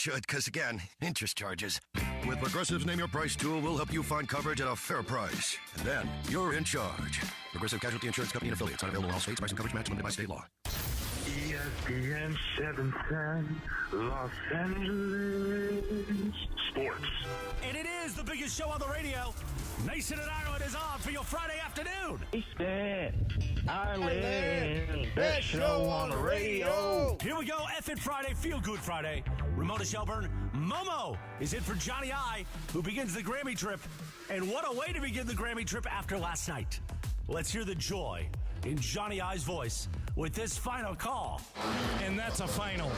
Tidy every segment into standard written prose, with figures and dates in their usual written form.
should, because again, interest charges. With Progressive's Name Your Price tool, we'll help you find coverage at a fair price. And then you're in charge. Progressive Casualty Insurance Company and affiliates. Not available in all states. Price and coverage match limited by state law. ESPN 710, Los Angeles Sports. And it is the biggest show on the radio. Nation and Ireland is on for your Friday afternoon. Ireland, best show on the radio. Here we go, F-It Friday, Feel Good Friday. Ramona Shelburne, MoMo is in for Johnny I, who begins the Grammy trip. And what a way to begin the Grammy trip after last night. Let's hear the joy in Johnny I's voice with this final call. And that's a final.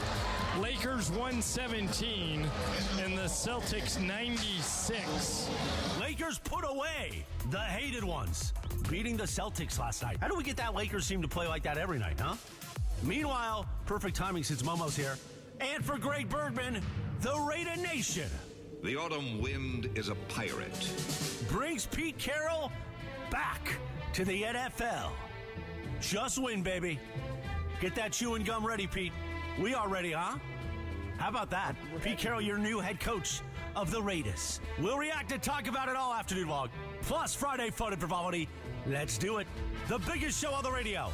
Lakers 117 and the Celtics 96. Lakers put away the hated ones, beating the Celtics last night. How do we get that Lakers team to play like that every night, huh? Meanwhile, perfect timing since Momo's here. And for Greg Bergman, the Raider Nation The autumn wind is a pirate. brings Pete Carroll back to the NFL. Just win, baby. Get that chewing gum ready, Pete. We are ready, huh? How about that? Pete Carroll, your new head coach of the Raiders. We'll react and talk about it all afternoon vlog. Plus Friday fun and frivolity. Let's do it. The biggest show on the radio.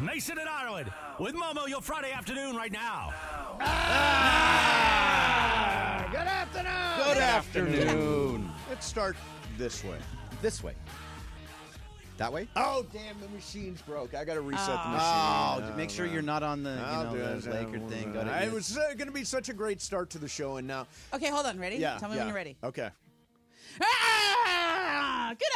Nation in Ireland with Momo, your Friday afternoon right now. Good afternoon. Good afternoon. Let's start this way. This way. That way? Oh, damn, the machine's broke. I got to reset the machine. Oh, make sure you're not on the, I'll do the Laker thing. It was going to be such a great start to the show, and now... Okay, hold on. Ready? Yeah, Tell me when you're ready. Okay. Good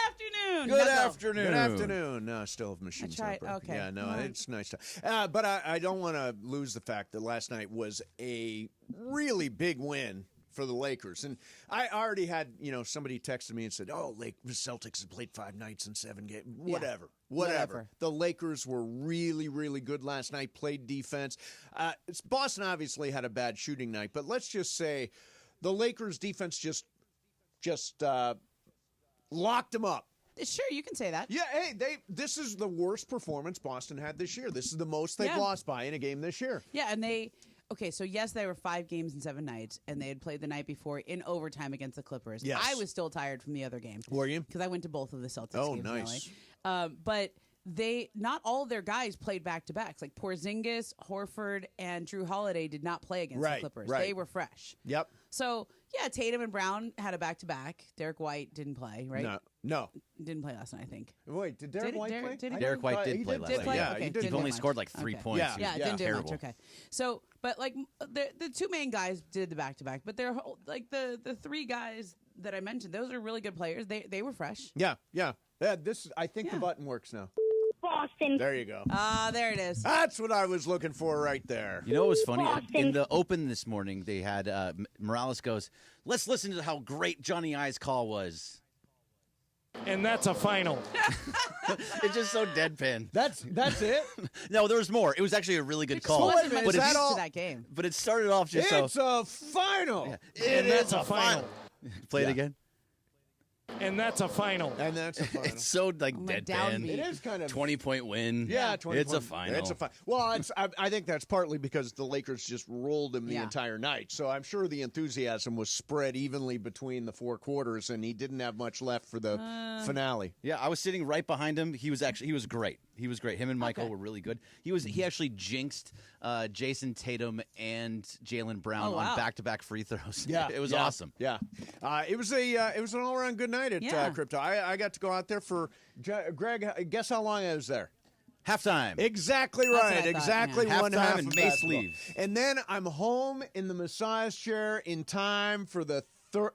afternoon. Good Now go. afternoon. Good afternoon. No, still have machines. I tried. not broken. Okay. Yeah, no, Well. it's nice. But I don't want to lose the fact that last night was a really big win for the Lakers. And I already had, somebody texted me and said, oh, the Celtics have played 5 nights and 7 games. Whatever. The Lakers were really, really good last night, played defense. Boston obviously had a bad shooting night, but let's just say the Lakers defense just locked them up. Sure, you can say that. Yeah, hey, this is the worst performance Boston had this year. This is the most they've lost by in a game this year. Yeah, and so yes, they were 5 games and 7 nights, and they had played the night before in overtime against the Clippers. Yes. I was still tired from the other game. Were you? Because I went to both of the Celtics Oh, games. nice. In LA. But not all of their guys played back-to-backs. Like Porzingis, Horford, and Drew Holiday did not play against the Clippers. Right. They were fresh. Yep. So, yeah, Tatum and Brown had a back-to-back. Derek White didn't play, right? No. Didn't play last night, I think. Wait, did Derek White play? did he? Derek White did play last night. Yeah, Okay, he did. didn't He only do scored much. like 3 Okay. points. Yeah. He was Didn't do terrible. much. Okay, so but like the 2 main guys did the back to back, but they're like the 3 guys that I mentioned. Those are really good players. They were fresh. Yeah. I think the button works now. Boston. There you go. There it is. That's what I was looking for right there. You know what was funny? Boston. In the open this morning, they had Morales goes, let's listen to how great Johnny I's call was. And that's a final. It's just so deadpan. That's it? No, there was more. It was actually a really good call. Wasn't much But used is that to all- that game. But it started off just It's so. a final. It that's a final. Play it Yeah. again. And that's a final. And that's a final. It's so like My deadpan. downbeat. It is kind of 20-point win. Yeah, 20 It's a points. final. It's a final. Well, I think that's partly because the Lakers just rolled him the Yeah. entire night. So I'm sure the enthusiasm was spread evenly between the 4 quarters, and he didn't have much left for the finale. Yeah, I was sitting right behind him. He was great. He was great. Him and Michael were really good. He actually jinxed Jason Tatum and Jaylen Brown Oh, wow. on back-to-back free throws. Yeah, it was yeah, awesome. Yeah, it was an all-around good night at Yeah. Crypto. I got to go out there for Greg. Guess how long I was there? Halftime. Exactly That's what right. I thought, Exactly yeah. one Halftime half and of Mace basketball. leaves. And then I'm home in the massage chair in time for the third.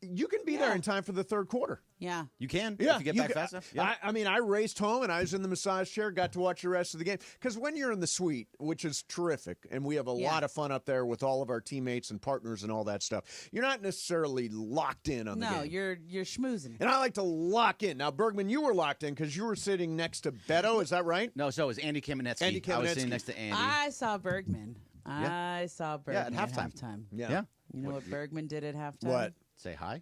You can be there in time for the third quarter. Yeah. You can Yeah, if you get back fast enough. Yeah. I raced home and I was in the massage chair, got to watch the rest of the game. Because when you're in the suite, which is terrific, and we have a lot of fun up there with all of our teammates and partners and all that stuff, you're not necessarily locked in on the game. No, you're schmoozing. And I like to lock in. Now, Bergman, you were locked in because you were sitting next to Beto. Is that right? No, so it was Andy Kamenetsky. Andy I was Kamenetsky. sitting next to Andy. I saw Bergman. Yeah. I saw Bergman at halftime. halftime. Yeah. You know what Bergman did at halftime? What? Say hi.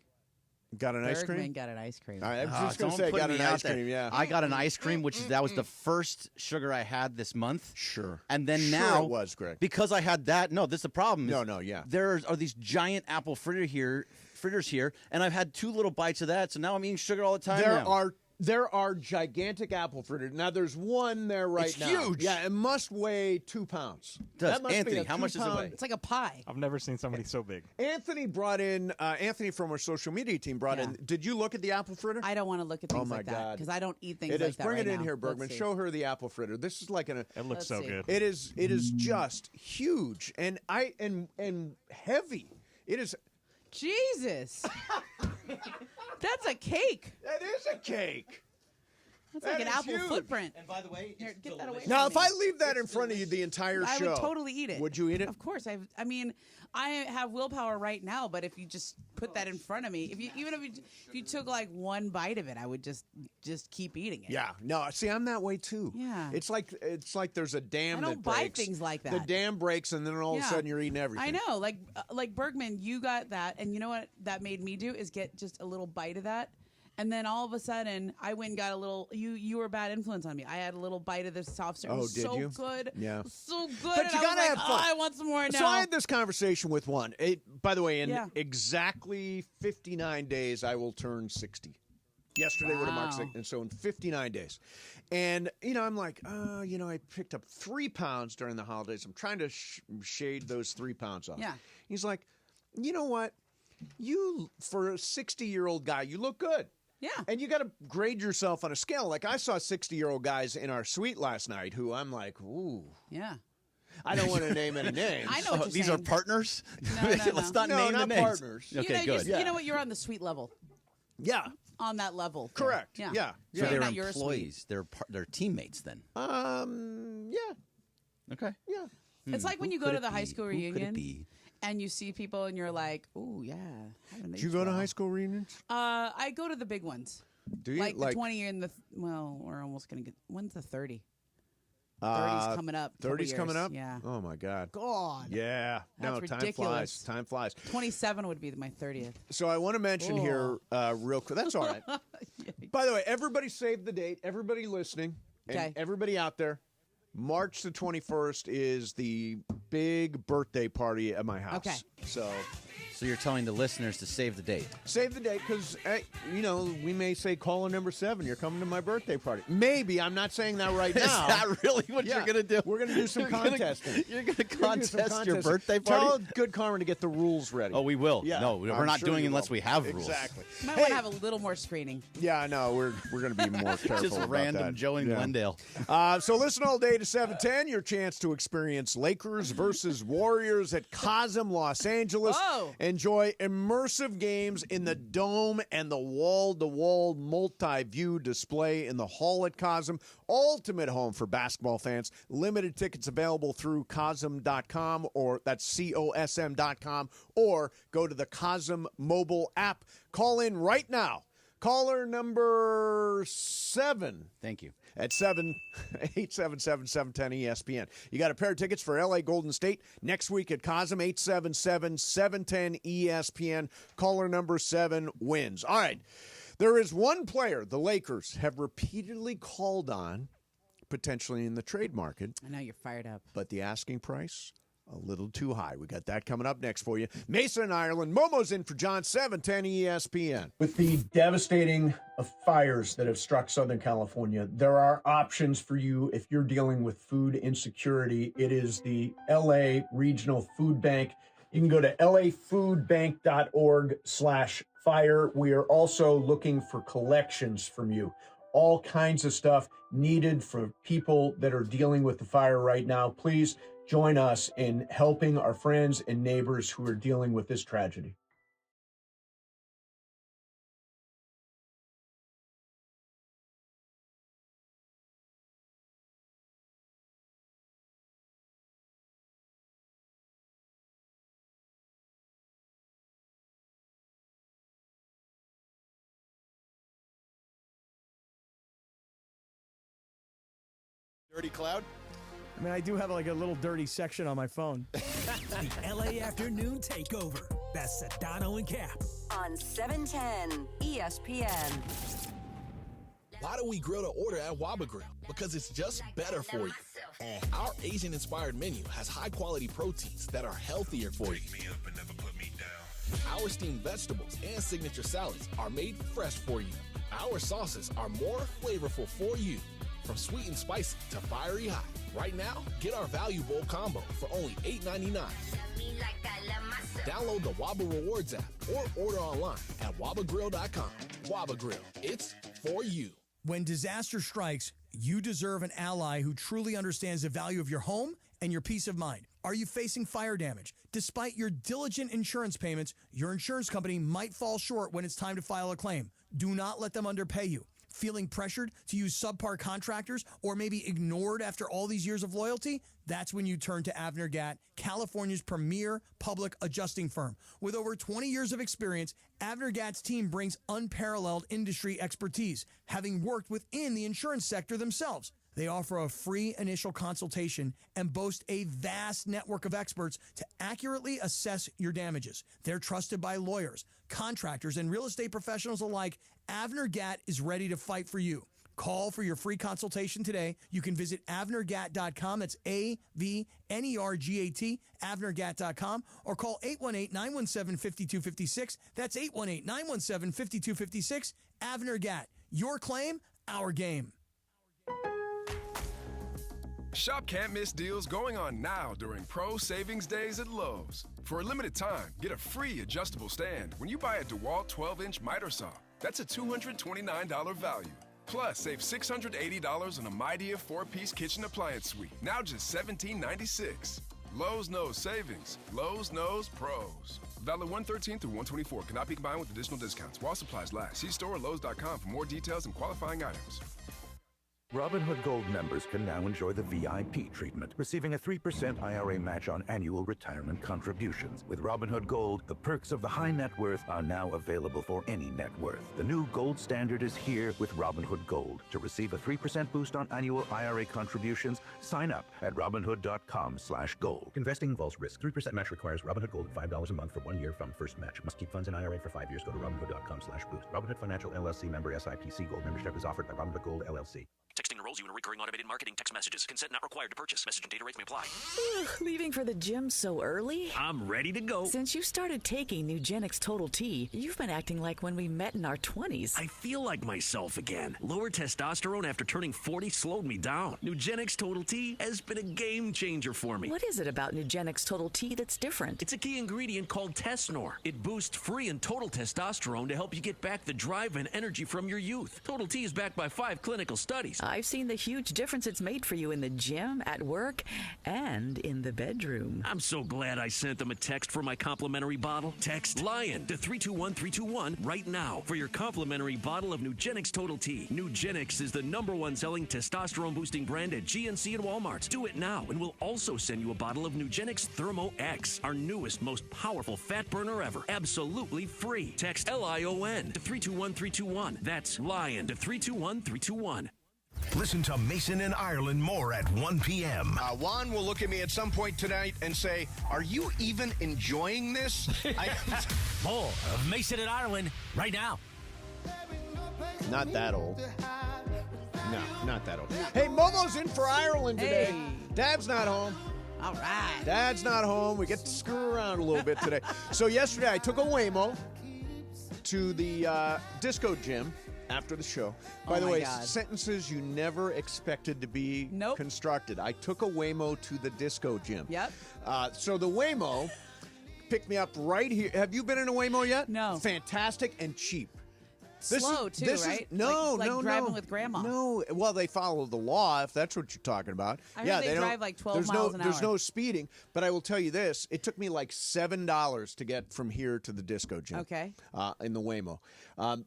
Got an ice cream? Bergman got an ice cream. All right, I was just Don't going to say, put got me an out ice there. cream, yeah. I got an ice cream, that was the first sugar I had this month. Sure. And then Sure now, it was, Greg. because I had that. No, this is the problem. Yeah. There are these giant apple fritters here, and I've had 2 little bites of that, so now I'm eating sugar all the time. There are gigantic apple fritters. Now, there's one there right now. It's huge. Yeah, it must weigh 2 pounds. Does. That must Anthony, be a how much does it 2-pound weigh? It's like a pie. I've never seen somebody so big. Anthony brought in, Anthony from our social media team brought in. Did you look at the apple fritter? I don't want to look at things my like that God. because I don't eat things It like is. that Bring right it in now. here, Bergman. Let's see. Show her the apple fritter. This is like It looks so see. good. It is just huge and heavy. It is. Jesus. That's a cake. That is a cake. That's That like an is apple huge. footprint. And by the way, Here, get that away Now, from if me. I leave that in front of you the entire I show, would totally eat it. Would you eat it? Of course. I mean, I have willpower right now, but if you just put that in front of me, if you took like one bite of it, I would just keep eating it. Yeah. No. See, I'm that way too. Yeah. It's like there's a dam I that don't buy breaks. things like The that. dam breaks, and then all of a sudden you're eating everything. I know. Like Bergman, you got that, and you know what that made me do is get just a little bite of that. And then all of a sudden, I went and got a little. You were a bad influence on me. I had a little bite of this soft serve. Oh, It was did so you? good. Yeah. So good. But and you I was gotta like, have fun. Oh, I want some more now. So I had this conversation with one. By the way, in Yeah. exactly 59 days, I will turn 60. Yesterday would have marked Wow. 60, and so in 59 days. And, I'm like, I picked up 3 pounds during the holidays. I'm trying to shade those 3 pounds off. Yeah. He's like, you know what? For a 60-year-old guy, you look good. Yeah. And you got to grade yourself on a scale. Like, I saw 60-year-old guys in our suite last night who I'm like, ooh. Yeah. I don't want to name any names. I know what you're These saying. are partners? No, Let's not No, name not the names. partners. Okay, good. You know what? You're on the sweet level. Yeah. On that level. there. Correct. Yeah. Yeah. So Maybe they're not your employees. They're teammates then. Yeah. Okay. Yeah. It's like when you go could to it the high be? school Who could it reunion be? and you see people and you're like, ooh, yeah. Did you go to high school reunions? I go to the big ones. Do you? Like the 20 and we're almost going to get, when's the 30? 30's coming up. 30's coming up? Yeah. Oh, my God. God. Yeah. That's no, ridiculous. Time flies. 27 would be my 30th. So I want to mention here real quick. That's all right. By the way, everybody save the date. Everybody listening and Okay. everybody out there. March the 21st is the big birthday party at my house. Okay. So you're telling the listeners to save the date. Save the date because, we may say caller number 7, you're coming to my birthday party. Maybe. I'm not saying that right now. Is that really what Yeah. you're going to do? We're going to do some contesting. You're going to We're gonna do some contest your contesting. birthday party? Tell Good Karma to get the rules ready. Oh, we will. Yeah, No, we're I'm not sure doing you unless will. we have rules. Exactly. Might want to have a little more screening. Yeah, no, we're going to be more careful Just about random that. Joey Yeah. Glendale. So listen all day to 7:10. Your chance to experience Lakers versus Warriors at Cosm, Los Angeles. Whoa. Enjoy immersive games in the dome and the wall-to-wall multi-view display in the hall at Cosm. Ultimate home for basketball fans. Limited tickets available through Cosm.com, or that's COSM.com, or go to the Cosm mobile app. Call in right now. Caller number 7. Thank you. At 877-710-ESPN. You got a pair of tickets for L.A. Golden State next week at Cosm, 877-710-ESPN. Caller number 7 wins. All right. There is one player the Lakers have repeatedly called on, potentially in the trade market, I know you're fired up. but the asking price, a little too high. We got that coming up next for you. Mason in Ireland. Momo's in for John, 710 ESPN. With the devastating fires that have struck Southern California, there are options for you if you're dealing with food insecurity. It is the LA Regional Food Bank. You can go to lafoodbank.org/fire. We are also looking for collections from you. All kinds of stuff needed for people that are dealing with the fire right now. Please join us in helping our friends and neighbors who are dealing with this tragedy. Dirty Cloud. I mean, I do have like a little dirty section on my phone. The LA Afternoon Takeover That's Sedano and Cap. On 710 ESPN. Why do we grill to order at Waba Grill? Because it's just better for you. Our Asian-inspired menu has high-quality proteins that are healthier for you. Our steamed vegetables and signature salads are made fresh for you. Our sauces are more flavorful for you. From sweet and spicy to fiery hot. Right now, get our Value Bowl combo for only $8.99. Download the Waba Rewards app or order online at wabagrill.com. Waba Grill, it's for you. When disaster strikes, you deserve an ally who truly understands the value of your home and your peace of mind. Are you facing fire damage? Despite your diligent insurance payments, your insurance company might fall short when it's time to file a claim. Do not let them underpay you. Feeling pressured to use subpar contractors or maybe ignored after all these years of loyalty? That's when you turn to Avner Gatt, California's premier public adjusting firm. With over 20 years of experience, Avner Gatt's team brings unparalleled industry expertise, having worked within the insurance sector themselves. They offer a free initial consultation and boast a vast network of experts to accurately assess your damages. They're trusted by lawyers, contractors, and real estate professionals alike. Avner Gatt is ready to fight for you. Call for your free consultation today. You can visit avnergatt.com. That's AVNERGAT, avnergatt.com, or call 818-917-5256. That's 818-917-5256. Avner Gatt. Your claim, our game. Shop can't miss deals going on now during Pro Savings Days at Lowe's. For a limited time, get a free adjustable stand when you buy a DeWalt 12-inch miter saw. That's a $229 value. Plus, save $680 on a Midea 4-piece kitchen appliance suite. Now just $17.96. Lowe's knows savings. Lowe's knows pros. Valid 1/13 through 1/24. Cannot be combined with additional discounts. While supplies last. See store or Lowes.com for more details and qualifying items. Robinhood Gold members can now enjoy the VIP treatment, receiving a 3% IRA match on annual retirement contributions. With Robinhood Gold, the perks of the high net worth are now available for any net worth. The new gold standard is here with Robinhood Gold. To receive a 3% boost on annual IRA contributions, sign up at Robinhood.com/gold. Investing involves risk. 3% match requires Robinhood Gold at $5 a month for 1 year from first match. Must keep funds in IRA for 5 years. Go to Robinhood.com/boost. Robinhood Financial LLC member SIPC. Gold membership is offered by Robinhood Gold LLC. Texting enrolls you in recurring automated marketing text messages. Consent not required to purchase. Message and data rates may apply. Leaving for the gym so early? I'm ready to go. Since you started taking Nugenix Total T, you've been acting like when we met in our 20s. I feel like myself again. Lower testosterone after turning 40 slowed me down. Nugenix Total T has been a game changer for me. What is it about Nugenix Total T that's different? It's a key ingredient called Tesnor. It boosts free and total testosterone to help you get back the drive and energy from your youth. Total T is backed by 5 clinical studies. I've seen the huge difference it's made for you in the gym, at work, and in the bedroom. I'm so glad I sent them a text for my complimentary bottle. Text LION to 321321 right now for your complimentary bottle of Nugenix Total T. Nugenix is the #1 selling testosterone boosting brand at GNC and Walmart. Do it now, and we'll also send you a bottle of Nugenix Thermo X, our newest, most powerful fat burner ever. Absolutely free. Text LION to 321321. That's LION to 321321. Listen to Mason in Ireland more at 1 p.m. Juan will look at me at some point tonight and say, "Are you even enjoying this?" More of Mason in Ireland right now. Not that old. No, not that old. Hey, Momo's in for Ireland today. Hey. Dad's not home. All right. Dad's not home. We get to screw around a little bit today. So yesterday I took a Waymo to the disco gym after the show. By the way, sentences you never expected to be constructed. I took a Waymo to the disco gym. Yep. So the Waymo picked me up right here. Have you been in a Waymo yet? No. Fantastic and cheap. Slow, too, right? No, like no, driving no. with grandma. No. Well, they follow the law, if that's what you're talking about. I heard they drive like 12 miles an hour. There's no speeding, but I will tell you this. It took me like $7 to get from here to the disco gym. Okay. In the Waymo.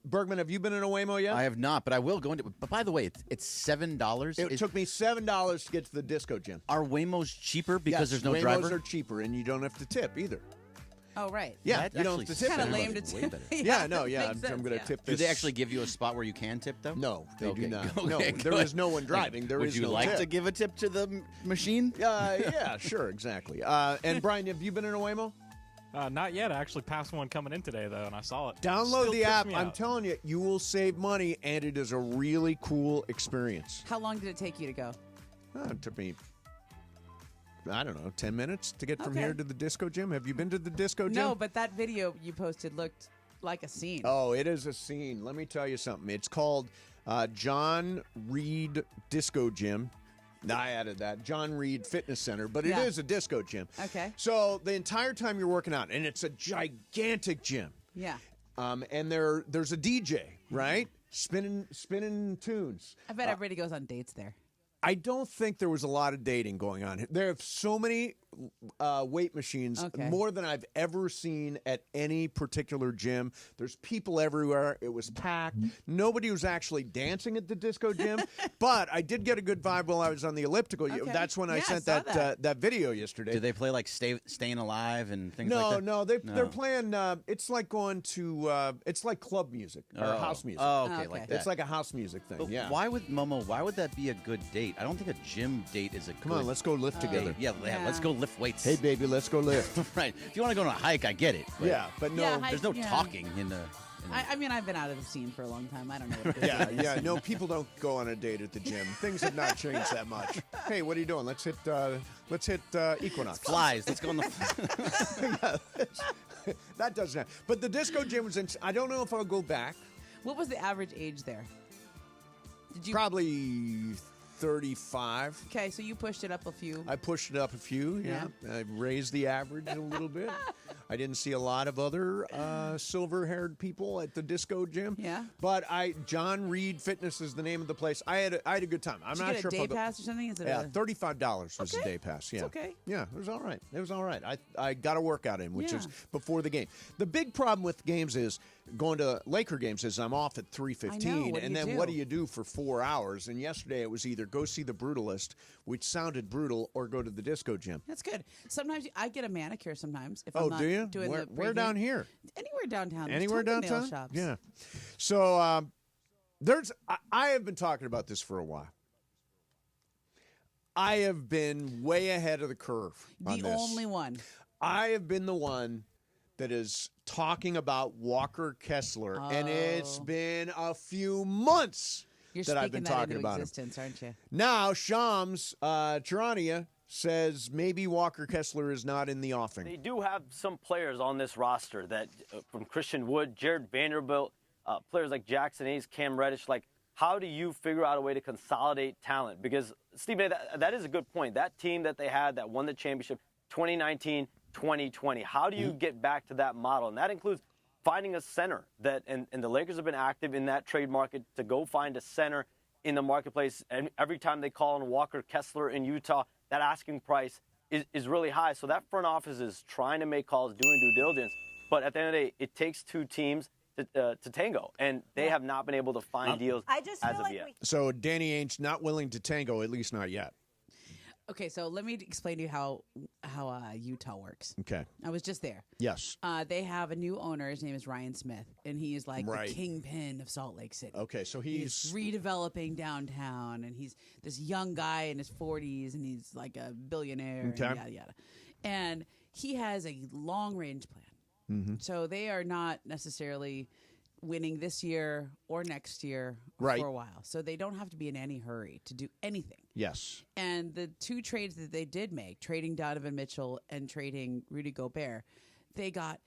Bergman, have you been in a Waymo yet? I have not, but I will go into it. But by the way, it's $7. It took me $7 to get to the disco gym. Are Waymos cheaper because there's no Waymos driver? Waymos are cheaper, and you don't have to tip either. Oh, right. Yeah, you don't have to tip. Kind of lame to tip. Yeah, no, yeah. I'm going to tip this. Do they actually give you a spot where you can tip, though? No, they do not. Okay, No, good. there is no one driving. There Would is you no like tip. to give a tip to the machine? Yeah, sure, exactly. And Brian, have you been in a Waymo? Not yet. I actually passed one coming in today, though, and I saw it. Download Still the trips app. me I'm out. telling you, you will save money, and it is a really cool experience. How long did it take you to go? It took me, I don't know, 10 minutes to get from Okay. here to the disco gym. Have you been to the disco gym? No, but that video you posted looked like a scene. Oh, it is a scene. Let me tell you something. It's called John Reed Disco Gym. I added that. John Reed Fitness Center, but it is a disco gym. Okay. So the entire time you're working out, and it's a gigantic gym. Yeah. And there's a DJ, right? Spinning tunes. I bet everybody goes on dates there. I don't think there was a lot of dating going on. There are so many weight machines, more than I've ever seen at any particular gym. There's people everywhere. It was packed. Nobody was actually dancing at the disco gym, but I did get a good vibe while I was on the elliptical. That's when I sent that video yesterday. Do they play like Staying Alive and things like that? No, they're playing. It's like going to. It's like club music or house music. Oh, okay, like that. It's like a house music thing. But yeah. why would Momo? Why would that be a good date? I don't think a gym date is a. Come on, let's go lift together. Yeah, let's go lift weights. Hey, baby, let's go lift. Right. If you want to go on a hike, I get it. But no, there's no talking in the. I mean, I've been out of the scene for a long time. I don't know what it is. Yeah. No, people don't go on a date at the gym. Things have not changed that much. Hey, what are you doing? Let's hit Equinox. Flies. Let's go on the. That doesn't happen. But the disco gym was in. I don't know if I'll go back. What was the average age there? Did you Probably 35. Okay, so you pushed it up a few. I pushed it up a few, yeah. I raised the average a little bit. I didn't see a lot of other silver-haired people at the disco gym. Yeah. But John Reed Fitness is the name of the place. I had a good time. I'm Did you not get sure a day if I'll go. pass or something? Is it $35 was the day pass. Yeah. It's okay. Yeah, it was all right. It was all right. I got a workout in, which Yeah. is before the game. The big problem with games is going to Laker games is I'm off at 3:15, What do and you then do? what do you do for 4 hours? And yesterday it was either go see the Brutalist, which sounded brutal, or go to the disco gym. That's good. Sometimes I get a manicure sometimes if Oh, I'm not do you? doing Where the pregame. down here? Anywhere downtown. There's Anywhere tons of nail downtown? shops. Yeah. So I have been talking about this for a while. I have been way ahead of the curve on The this. only one. I have been the one that is talking about Walker Kessler, and it's been a few months You're that I've speaking been that talking into about him. existence, aren't you? Now, Shams Charania says maybe Walker Kessler is not in the offing. They do have some players on this roster that, from Christian Wood, Jared Vanderbilt, players like Jackson Hayes, Cam Reddish. Like, how do you figure out a way to consolidate talent? Because, Stephen, that is a good point. That team that they had that won the championship 2019, 2020, how do you get back to that model? And that includes finding a center and the Lakers have been active in that trade market to go find a center in the marketplace. And every time they call on Walker Kessler in Utah, that asking price is really high. So that front office is trying to make calls, doing due diligence. But at the end of the day, it takes two teams to tango, and they have not been able to find deals as of yet. So Danny Ainge not willing to tango, at least not yet. Okay, so let me explain to you how Utah works. Okay. I was just there. Yes. They have a new owner. His name is Ryan Smith, and he is like the kingpin of Salt Lake City. Okay, so he's redeveloping downtown, and he's this young guy in his 40s, and he's like a billionaire, Okay. and yada yada. And he has a long range plan. Mm-hmm. So they are not necessarily winning this year or next year Right. for a while. So they don't have to be in any hurry to do anything. Yes. And the two trades that they did make, trading Donovan Mitchell and trading Rudy Gobert, they got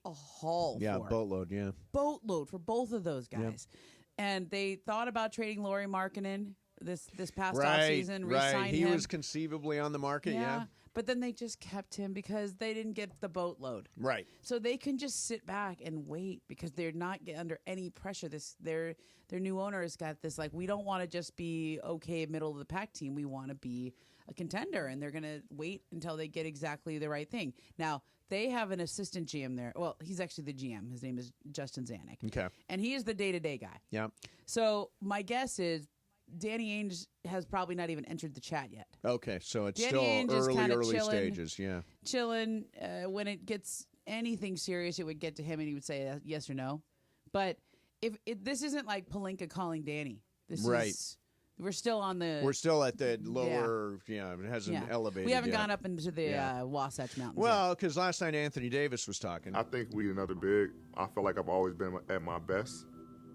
a haul Yeah, for. boatload, yeah. Boatload for both of those Yep. guys. And they thought about trading Lauri Markkanen this past Right, offseason, right. re-sign He him. was conceivably on the market, yeah. But then they just kept him because they didn't get the boatload. Right. So they can just sit back and wait because they're not under any pressure. Their new owner has got this like, we don't want to just be okay middle of the pack team. We want to be a contender, and they're going to wait until they get exactly the right thing. Now they have an assistant GM there. Well, he's actually the GM. His name is Justin Zanuck. Okay. And he is the day-to-day guy. Yeah. So my guess is Danny Ainge has probably not even entered the chat yet. Okay, so it's Danny Ainge is still kinda early chilling. stages, yeah. Chilling. When it gets anything serious, it would get to him, and he would say yes or no. But if this isn't like Pelinka calling Danny, this Right. is We're still on the. We're still at the lower. Yeah, it hasn't elevated. We haven't yet. gone up into the Wasatch Mountains. Well, because last night Anthony Davis was talking. I think we need another big. I feel like I've always been at my best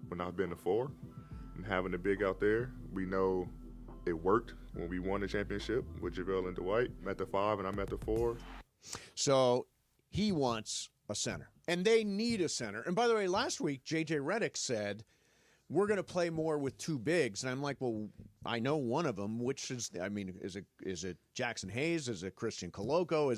when I've been the 4. And having a big out there, we know it worked when we won the championship with JaVale and Dwight. I'm at the 5 and I'm at the 4. So he wants a center. And they need a center. And by the way, last week, J.J. Redick said, we're going to play more with 2 bigs. And I'm like, well, I know one of them. Which is, I mean, is it Jackson Hayes? Is it Christian Coloco?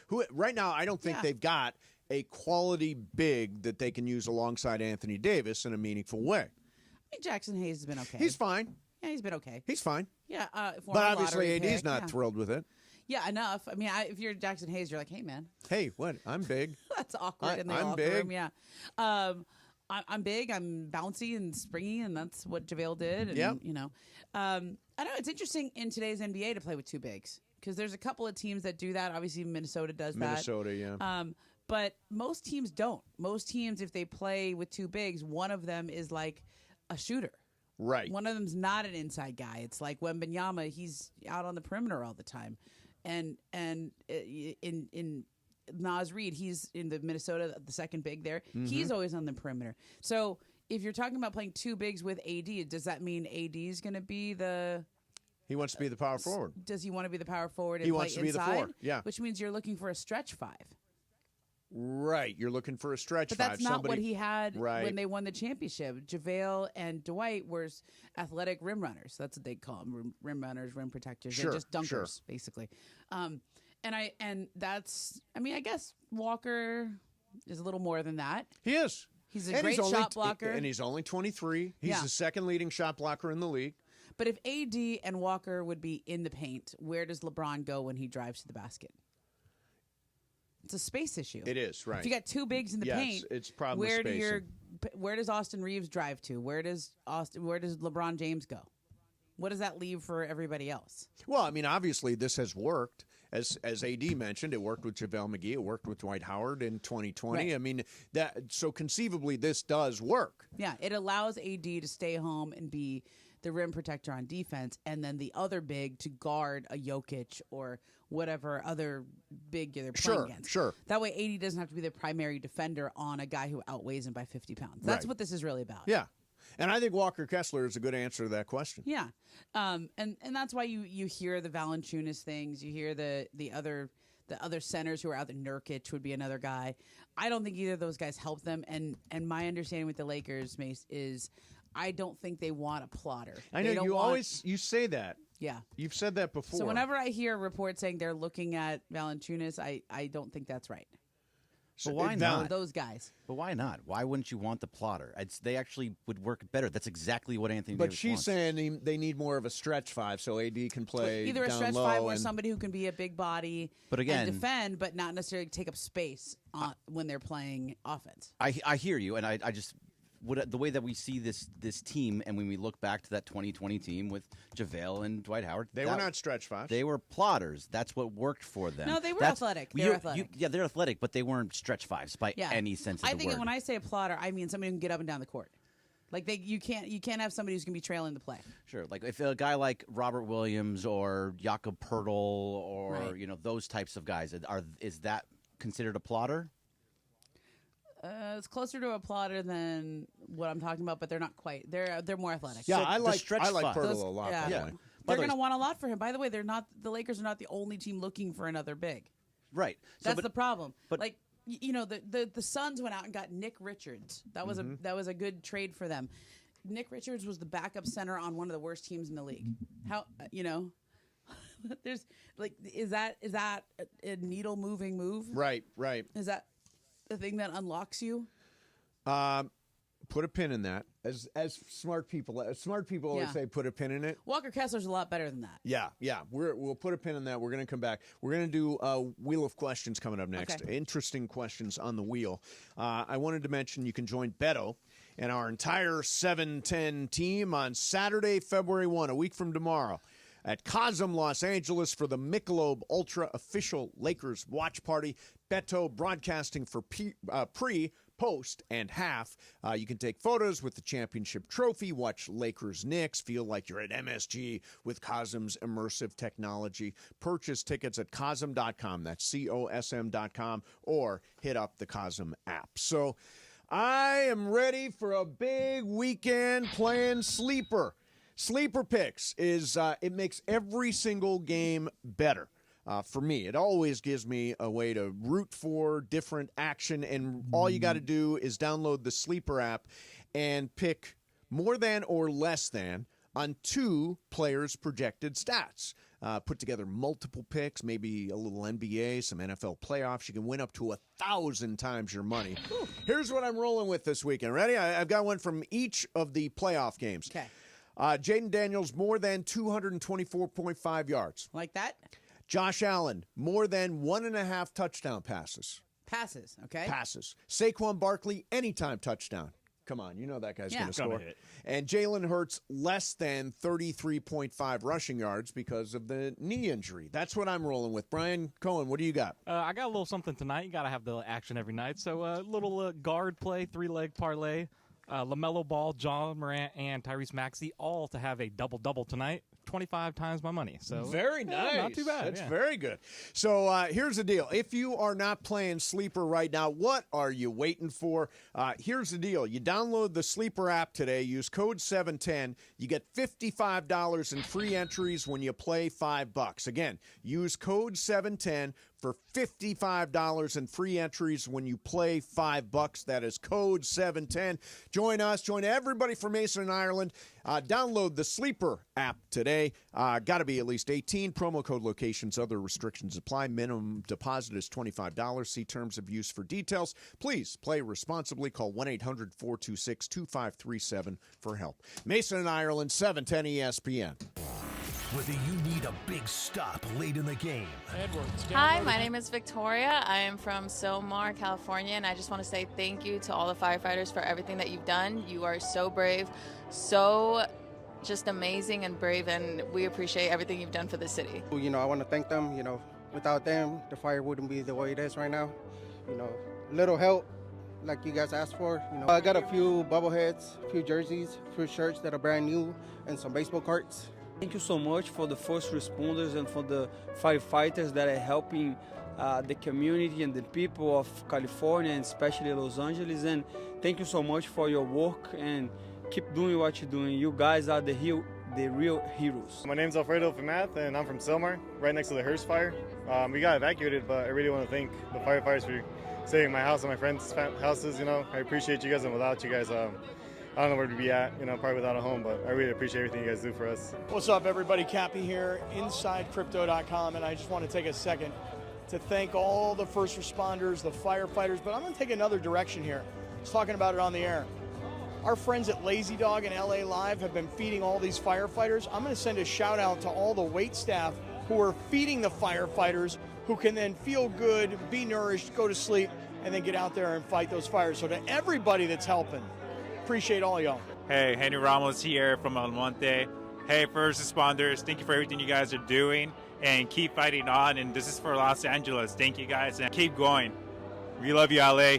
Who right now, I don't think they've got a quality big that they can use alongside Anthony Davis in a meaningful way. I think Jackson Hayes has been okay. He's fine. Yeah, he's been okay. He's fine. Yeah. But obviously, AD's not thrilled with it. Yeah, enough. I mean, if you're Jackson Hayes, you're like, hey, man. Hey, what? I'm big. That's awkward in the I'm locker big. room. Yeah. I'm big. I'm bouncy and springy, and that's what JaVale did. And, I know it's interesting in today's NBA to play with 2 bigs because there's a couple of teams that do that. Obviously, Minnesota does that. Minnesota, yeah. But most teams don't. Most teams, if they play with 2 bigs, one of them is like a shooter. Right. One of them's not an inside guy. It's like Wembanyama, he's out on the perimeter all the time. And in Naz Reid, he's in the Minnesota, the second big there. Mm-hmm. He's always on the perimeter. So if you're talking about playing 2 bigs with AD, does that mean AD is going to be the... He wants to be the power forward. Does he want to be the power forward and he play wants to inside? be the 4, yeah. Which means you're looking for a stretch 5. Right. You're looking for a stretch 5. But that's not what he had right. when they won the championship. JaVale and Dwight were athletic rim runners. That's what they call them, rim runners, rim protectors. Sure, They're just dunkers, basically. And that's, I mean, I guess Walker is a little more than that. He is. He's a great shot blocker. And he's only 23. He's the second leading shot blocker in the league. But if AD and Walker would be in the paint, where does LeBron go when he drives to the basket? It's a space issue. It is, right. If you got 2 bigs in the paint, it's problem where does Austin Reeves drive to? Where does LeBron James go? What does that leave for everybody else? Well, I mean, obviously this has worked. As AD mentioned, it worked with JaVale McGee. It worked with Dwight Howard in 2020. Right. I mean, so conceivably this does work. Yeah, it allows AD to stay home and be the rim protector on defense, and then the other big to guard a Jokic or whatever other big they're playing against. Sure. That way AD doesn't have to be the primary defender on a guy who outweighs him by 50 pounds. That's what this is really about. Yeah. And I think Walker Kessler is a good answer to that question. Yeah. And that's why you hear the Valanciunas things. You hear the other centers who are out there. Nurkic would be another guy. I don't think either of those guys help them. And my understanding with the Lakers, Mace, is I don't think they want a plotter. I know you say that. Yeah. You've said that before. So whenever I hear reports saying they're looking at Valanciunas, I don't think that's right. So why not? Those guys. But why not? Why wouldn't you want the plotter? They actually would work better. That's exactly what Anthony Davis But she's saying they need more of a stretch 5 so AD can play either a down stretch low 5 or somebody who can be a big body and defend, but not necessarily take up space when they're playing offense. I hear you, and I just the way that we see this team, and when we look back to that 2020 team with JaVale and Dwight Howard, they were not stretch 5s. They were plotters. That's what worked for them. No, they were athletic. They're athletic. They're athletic, but they weren't stretch 5s by any sense of the word. I think when I say a plotter, I mean somebody who can get up and down the court. Like you can't have somebody who's going to be trailing the play. Sure, like if a guy like Robert Williams or Jakob Poeltl or those types of guys is that considered a plotter? It's closer to a plotter than what I'm talking about, but they're not quite. They're more athletic. Yeah, So I like Poeltl a lot. Yeah. They're going to want a lot for him. By the way, the Lakers are not the only team looking for another big. Right. That's the problem. But like the Suns went out and got Nick Richards. That was a good trade for them. Nick Richards was the backup center on one of the worst teams in the league. How there's is that a needle moving move? Right. Is that the thing that unlocks you? Put a pin in that. As smart people always say, put a pin in it. Walker Kessler's a lot better than that. Yeah. We'll put a pin in that. We're going to come back. We're going to do a Wheel of Questions coming up next. Okay. Interesting questions on the wheel. I wanted to mention you can join Beto and our entire 710 team on Saturday, February 1, a week from tomorrow, at Cosm, Los Angeles for the Michelob Ultra official Lakers watch party. Beto broadcasting for pre, post, and half. You can take photos with the championship trophy, watch Lakers-Knicks, feel like you're at MSG with Cosm's immersive technology. Purchase tickets at Cosm.com. That's COSM.com, or hit up the Cosm app. So I am ready for a big weekend playing Sleeper. Sleeper Picks is it makes every single game better. For me, it always gives me a way to root for different action, and all you got to do is download the Sleeper app and pick more than or less than on 2 players' projected stats. Put together multiple picks, maybe a little NBA, some NFL playoffs. You can win up to 1,000 times your money. Here's what I'm rolling with this weekend. Ready? I've got one from each of the playoff games. Okay. Jaden Daniels, more than 224.5 yards. Like that? Josh Allen, more than 1.5 touchdown passes. Passes, okay. Passes. Saquon Barkley, anytime touchdown. Come on, you know that guy's going to score. Hit. And Jalen Hurts, less than 33.5 rushing yards because of the knee injury. That's what I'm rolling with. Brian Cohen, what do you got? I got a little something tonight. You got to have the action every night. So a little guard play, 3-leg parlay. LaMelo Ball, John Morant, and Tyrese Maxey all to have a double-double tonight. 25 times my money. So very nice. Not too bad. That's very good. So here's the deal. If you are not playing Sleeper right now, what are you waiting for? Here's the deal. You download the Sleeper app today. Use code 710. You get $55 in free entries when you play $5. Again, use code 710 for $55 in free entries when you play $5. That is code 710. Join us. Join everybody from Mason and Ireland. Download the Sleeper app today. Got to be at least 18. Promo code locations. Other restrictions apply. Minimum deposit is $25. See terms of use for details. Please play responsibly. Call 1-800-426-2537 for help. Mason and Ireland, 710 ESPN. Whether you need a big stop late in the game. Hi, my name is Victoria. I am from Silmar, California, and I just want to say thank you to all the firefighters for everything that you've done. You are so brave, so just amazing and brave, and we appreciate everything you've done for the city. You know, I want to thank them. You know, without them, the fire wouldn't be the way it is right now. You know, little help like you guys asked for. You know, I got a few bobbleheads, a few jerseys, a few shirts that are brand new, and some baseball cards. Thank you so much for the first responders and for the firefighters that are helping the community and the people of California and especially Los Angeles. And thank you so much for your work and keep doing what you're doing. You guys are the real heroes. My name's Alfredo Famath and I'm from Silmar, right next to the Hearst fire. We got evacuated, but I really want to thank the firefighters for saving my house and my friends' houses. You know, I appreciate you guys, and without you guys, I don't know where to be at, you know, probably without a home, but I really appreciate everything you guys do for us. What's up, everybody? Cappy here, InsideCrypto.com, and I just want to take a second to thank all the first responders, the firefighters, but I'm going to take another direction here. I was talking about it on the air. Our friends at Lazy Dog and LA Live have been feeding all these firefighters. I'm going to send a shout out to all the wait staff who are feeding the firefighters, who can then feel good, be nourished, go to sleep, and then get out there and fight those fires. So to everybody that's helping, appreciate all y'all. Hey, Henry Ramos here from El Monte. Hey, first responders, thank you for everything you guys are doing, and keep fighting on. And this is for Los Angeles. Thank you guys, and keep going. We love you, LA.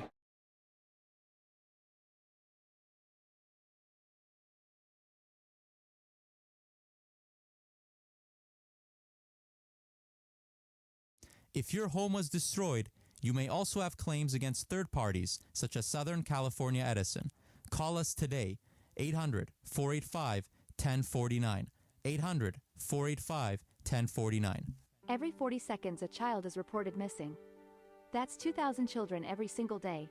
If your home was destroyed, you may also have claims against third parties, such as Southern California Edison. Call us today, 800-485-1049, 800-485-1049. Every 40 seconds, a child is reported missing. That's 2,000 children every single day.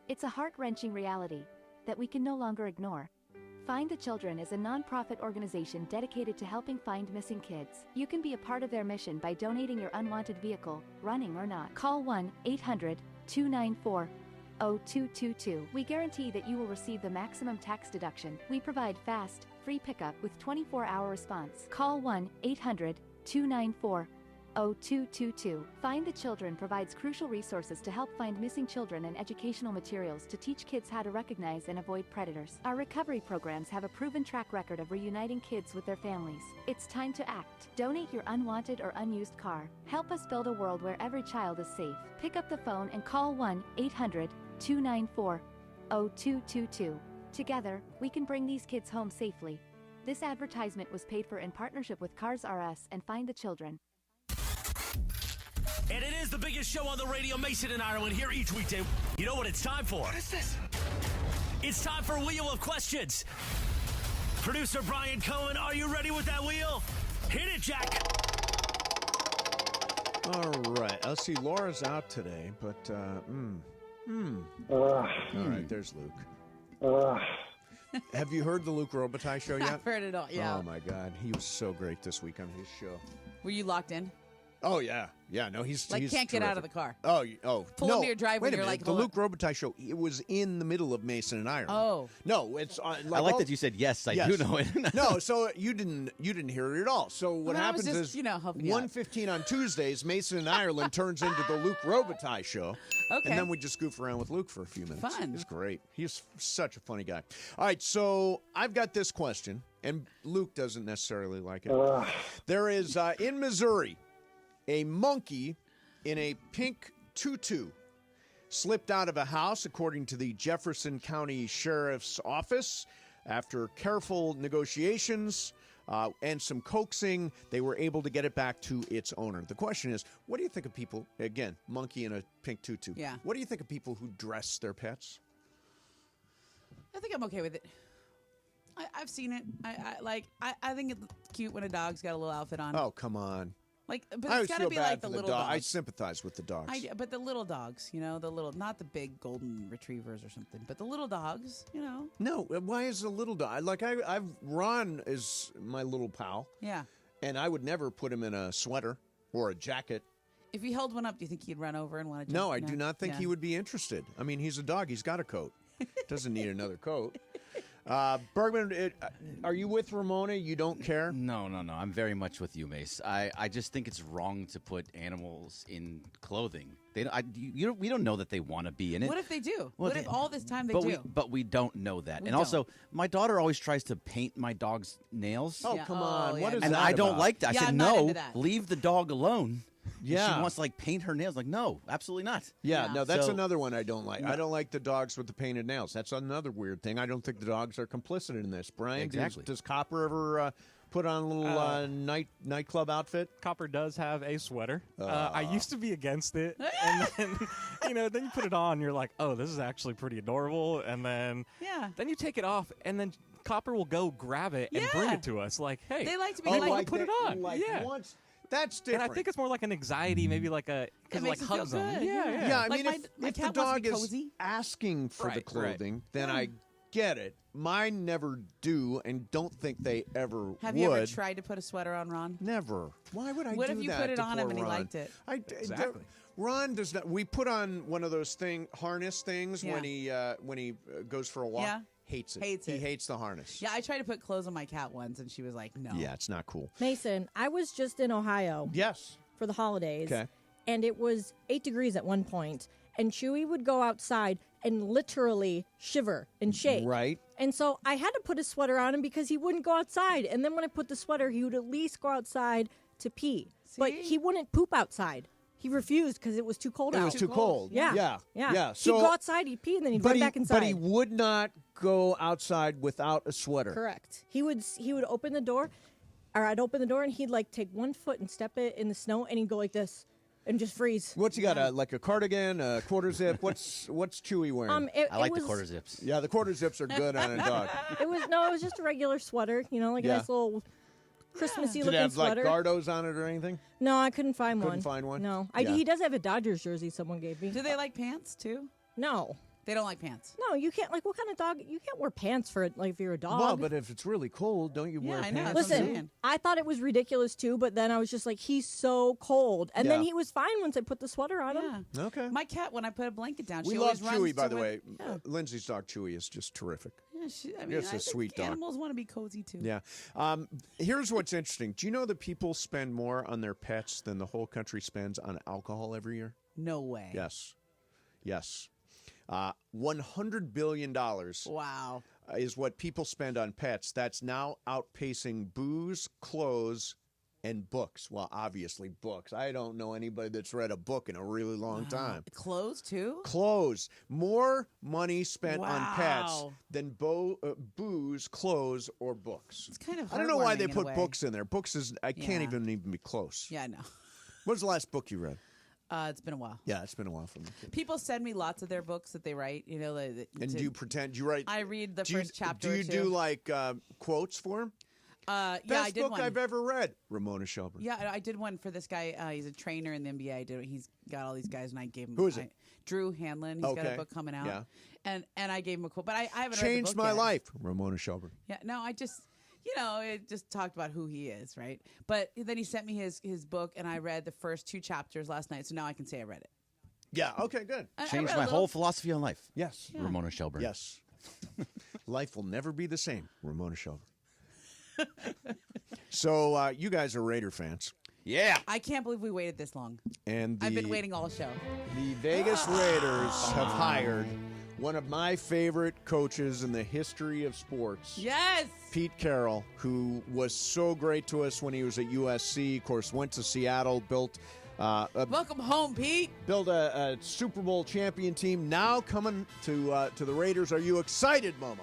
It's a heart-wrenching reality that we can no longer ignore. Find the Children is a non-profit organization dedicated to helping find missing kids. You can be a part of their mission by donating your unwanted vehicle, running or not. Call 1-800-294-0222. We guarantee that you will receive the maximum tax deduction. We provide fast, free pickup with 24-hour response. Call 1-800-294-0222. 0222. Find the Children provides crucial resources to help find missing children and educational materials to teach kids how to recognize and avoid predators. Our recovery programs have a proven track record of reuniting kids with their families. It's time to act. Donate your unwanted or unused car. Help us build a world where every child is safe. Pick up the phone and call 1-800-294-0222. Together, we can bring these kids home safely. This advertisement was paid for in partnership with Cars R Us and Find the Children. And it is the biggest show on the radio, Mason and Ireland, here each weekday. You know what it's time for? What is this? It's time for Wheel of Questions. Producer Brian Cohen, are you ready with that wheel? Hit it, Jack. All right. Let's see. Laura's out today, but, All right, there's Luke. Have you heard the Luke Robitaille show yet? I've heard it all, yeah. Oh, my God. He was so great this week on his show. Were you locked in? Oh, yeah. Yeah, no, he's can't terrific. get out of the car. Oh, Pull no. into your driveway, Wait a you're minute. like, the hold Luke Robitaille show, it was in the middle of Mason and Ireland. Oh. No, it's I like that you said yes, I do know it. No, so you didn't hear it at all. So what happens I was just, is helping you out. 1:15 on Tuesdays, Mason and Ireland turns into the Luke Robitaille show. Okay. And then we just goof around with Luke for a few minutes. Fun. It's great. He's such a funny guy. All right, so I've got this question, and Luke doesn't necessarily like it. There is, in Missouri, a monkey in a pink tutu slipped out of a house, according to the Jefferson County Sheriff's Office. After careful negotiations and some coaxing, they were able to get it back to its owner. The question is, what do you think of people, again, monkey in a pink tutu. Yeah. What do you think of people who dress their pets? I think I'm okay with it. I've seen it. I think it's cute when a dog's got a little outfit on. Oh, come on. But I it's got to be like the little dogs. I sympathize with the dogs. But the little dogs, not the big golden retrievers or something, but the little dogs, No, why is a little dog? Ron is my little pal. Yeah. And I would never put him in a sweater or a jacket. If you held one up, do you think he'd run over and want to? No, I do not think he would be interested. I mean, he's a dog. He's got a coat. Doesn't need another coat. Bergman, are you with Ramona? You don't care? No. I'm very much with you, Mace. I just think it's wrong to put animals in clothing. We don't know that they want to be in it. What if they do? What if all this time they do? But we don't know that. We and don't. Also, my daughter always tries to paint my dog's nails. Oh, come on. What is and that I don't about? like that. I said, I'm not no, into that. leave the dog alone. Yeah. She wants to paint her nails. No, absolutely not. Yeah, no, that's So- another one I don't like. I don't like the dogs with the painted nails. That's another weird thing. I don't think the dogs are complicit in this. Brian, Exactly. does Copper ever put on a little nightclub outfit? Copper does have a sweater. I used to be against it, and then then you put it on, you're like, oh, this is actually pretty adorable, and then you take it off, and then Copper will go grab it and bring it to us. Like, hey, They like to be maybe like- we'll put it on. Once. That's different. And I think it's more like an anxiety, maybe like because makes it feel hugs them. good, Yeah. Yeah, I Like mean, my if the cat wants to dog be is cozy. asking for the Right, clothing, then I get it. Mine never do, and don't think they ever Have would. you ever tried to put a sweater on Ron? Never. Why would I What do if you that put it to on poor him and he Ron? liked it? Exactly. Ron does not. We put on one of those harness things Yeah. when he goes for a walk. Yeah. Hates it. Hates He it. hates the harness. Yeah, I tried to put clothes on my cat once, and she was like, no. Yeah, it's not cool. Mason, I was just in Ohio Yes. for the holidays. Okay. And it was 8 degrees at one point, and Chewy would go outside and literally shiver and shake. Right. And so I had to put a sweater on him because he wouldn't go outside. And then when I put the sweater, he would at least go outside to pee. But he wouldn't poop outside. He refused because it was too cold out. It was too cold. Yeah. Yeah. He'd go outside, he'd pee, and then he'd run back inside. But he would not go outside without a sweater. Correct. He would open the door, or I'd open the door, and he'd take one foot and step it in the snow, and he'd go like this and just freeze. What's he got? A cardigan, a quarter zip? What's Chewy wearing? I like the quarter zips. Yeah, the quarter zips are good on a dog. It was just a regular sweater, a nice little Christmassy Did it looking have sweater. Gardos on it or anything? No, I couldn't find one. Couldn't find one? No, Yeah. he does have a Dodgers jersey someone gave me. Do they like pants, too? No. They don't like pants. No, you can't. What kind of dog? You can't wear pants for it. If you're a dog. Well, but if it's really cold, don't you wear I know, pants? that's what I'm Listen, saying. I thought it was ridiculous too, but then I was just like, he's so cold, and then Yeah. he was fine once I put the sweater on him. Okay. My cat, when I put a blanket down, We she love always runs Chewy, by to the when- way. Yeah. Lindsay's dog Chewy is just terrific. I mean, It's a think sweet dog. Animals want to be cozy too. Yeah. Here's what's interesting. Do you know that people spend more on their pets than the whole country spends on alcohol every year? No way. Yes. Yes. $100 billion. Wow. Is what people spend on pets. That's now outpacing booze, clothes, and books. Well, obviously books. I don't know anybody that's read a book in a really long time. Clothes too? Clothes. More money spent on pets Wow. than booze, clothes, or books. It's kind of I don't know why they heartwarming in a put way. books in there. Books is I can't Yeah. even be close. Yeah, I know. What was the last book you read? It's been a while. Yeah, it's been a while for me. People send me lots of their books that they write. You know, And do you pretend you write? I read the do you- first chapter. Do you or two. do like quotes for him? Yeah, Best I did book one. I've ever read. Ramona Shelburne. Yeah, I did one for this guy. He's a trainer in the NBA. He's got all these guys, and I gave him. Who is it? Drew Hanlon. He's got Okay. a book coming out. Yeah. And I gave him a quote, but I haven't read the Changed book my yet. life. Ramona Shelburne. Yeah, no, I just, it just talked about who he is, right? But then he sent me his book, and I read the first 2 chapters last night, so now I can say I read it. Yeah. Okay. Good. Changed my whole philosophy on life. Yes. Yeah. Ramona Shelburne. Yes. Life will never be the same. Ramona Shelburne. So you guys are Raider fans. Yeah. I can't believe we waited this long. And I've been waiting all show. The Vegas Raiders have hired one of my favorite coaches in the history of sports. Yes. Pete Carroll, who was so great to us when he was at USC. Of course, went to Seattle, built Welcome home, Pete. built a Super Bowl champion team. Now coming to the Raiders. Are you excited, Momo?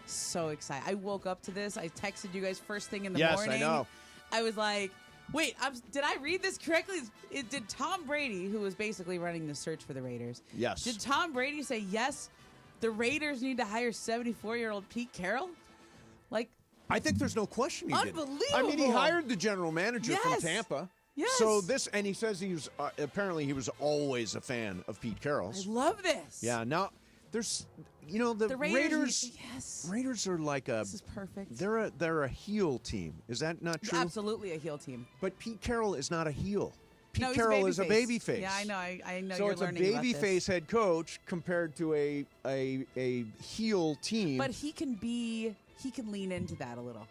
So excited. I woke up to this. I texted you guys first thing in the Yes, morning. I know. I was like, wait, did I read this correctly? Did Tom Brady, who was basically running the search for the Raiders, Yes. did Tom Brady say, yes, the Raiders need to hire 74-year-old Pete Carroll? Like, I think there's no question he did. Unbelievable. I mean, he hired the general manager from Yes. Tampa. Yes. So and he says he was apparently he was always a fan of Pete Carroll's. I love this. Yeah. Now there's the Raiders. Yes. Raiders are like a. This is perfect. They're a heel team. Is that not true? Absolutely a heel team. But Pete Carroll is not a heel. Pete No, he's Carroll is a baby face. Yeah, I know. I know. So you're it's a learning about baby this. face head coach compared to a heel team. But he can lean into that a little.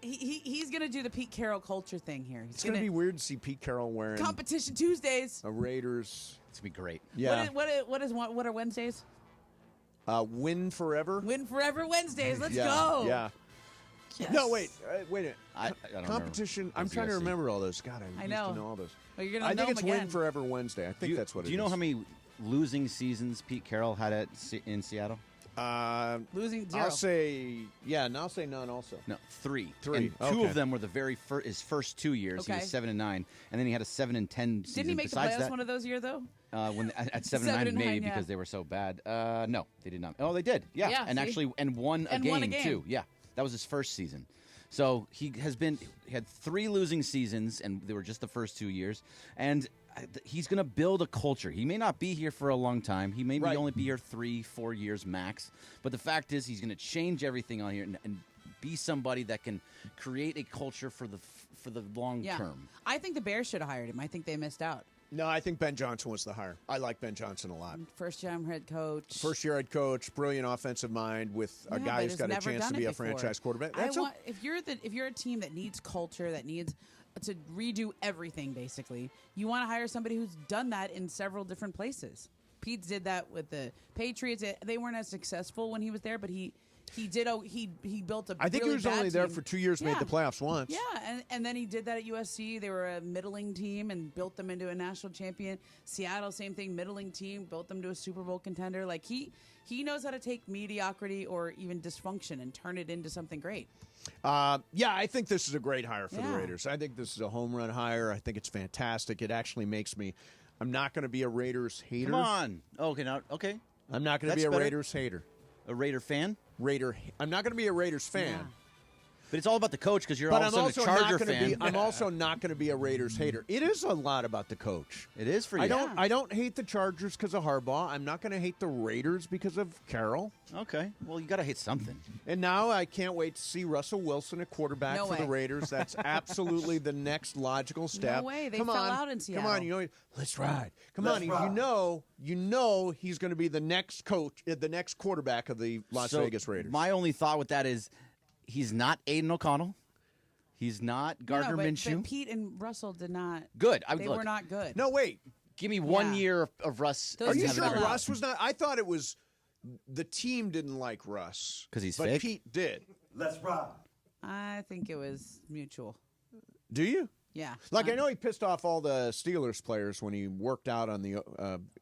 He's going to do the Pete Carroll culture thing here. It's going to be weird to see Pete Carroll wearing Competition Tuesdays. a Raiders. It's going to be great. Yeah. What are Wednesdays? Win forever. Win Forever Wednesdays. Let's yeah, go. Yeah. Yes. No, wait a minute. I don't Competition. remember. I'm trying to USC. remember all those. God, I used know. to know all those. Well, you're gonna I know think it's them Win again. Forever Wednesday. I think that's what it is. Do you know how many losing seasons Pete Carroll had in Seattle? Losing 0. I'll say and I'll say none also. No, 3. 3. And 2 Okay. of them were the his first 2 years. He Okay. was 7-9, and then he had a 7-10 season. Didn't he make the Besides playoffs that, one of those years though? when at 7-9 7-9, maybe yeah. because they were so bad. No, they did not. Oh, they did. Yeah, Yeah, and see? actually won a And game won a game. too. Yeah, that was his first season. So he had 3 losing seasons, and they were just the first 2 years. And he's going to build a culture. He may not be here for a long time. He may only be here 3-4 years max. But the fact is, he's going to change everything on here and be somebody that can create a culture for the long term. I think the Bears should have hired him. I think they missed out. No, I think Ben Johnson was the hire. I like Ben Johnson a lot. First-time head coach. First year head coach, brilliant offensive mind with a guy who's got a chance to be a franchise quarterback. If you're a team that needs culture, that needs to redo everything, basically, you want to hire somebody who's done that in several different places. Pete did that with the Patriots. They weren't as successful when he was there, but he did. He built a. I think really he was bad only there team. for 2 years, made the playoffs once. Yeah, and then he did that at USC. They were a middling team and built them into a national champion. Seattle, same thing, middling team, built them to a Super Bowl contender. Like he knows how to take mediocrity or even dysfunction and turn it into something great. I think this is a great hire for the Yeah. Raiders. I think this is a home run hire. I think it's fantastic. It actually makes me. I'm not going to be a Raiders hater. Come on. Okay, now okay. I'm not going to be That's a better. Raiders hater. A Raider fan? I'm not going to be a Raiders fan. But it's all about the coach because you're But all of a sudden a Charger fan. I'm also not going to be a Raiders hater. It is a lot about the coach. It is for you. I don't hate the Chargers because of Harbaugh. I'm not going to hate the Raiders because of Carroll. Okay. Well, you got to hate something. And now I can't wait to see Russell Wilson at quarterback for the Raiders. That's absolutely the next logical step. No way. They fell out in Seattle. Come on, let's ride. Come on, you know he's going to be the next coach, the next quarterback of the Las Vegas Raiders. My only thought with that is he's not Aiden O'Connell. He's not Gardner Minshew. But Pete and Russell did not. Good. They were not good. No, wait. Give me 1 year of Russ. Are you sure Russ was not? I thought it was the team didn't like Russ. Because he's but fake? Pete did. Let's ride. I think it was mutual. Do you? Yeah. Like, I know he pissed off all the Steelers players when he worked out on the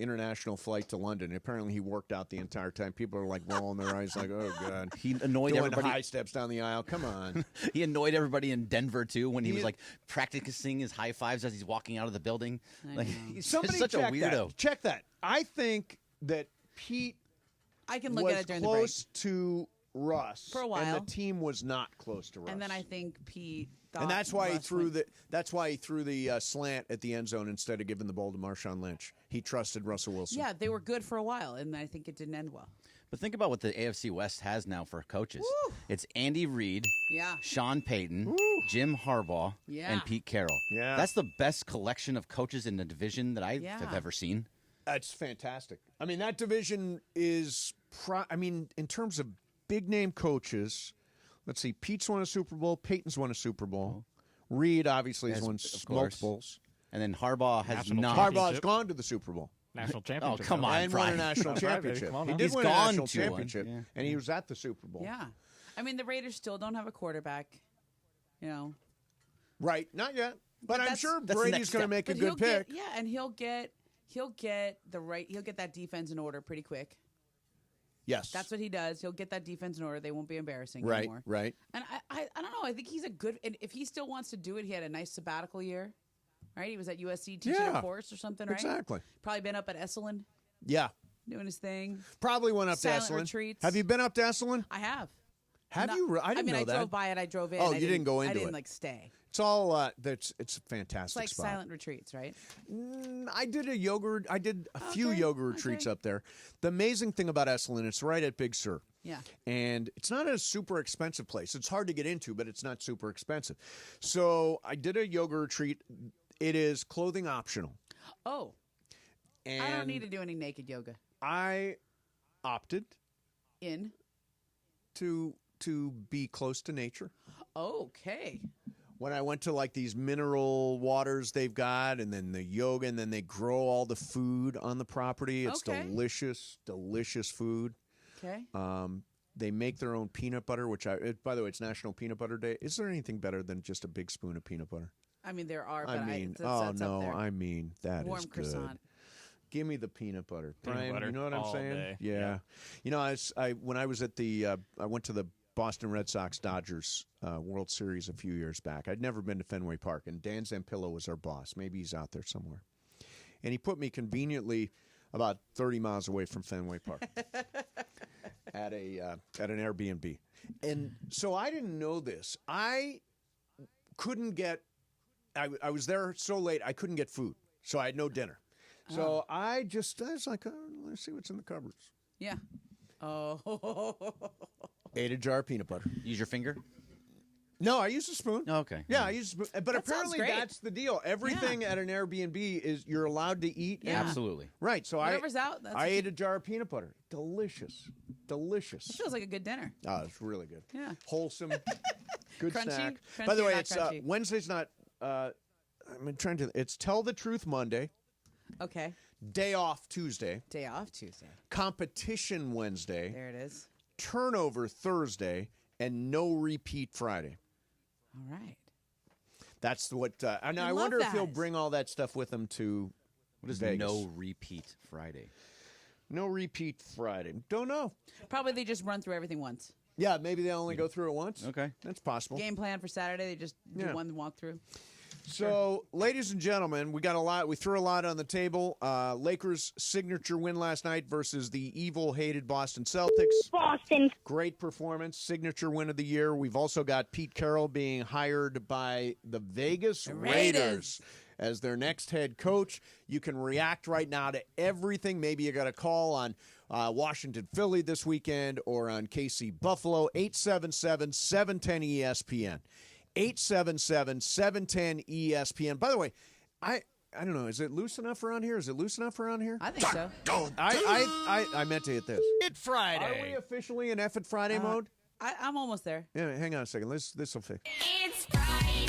international flight to London. Apparently, he worked out the entire time. People are, like, rolling their eyes like, oh, God. He annoyed Doing everybody. high steps down the aisle. Come on. He annoyed everybody in Denver, too, when he was, like, practicing his high fives as he's walking out of the building. Like, he's Somebody such a check weirdo. that. Check that. I think that Pete I can look was at it during the break. close to Russ. For a while. And the team was not close to Russ. And then I think Pete thought And that's why Russ went- That's why he threw the slant at the end zone instead of giving the ball to Marshawn Lynch. He trusted Russell Wilson. Yeah, they were good for a while, and I think it didn't end well. But think about what the AFC West has now for coaches. It's Andy Reid, Yeah. Sean Payton, Jim Harbaugh, Yeah. and Pete Carroll. Yeah. That's the best collection of coaches in the division that I have ever seen. That's fantastic. I mean, that division is, in terms of big name coaches, let's see, Pete's won a Super Bowl, Peyton's won a Super Bowl, Reid obviously has won multiples. And then Harbaugh has not. Harbaugh's gone to the Super Bowl. National championship. Oh, come on, And won a Brian. national championship. Come on He now. did He's win a gone national to one. championship, Yeah. and he was at the Super Bowl. Yeah. I mean, the Raiders still don't have a quarterback, you know. Right, not yet. But I'm that's- sure that's the Brady's next going to step. make a But good he'll pick. get, and he'll get that defense in order pretty quick. Yes. That's what he does. He'll get that defense in order. They won't be embarrassing right, anymore. right. And I don't know. I think he's a good. And if he still wants to do it, he had a nice sabbatical year, right? He was at USC teaching Yeah, a course or something, right? exactly. Probably been up at Esalen Yeah. doing his thing. Probably went up Silent to Esalen. retreats. Have you been up to Esalen? I have. Have Not- you? I didn't know I that. drove by it. I drove in. Oh, I you didn't go into I didn't it. like stay. It's all it's a It's fantastic like spot. silent retreats, right? I did a few yoga retreats up there. The amazing thing about Esalen, it's right at Big Sur. Yeah. And it's not a super expensive place. It's hard to get into, but it's not super expensive. So I did a yoga retreat. It is clothing optional. Oh. And I don't need to do any naked yoga. I opted In. to be close to nature. Okay. When I went to like these mineral waters they've got, and then the yoga, and then they grow all the food on the property. It's Okay. delicious, delicious food. Okay. They make their own peanut butter, by the way, it's National Peanut Butter Day. Is there anything better than just a big spoon of peanut butter? I mean, there are, but I mean, that's up there. I mean, that Warm is croissant. good. Give me the peanut butter. Peanut Brian, butter you know what I'm all saying? day. Yeah. You know, when I was at I went to the Boston Red Sox Dodgers World Series a few years back. I'd never been to Fenway Park, and Dan Zampillo was our boss. Maybe he's out there somewhere. And he put me conveniently about 30 miles away from Fenway Park at an Airbnb. And so I didn't know this. I couldn't get I was there so late I couldn't get food. So I had no dinner. So I was like, let's see what's in the cupboards. Yeah. Oh. Ate a jar of peanut butter. Use your finger? No, I use a spoon. Oh, okay. Yeah, I use a spoon. But That sounds apparently great. that's the deal. Everything at an Airbnb is you're allowed to eat. Yeah. Absolutely. Right. So Whatever's out, that's I what ate a jar of peanut butter. Delicious. Delicious. It feels like a good dinner. Oh, it's really good. Yeah. Wholesome. Good Crunchy? snack. Crunchy By the or way, not it's crunchy? Wednesday's not. It's Tell the Truth Monday. Okay. Day off Tuesday. Day off Tuesday. Competition Wednesday. There it is. Turnover Thursday, and no repeat Friday. All right. That's what. And I love wonder if he'll that. bring all that stuff with him to What is Vegas. no repeat Friday? No repeat Friday. Don't know. Probably they just run through everything once. Yeah, maybe they only go through it once. Okay. That's possible. Game plan for Saturday, they just do Yeah. one walkthrough. So, ladies and gentlemen, we got a lot. We threw a lot on the table. Lakers' signature win last night versus the evil-hated Boston Celtics. Boston. Great performance. Signature win of the year. We've also got Pete Carroll being hired by the Vegas Raiders as their next head coach. You can react right now to everything. Maybe you got a call on Washington, Philly this weekend or on KC Buffalo. 877-710-ESPN. 877-710-ESPN. By the way, I don't know. Is it loose enough around here? I think so. I meant to hit this. It's Friday. Are we officially in F it Friday mode? I'm almost there. Yeah, hang on a second. This will fix. It's Friday,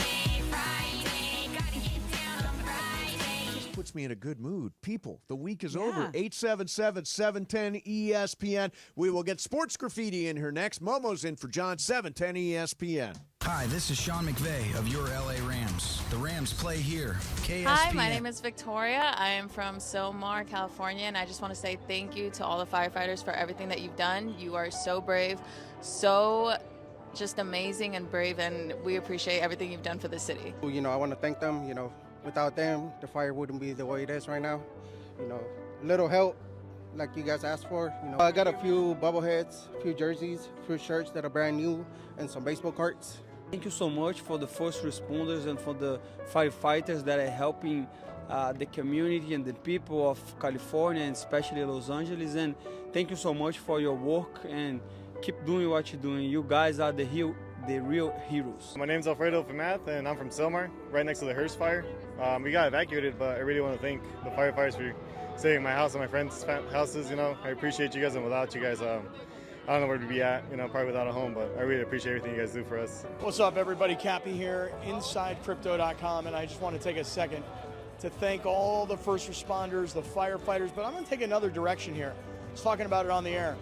gotta get down on Friday. This puts me in a good mood. People, the week is over. 877-710-ESPN. We will get Sports Graffiti in here next. Momo's in for John, 710 ESPN. Hi, this is Sean McVay of your LA Rams. The Rams play here. KSPN. Hi, my name is Victoria. I am from Silmar, California, and I just want to say thank you to all the firefighters for everything that you've done. You are so brave, so just amazing and brave, and we appreciate everything you've done for the city. You know, I want to thank them. You know, without them, the fire wouldn't be the way it is right now. You know, little help like you guys asked for. You know, I got a few bobbleheads, a few jerseys, a few shirts that are brand new, and some baseball cards. Thank you so much for the first responders and for the firefighters that are helping the community and the people of California and especially Los Angeles. And thank you so much for your work and keep doing what you're doing. You guys are the real heroes. My name's Alfredo Famath, and I'm from Silmar, right next to the Hearst fire. We got evacuated, but I really want to thank the firefighters for saving my house and my friends' houses. You know, I appreciate you guys, and without you guys, I don't know where to be at, you know, probably without a home, but I really appreciate everything you guys do for us. What's up, everybody? Cappy here, InsideCrypto.com, and I just want to take a second to thank all the first responders, the firefighters, but I'm going to take another direction here. I was talking about it on the air.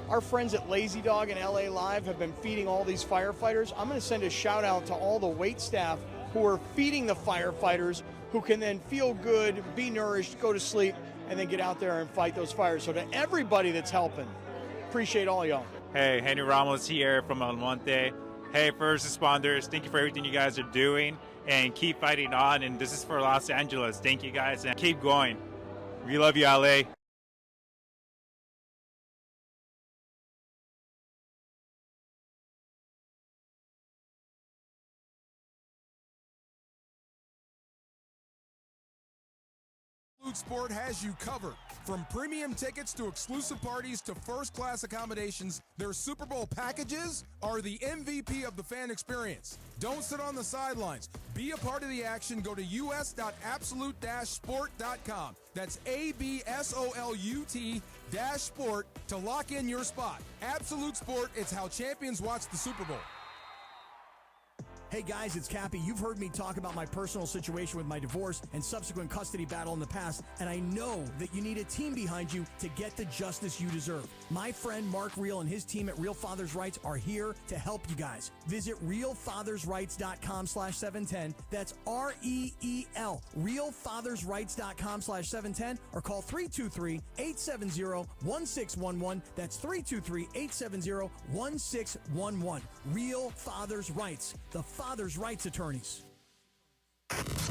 Our friends at Lazy Dog and LA Live have been feeding all these firefighters. I'm going to send a shout out to all the wait staff who are feeding the firefighters, who can then feel good, be nourished, go to sleep, and then get out there and fight those fires. So to everybody that's helping, appreciate all y'all. Hey, Henry Ramos here from El Monte. Hey, first responders, thank you for everything you guys are doing, and keep fighting on. And this is for Los Angeles. Thank you guys, and keep going. We love you, LA. Sport has you covered. From premium tickets to exclusive parties to first-class accommodations, their Super Bowl packages are the MVP of the fan experience. Don't sit on the sidelines. Be a part of the action. Go to us.absolute-sport.com. That's ABSOLUT-sport to lock in your spot. Absolute Sport, it's how champions watch the Super Bowl. Hey guys, it's Cappy. You've heard me talk about my personal situation with my divorce and subsequent custody battle in the past, and I know that you need a team behind you to get the justice you deserve. My friend Mark Reel and his team at Real Fathers Rights are here to help you guys. Visit realfathersrights.com/710. That's REEL, realfathersrights.com/710, or call 323-870-1611. That's 323-870-1611. Real Fathers Rights, the Father's Rights Attorneys.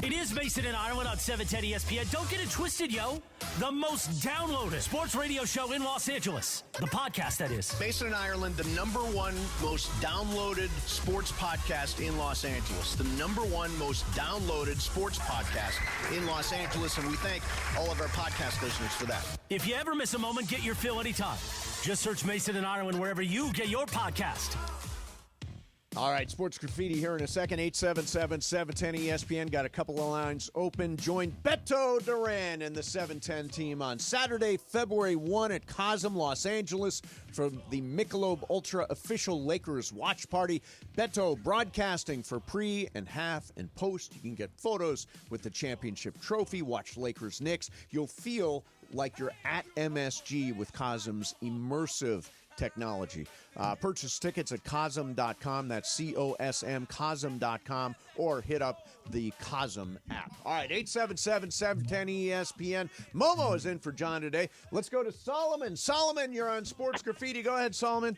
It is Mason and Ireland on 710 ESPN. Don't get it twisted, yo. The most downloaded sports radio show in Los Angeles. The podcast, that is. Mason and Ireland, the #1 most downloaded sports podcast in Los Angeles. The #1 most downloaded sports podcast in Los Angeles, and we thank all of our podcast listeners for that. If you ever miss a moment, get your fill anytime. Just search Mason and Ireland wherever you get your podcast. All right, Sports Graffiti here in a second. 877-710-ESPN. Got a couple of lines open. Join Beto Duran and the 710 team on Saturday, February 1 at Cosm, Los Angeles for the Michelob Ultra official Lakers watch party. Beto broadcasting for pre and half and post. You can get photos with the championship trophy. Watch Lakers Knicks. You'll feel like you're at MSG with Cosm's immersive technology. Purchase tickets at Cosm.com. That's COSM, Cosm.com, or hit up the Cosm app. All right, 877-710-ESPN. MoMo is in for John today. Let's go to Solomon. Solomon, you're on Sports Graffiti. Go ahead, Solomon.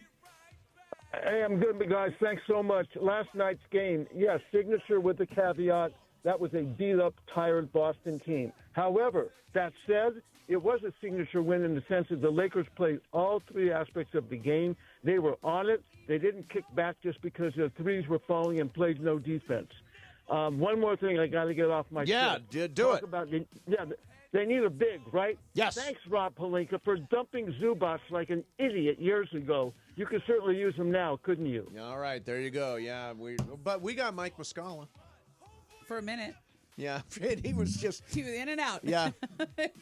Hey, I'm good, guys. Thanks so much. Last night's game, yes, signature with the caveat. that was a beat-up, tired Boston team. However, that said, it was a signature win in the sense that the Lakers played all three aspects of the game. They were on it. They didn't kick back just because the threes were falling and played no defense. One more thing I got to get off my chest. Do it. They need a big, right? Yes. Thanks, Rob Pelinka, for dumping Zubats like an idiot years ago. You could certainly use him now, couldn't you? All right, there you go. Yeah, but we got Mike Muscala. For a minute. Yeah, he was in and out. Yeah,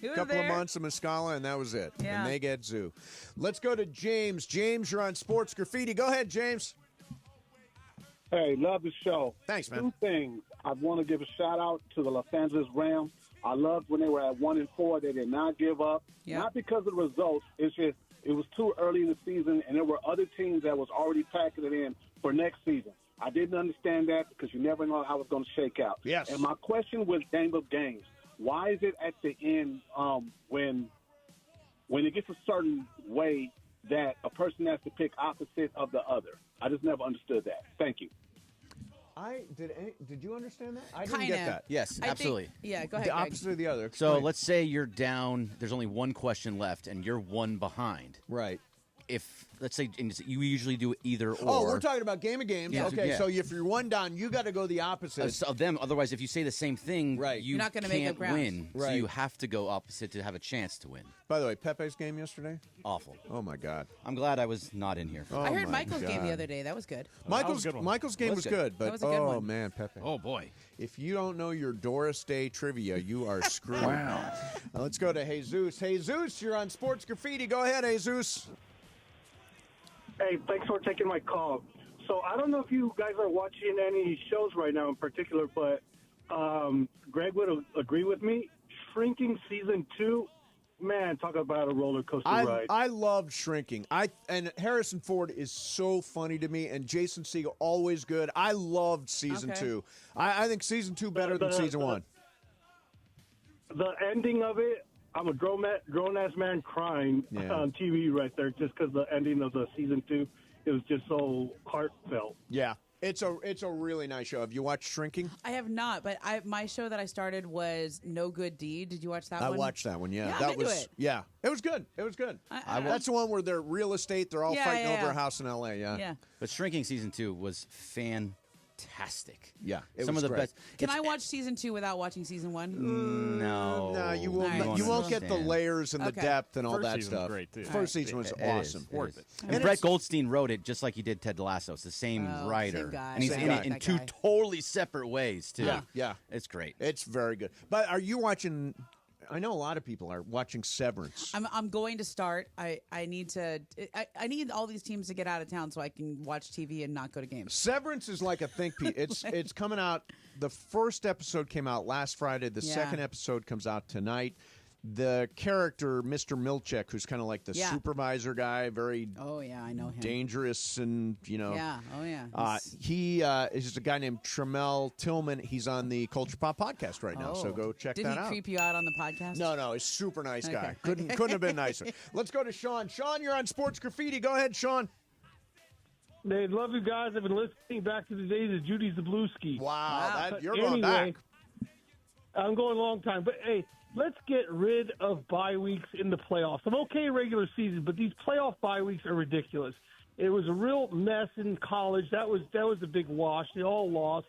He a was couple of there. months of Muscala, and that was it. Yeah. And they get Zoo. Let's go to James. James, you're on Sports Graffiti. Go ahead, James. Hey, love the show. Thanks, man. Two things. I want to give a shout out to the Los Angeles Rams. I loved when they were at 1-4. They did not give up. Yeah. Not because of the results. It's just it was too early in the season, and there were other teams that was already packing it in for next season. I didn't understand that because you never know how it's going to shake out. Yes. And my question was game of games. Why is it at the end when it gets a certain way that a person has to pick opposite of the other? I just never understood that. Thank you. Did you understand that? I Kinda. didn't get that. Yes, I think- absolutely. yeah, go ahead, The Greg. opposite of the other. So Explain. let's say you're down. There's only one question left, and you're one behind. Right. If let's say you usually do either or. Oh, we're talking about game of games. Yeah. Okay, Yeah. so if you're one down, you got to go the opposite. Of them. Otherwise, if you say the same thing, Right. you You're not gonna make can't up ground. win. So Right. you have to go opposite to have a chance to win. By the way, Pepe's game yesterday? Awful. Oh, my God. I'm glad I was not in here. For I that. heard Michael's game the other day. That was good. Michael's game was good, but That was a good one. man, Pepe. Oh boy. If you don't know your Doris Day trivia, you are screwed. Wow. Let's go to Jesus. Jesus, you're on Sports Graffiti. Go ahead, Jesus. Hey, thanks for taking my call. So I don't know if you guys are watching any shows right now in particular, but Greg would agree with me. Shrinking season 2, man, talk about a roller coaster ride. I loved Shrinking. And Harrison Ford is so funny to me, and Jason Segel always good. I loved season 2. I think season 2 better than season 1. The ending of it, I'm a grown-ass man crying on TV right there just because the ending of the season 2, it was just so heartfelt. Yeah. It's a really nice show. Have you watched Shrinking? I have not, but my show that I started was No Good Deed. Did you watch that one? I watched that one. Yeah, Yeah, that I'm into was. it. Yeah, it was good. It was good. That's the one where they're real estate. They're all Yeah, fighting yeah, over yeah. a house in L.A. Yeah. But Shrinking season 2 was fantastic. Yeah, some was of the great. best. Can I watch season 2 without watching season 1? No, No, you won't. All right. You won't get the understand. layers and the Okay. depth and all First that season was stuff. great, too. First season was It awesome. is, it is. And And Brett it's- Goldstein wrote it just like he did Ted Lasso. It's the same writer, same guy. and he's Same in guy. it in That two guy. totally separate ways too. Yeah. It's great. It's very good. But are you watching? I know a lot of people are watching Severance. I'm going to start. I need to. I need all these teams to get out of town so I can watch TV and not go to games. Severance is like a think piece. It's coming out. The first episode came out last Friday. The Yeah. second episode comes out tonight. The character, Mr. Milchek, who's kind of like the Yeah. supervisor guy, very Oh yeah, I know him. dangerous and, Yeah. Oh yeah. he is a guy named Tremel Tillman. He's on the Culture Pop podcast right now, so Oh. go check Did that he out. creep you out on the podcast? No, he's a super nice guy. Okay. Couldn't have been nicer. Let's go to Sean. Sean, you're on Sports Graffiti. Go ahead, Sean. They love you guys. I've been listening back to the days of Judy Zablewski. Wow, you're Anyway, going back. I'm going a long time. But, hey, let's get rid of bye weeks in the playoffs. I'm okay in regular season, but these playoff bye weeks are ridiculous. It was a real mess in college. That was a big wash. They all lost.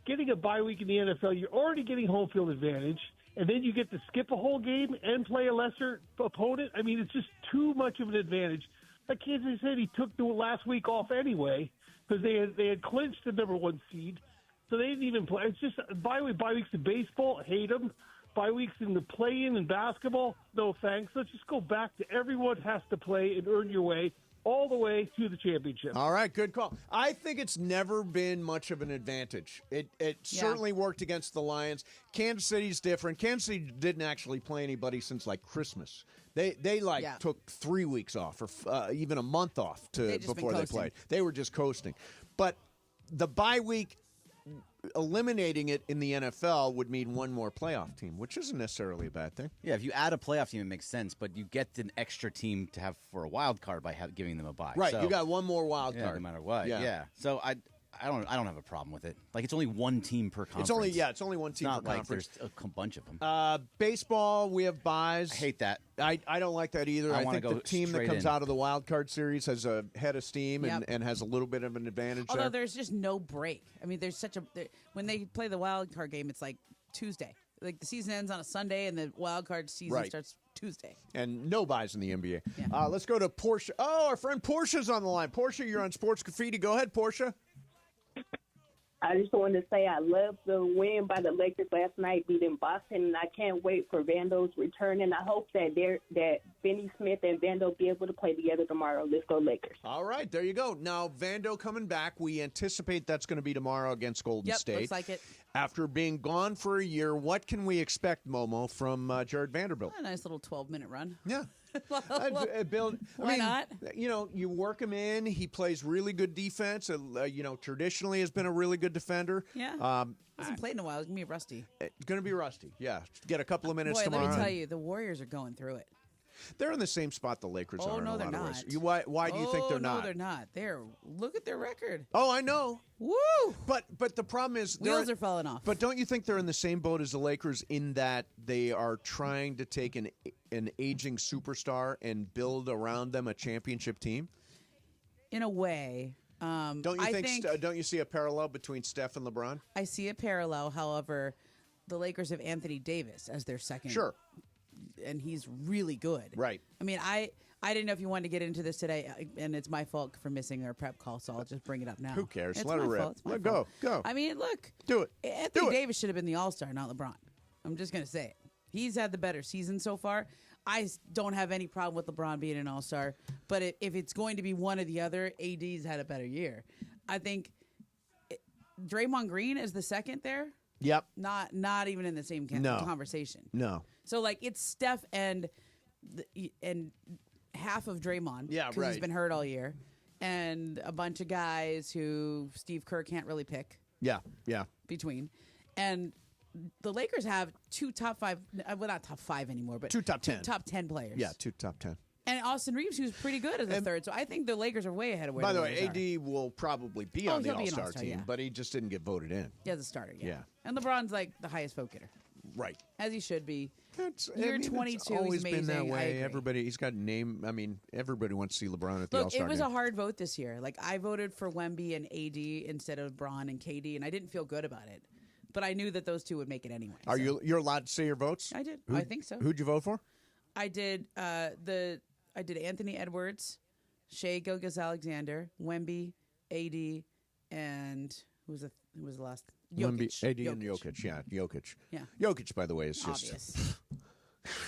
Getting a bye week in the NFL, you're already getting home field advantage, and then you get to skip a whole game and play a lesser opponent. I mean, it's just too much of an advantage. Like Kansas City took the last week off anyway because they had clinched the number 1 seed, so they didn't even play. It's just bye weeks in baseball, hate them. Bye weeks in the play-in and basketball, no thanks. Let's just go back to everyone has to play and earn your way all the way to the championship. All right, good call. I think it's never been much of an advantage. It certainly worked against the Lions. Kansas City's different. Kansas City didn't actually play anybody since like Christmas. They took 3 weeks off or even a month off before they played. They were just coasting. But the bye week, eliminating it in the NFL would mean one more playoff team, which isn't necessarily a bad thing. Yeah, if you add a playoff team, it makes sense. But you get an extra team to have for a wild card by giving them a bye. Right, So, you got one more wild card. no matter what. Yeah. Yeah. So I don't have a problem with it. Like, it's only one team per conference. It's only one team It's not per like conference. there's a bunch of them. Baseball, we have buys. I hate that. I don't like that either. I wanna think go the team that straight comes in. out of the wild card series has a head of steam Yep. and has a little bit of an advantage Although there. there's just no break. I mean, there's such a when they play the wild card game, it's like Tuesday. Like the season ends on a Sunday, and the wild card season Right. starts Tuesday. And no buys in the NBA. Let's go to Portia. Oh, our friend Portia's on the line. Portia, you're on Sports Graffiti. Go ahead, Portia. I just wanted to say I love the win by the Lakers last night, beating Boston, and I can't wait for Vando's return. And I hope that Finney Smith and Vando be able to play together tomorrow. Let's go Lakers! All right, there you go. Now Vando coming back. We anticipate that's going to be tomorrow against Golden State. Looks like it. After being gone for a year, what can we expect, Momo, from Jared Vanderbilt? A nice little 12-minute run. Yeah. Why not? You know, you work him in. He plays really good defense. Traditionally has been a really good defender. Yeah. Hasn't played in a while. It's going to be rusty. It's going to be rusty. Yeah. Get a couple of minutes Boy, tomorrow. let me tell you, the Warriors are going through it. They're in the same spot the Lakers are in no, a they're lot of not. ways. Why do you think they're not? No, they're not. Look at their record. Oh, I know. Woo! But the problem is Wheels are falling off. But don't you think they're in the same boat as the Lakers in that they are trying to take an aging superstar and build around them a championship team? In a way. Don't you think? Don't you see a parallel between Steph and LeBron? I see a parallel. However, the Lakers have Anthony Davis as their second. Sure. And he's really good. Right. I mean, I didn't know if you wanted to get into this today, and it's my fault for missing our prep call, so I'll just bring it up now. Who cares? It's Let my her rip. fault. It's my Let fault. go. I mean, look. Do it. Anthony Davis should have been the All-Star, not LeBron. I'm just going to say it. He's had the better season so far. I don't have any problem with LeBron being an All-Star, but if it's going to be one or the other, AD's had a better year. I think Draymond Green is the second there. Yep. Not even in the same conversation. No. So like it's Steph and half of Draymond. Yeah, because he's right. been hurt all year, and a bunch of guys who Steve Kerr can't really pick Yeah. between, and the Lakers have two top five. Well, not top five anymore, but Two top 10. top 10 players. Yeah, two top 10. And Austin Reeves, who's pretty good as a third. So I think the Lakers are way ahead of where By the Lakers way, are. AD will probably be on the he'll be an All-Star All-Star, team, yeah. but he just didn't get voted in. He has a starter, yeah. Yeah. And LeBron's like the highest vote getter. Right. As he should be. Year 22, It's always he's amazing. been that I way. agree. Everybody, he's got name. I mean, everybody wants to see LeBron at the Look, All-Star it was game. a hard vote this year. Like, I voted for Wemby and AD instead of Bron and KD, and I didn't feel good about it. But I knew that those two would make it anyway. Are you're allowed to say your votes? I did. I think so. Who'd you vote for? I did I did Anthony Edwards, Shai Gilgeous-Alexander, Wemby, AD, and who was the last? Wemby, Jokic. AD and Jokic. Yeah, Jokic. Yeah. Jokic, by the way, is just Obvious.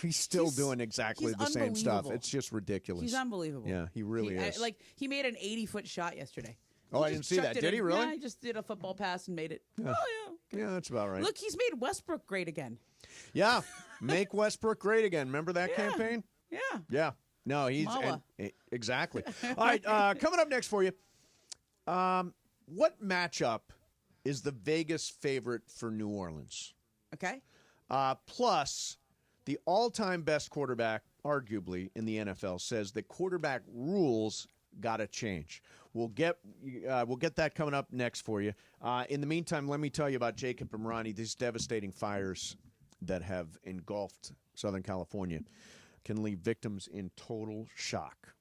he's still doing exactly he's the same stuff. unbelievable. It's just ridiculous. He's unbelievable. Yeah, he really is. He made an 80-foot shot yesterday. Oh, He I just didn't see chucked that. it Did in. he really? Yeah, he just did a football pass and made it. Yeah. Oh, yeah. Yeah, that's about right. Look, he's made Westbrook great again. Yeah, make Westbrook great again. Remember that campaign? Yeah. Yeah. No, he's Mawa. exactly. All right, coming up next for you. What matchup is the Vegas favorite for New Orleans? Okay. Plus, the all-time best quarterback, arguably in the NFL, says that quarterback rules got to change. We'll get that coming up next for you. In the meantime, let me tell you about Jacob and Ronnie. These devastating fires that have engulfed Southern California can leave victims in total shock.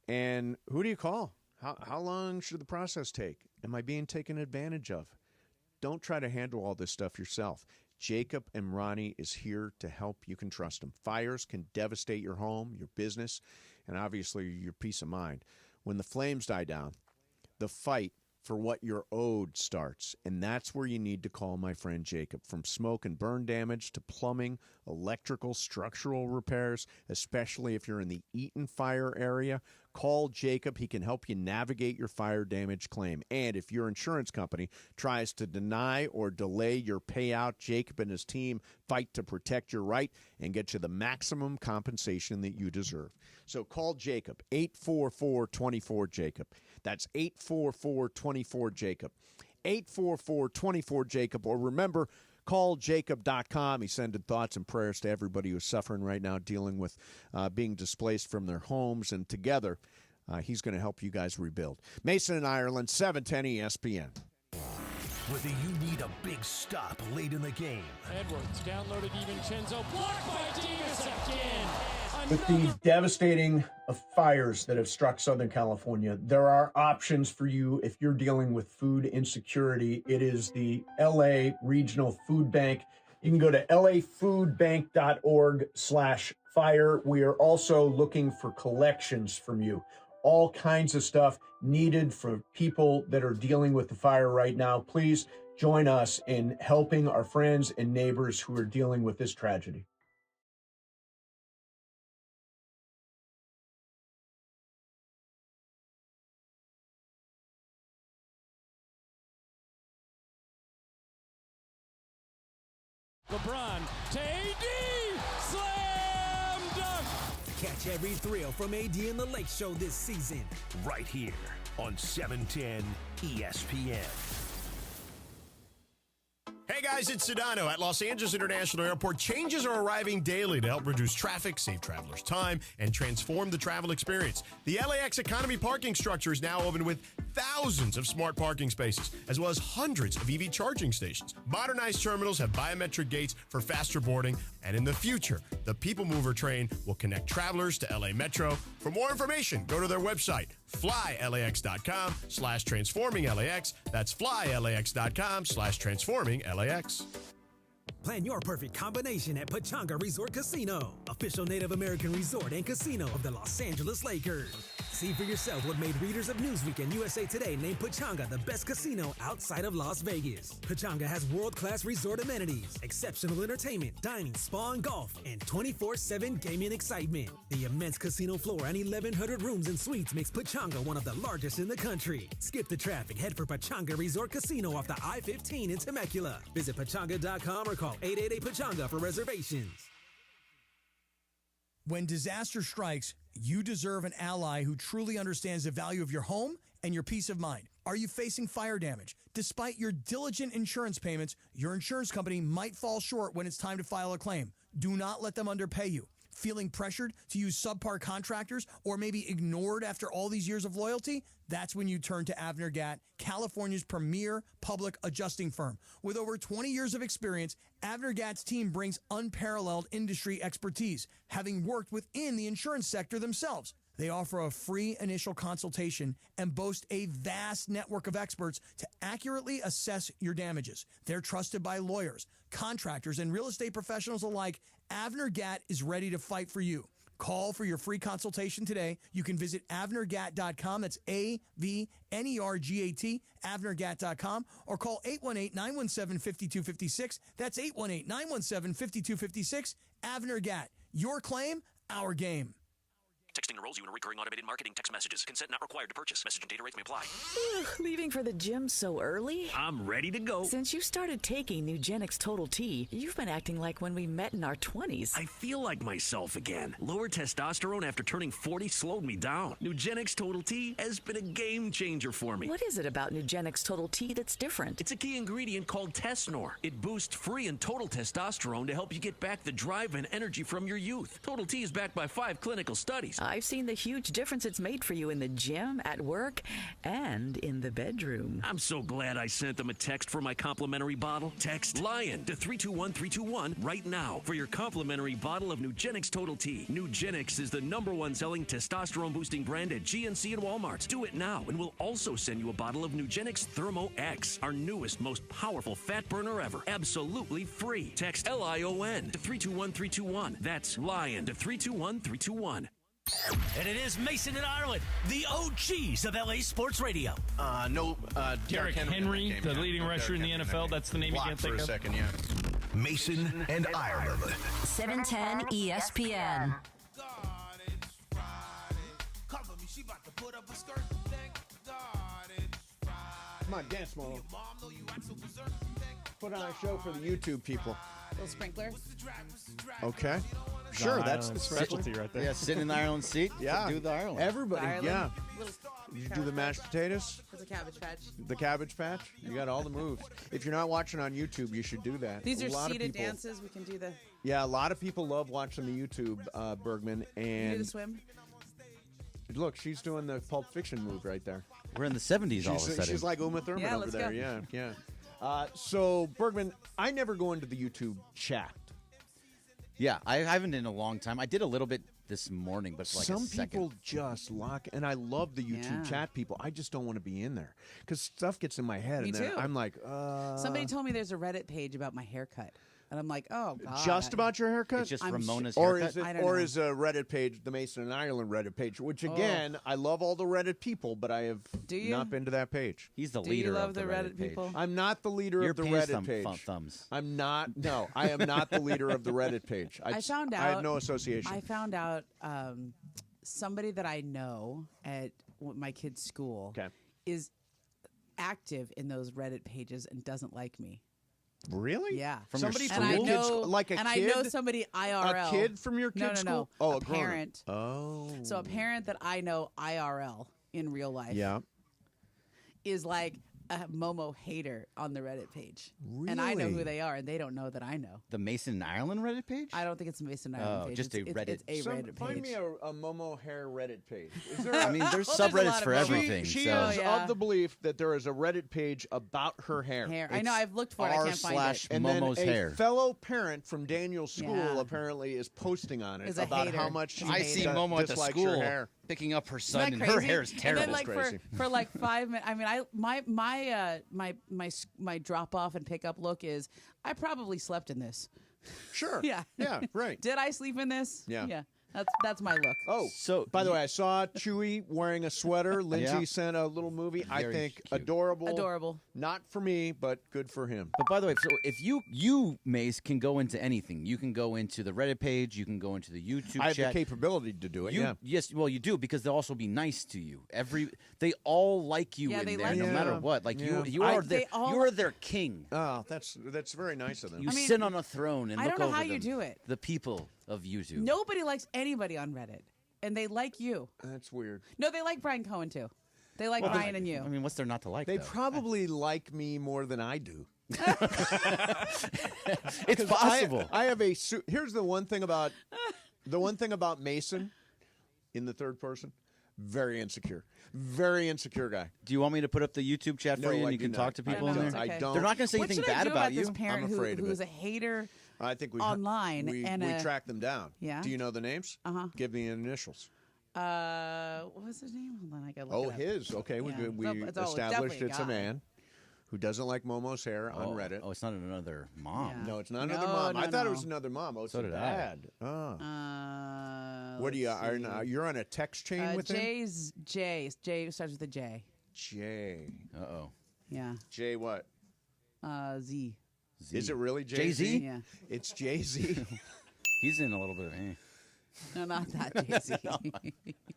And who do you call? How long should the process take? Am I being taken advantage of? Don't try to handle all this stuff yourself. Jacob and Ronnie is here to help. You can trust them. Fires can devastate your home, your business, and obviously your peace of mind. When the flames die down, the fight for what you're owed starts, and that's where you need to call my friend Jacob. From smoke and burn damage to plumbing, electrical, structural repairs, especially if you're in the Eaton fire area, call Jacob. He can help you navigate your fire damage claim. And if your insurance company tries to deny or delay your payout, Jacob and his team fight to protect your right and get you the maximum compensation that you deserve. So call Jacob, 844-24-JACOB. That's 844-24-JACOB. 844-24-JACOB. Or remember, call Jacob.com. He's sending thoughts and prayers to everybody who's suffering right now, dealing with being displaced from their homes. And together, He's going to help you guys rebuild. Mason in Ireland, 710 ESPN. Whether you need a big stop late in the game. Edwards downloaded DiVincenzo, blocked by Davis again. With the devastating fires that have struck Southern California, there are options for you if you're dealing with food insecurity. It is the LA Regional Food Bank. You can go to lafoodbank.org/fire. We are also looking for collections from you. All kinds of stuff needed for people that are dealing with the fire right now. Please join us in helping our friends and neighbors who are dealing with this tragedy. LeBron to AD, slam dunk. Catch every thrill from AD and the Lake Show this season, right here on 710 ESPN. Hey guys, it's Sedano at Los Angeles International Airport. Changes are arriving daily to help reduce traffic, save travelers time, and transform the travel experience. The LAX Economy parking structure is now open with thousands of smart parking spaces, as well as hundreds of EV charging stations. Modernized terminals have biometric gates for faster boarding, and in the future, the People Mover train will connect travelers to LA Metro. For more information, go to their website, flylax.com/transforming-LAX. That's flylax.com/transforming-LAX. Plan your perfect combination at Pechanga Resort Casino, official Native American resort and casino of the Los Angeles Lakers. See for yourself what made readers of Newsweek and USA Today name Pechanga the best casino outside of Las Vegas. Pechanga has world-class resort amenities, exceptional entertainment, dining, spa, and golf, and 24/7 gaming excitement. The immense casino floor and 1,100 rooms and suites makes Pechanga one of the largest in the country. Skip the traffic, head for Pechanga Resort Casino off the I-15 in Temecula. Visit Pechanga.com or call 888-PECHANGA for reservations. When disaster strikes, you deserve an ally who truly understands the value of your home and your peace of mind. Are you facing fire damage? Despite your diligent insurance payments, your insurance company might fall short when it's time to file a claim. Do not let them underpay you. Feeling pressured to use subpar contractors or maybe ignored after all these years of loyalty? That's when you turn to Avner Gatt, California's premier public adjusting firm. With over 20 years of experience, Avner Gatt's team brings unparalleled industry expertise, having worked within the insurance sector themselves. They offer a free initial consultation and boast a vast network of experts to accurately assess your damages. They're trusted by lawyers, contractors, and real estate professionals alike. Avner Gatt is ready to fight for you. Call for your free consultation today. You can visit avnergatt.com. That's AVNERGAT, avnergatt.com, or call 818-917-5256. That's 818-917-5256. Avner Gatt. Your claim, our game. Texting enrolls you in recurring automated marketing text messages. Consent not required to purchase. Message and data rates may apply. Leaving for the gym so early? I'm ready to go. Since you started taking Nugenix Total T, you've been acting like when we met in our 20s. I feel like myself again. Lower testosterone after turning 40 slowed me down. Nugenix Total T has been a game changer for me. What is it about Nugenix Total T that's different? It's a key ingredient called Tesnor. It boosts free and total testosterone to help you get back the drive and energy from your youth. Total T is backed by 5 clinical studies. I've seen the huge difference it's made for you in the gym, at work, and in the bedroom. I'm so glad I sent them a text for my complimentary bottle. Text LION to 321321 right now for your complimentary bottle of Nugenix Total T. Nugenix is the #1 selling testosterone boosting brand at GNC and Walmart. Do it now, and we'll also send you a bottle of Nugenix Thermo X, our newest, most powerful fat burner ever. Absolutely free. Text LION to 321321. That's LION to 321321. And it is Mason in Ireland, the OGs of LA Sports Radio. Derrick Henry, the leading rusher in the NFL. That's the name you can't think of. For a second, yeah. Mason and Ireland. 710 ESPN. Come on, dance, Mo. Put on a show for the YouTube people. Little sprinkler. Okay. Sure, that's the specialty right there. Yeah, sit in the Ireland seat. Yeah. Do the Ireland. Everybody, Ireland. yeah. Little Did you do the mashed potatoes? There's a cabbage patch. The cabbage patch? You got all the moves. If you're not watching on YouTube, you should do that. These A are lot of seated people- dances. We can do the. Yeah, a lot of people love watching the YouTube, Bergman. You do And the swim. Look, she's doing the Pulp Fiction move right there. We're in the 70s all of a sudden. She's like Uma Thurman Yeah, over let's there. go. Yeah. So, Bergman, I never go into the YouTube chat. Yeah, I haven't in a long time. I did a little bit this morning, but for like Some a second. people just lock, and I love the YouTube chat people. I just don't want to be in there because stuff gets in my head, Me and then too. I'm like, Somebody told me there's a Reddit page about my haircut. And I'm like, oh, God. just about your haircut? It's just I'm Ramona's Or haircut. is it? I don't Or know. is a Reddit page the Mason and Ireland Reddit page? Which again, I love all the Reddit people, but I have Do you? not been to that page. He's the Do leader you love of the Reddit page. people? I'm not the leader You're of the penis Reddit page. thumbs. I'm not. No, I am not the leader of the Reddit page. I found out. I have no association. I found out somebody that I know at my kid's school is active in those Reddit pages and doesn't like me. Really? Yeah. From somebody your from and your I kid's know, school, like a and kid. I know somebody IRL. A kid from your No, kid's no, no. school? Oh, a grown-up. parent. Oh. So a parent that I know IRL in real life. Yeah. Is like a MoMo hater on the Reddit page. And I know Really? who they are, and they don't know that I know. The Mason and Ireland Reddit page? I don't think it's a Mason Island page. just a Reddit. It's a Reddit Find page. me a Momo hair Reddit page. Is there I mean, there's Well, there's a subreddits lot for of everything. She so. is of the belief that there is a Reddit page about her hair. I know, I've looked for it. I can't find it. And Momo's then a hair. fellow parent from Daniel's school Yeah. apparently is posting on it Is a about hater. how much she I see Momo at the dislikes your school hair. picking up her Isn't son, that and her crazy? hair is terrible. And then, like for like 5 minutes, I mean, my drop off and pickup look is I probably slept in this. Sure. Yeah. Yeah. Right. Did I sleep in this? Yeah. Yeah. That's my look. Oh, so by the way, I saw Chewy wearing a sweater. Lindsay Yeah. sent a little movie. I Very think cute. adorable. Adorable. Not for me, but good for him. But by the way, so if you Mace can go into anything, you can go into the Reddit page, you can go into the YouTube I have chat. the capability to do it. You, yeah. Yes, well, you do because they'll also be nice to you. They all like you Yeah, in they there, like no you. matter what. Like Yeah. you are They all- you are their king. Oh, that's very nice of them. You I mean, sit on a throne and I look don't know over how you them, do it. The people of YouTube. Nobody likes anybody on Reddit, and they like you. That's weird. No, they like Brian Cohen too. They like Ryan and you. I mean, what's there not to like? They though? probably like me more than I do. It's possible. I have here's the one thing about Mason in the third person. Very insecure guy. Do you want me to put up the YouTube chat for No, you I and you do can not. talk to people I in know, there? it's okay. I don't. They're not going to say What anything should I bad do about this you. parent I'm afraid of who's it. a hater? I think we online we and track them down. Yeah. Do you know the names? Give me the initials. What was his name? Hold on, I gotta look Oh, it up. his. Okay, we Yeah. It's established definitely it's a guy. man who doesn't like Momo's hair on Reddit. Oh, it's not another mom. Yeah. No, it's not another mom. I thought it was another mom. Oh, it's So a did I. dad. Oh. What do you? You're on a text chain with him? J starts with a J. J. Uh-oh. Yeah. J what? Z. Is it really Jay-Z? Jay-Z? Yeah. It's Jay-Z. He's in a little bit of No, not that Jay-Z.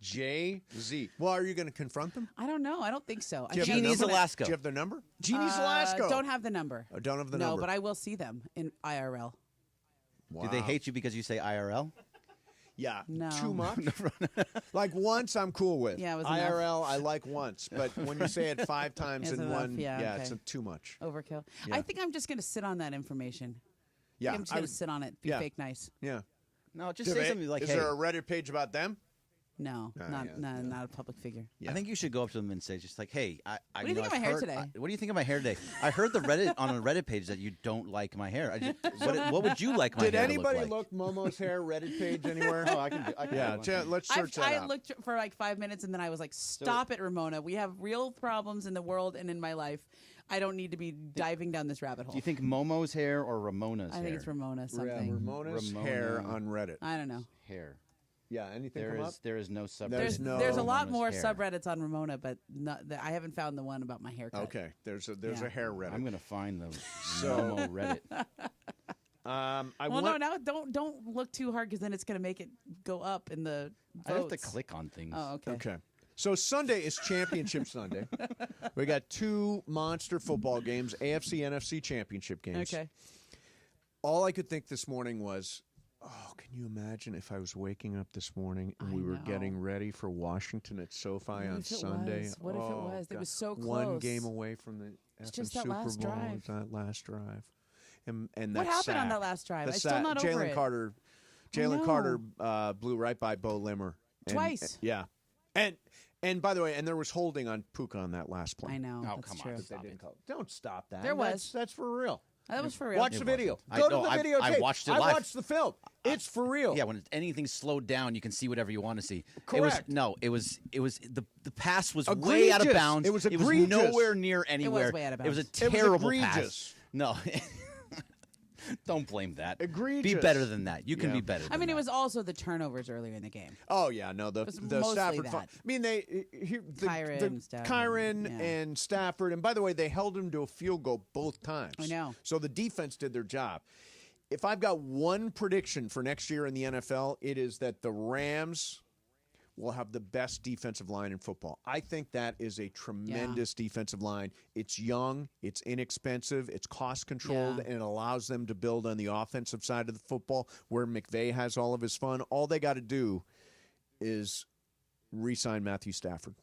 Jay-Z. Well, are you going to confront them? I don't know. I don't think so. Do you have their Genie's number? Alaska. Do you have their number? Genie's Alaska. Don't have the number. Oh, don't have the no, number. but I will see them in IRL. Wow. Do they hate you because you say IRL? Yeah. No. Too much? Like once I'm cool with. Yeah, it was IRL I like once, but when you say it 5 times It's in enough. one, Yeah, it's okay. too much. Overkill. Yeah. I think I'm just going to sit on that information. Yeah. I'm just going to sit on it. Be yeah. fake nice. Yeah. No, just say something like, Is hey. there a Reddit page about them? No, yeah. not a public figure. I think you should go up to them and say, just like, hey, What do you think of my hair today? What do you think of my hair today? I heard the Reddit on a Reddit page that you don't like my hair. What would you like my Did hair anybody to look like? Momo's hair Reddit page anywhere? Oh, I can yeah, let's search that I up. looked for like 5 minutes and then I was like, stop it, Ramona. We have real problems in the world and in my life. I don't need to be diving down this rabbit hole. Do you think Momo's hair or Ramona's hair? I think it's Ramona Yeah, something. Ramona's hair on Reddit. I don't know. Hair. Yeah, anything come up? There is no subreddit. There's a lot Ramona's more hair. subreddits on Ramona, but I haven't found the one about my haircut. Okay, there's a Yeah. hair Reddit. I'm going to find the So- Momo Reddit. Now don't look too hard because then it's going to make it go up in the votes. I have to click on things. Oh, okay. Okay. So Sunday is Championship Sunday. We got 2 monster football games, AFC, NFC championship games. Okay. All I could think this morning was, oh, can you imagine if I was waking up this morning and we were getting ready for Washington at SoFi on if it Sunday? was? What if it Oh, was? It God. was so One close. game away from the It's effing just that Super last Bowl. drive. It's that last drive. And What that happened on sack. that last drive? The I'm still sack. not over Jalen it. Carter. I know. Jalen Carter blew right by Bo Limmer. And- Twice. yeah. And by the way, and there was holding on Puka on that last play. I know. Oh, that's come true. on. That they didn't call. Don't stop that. There was. That's for real. That was for real. Watch the video. I Go to know, the I videotape. watched it I live. watched the film. It's for real. Yeah, when anything's slowed down, you can see whatever you want to see. Correct. It was the pass was way Egregious. out of bounds. It was egregious. nowhere near anywhere. way out of It was a bounds. It was terrible egregious. pass. No. Don't blame that. Egregious. Be better than that. You can Yeah. be better. I mean, it was also the turnovers earlier in the game. Oh yeah, no, the was mostly Stafford. that. I mean, Kyren, Kyren yeah. and Stafford, and by the way, they held him to a field goal both times. I know. So the defense did their job. If I've got one prediction for next year in the NFL, it is that the Rams will have the best defensive line in football. I think that is a tremendous defensive line. It's young, it's inexpensive, it's cost controlled, and it allows them to build on the offensive side of the football where McVay has all of his fun. All they got to do is re-sign Matthew Stafford.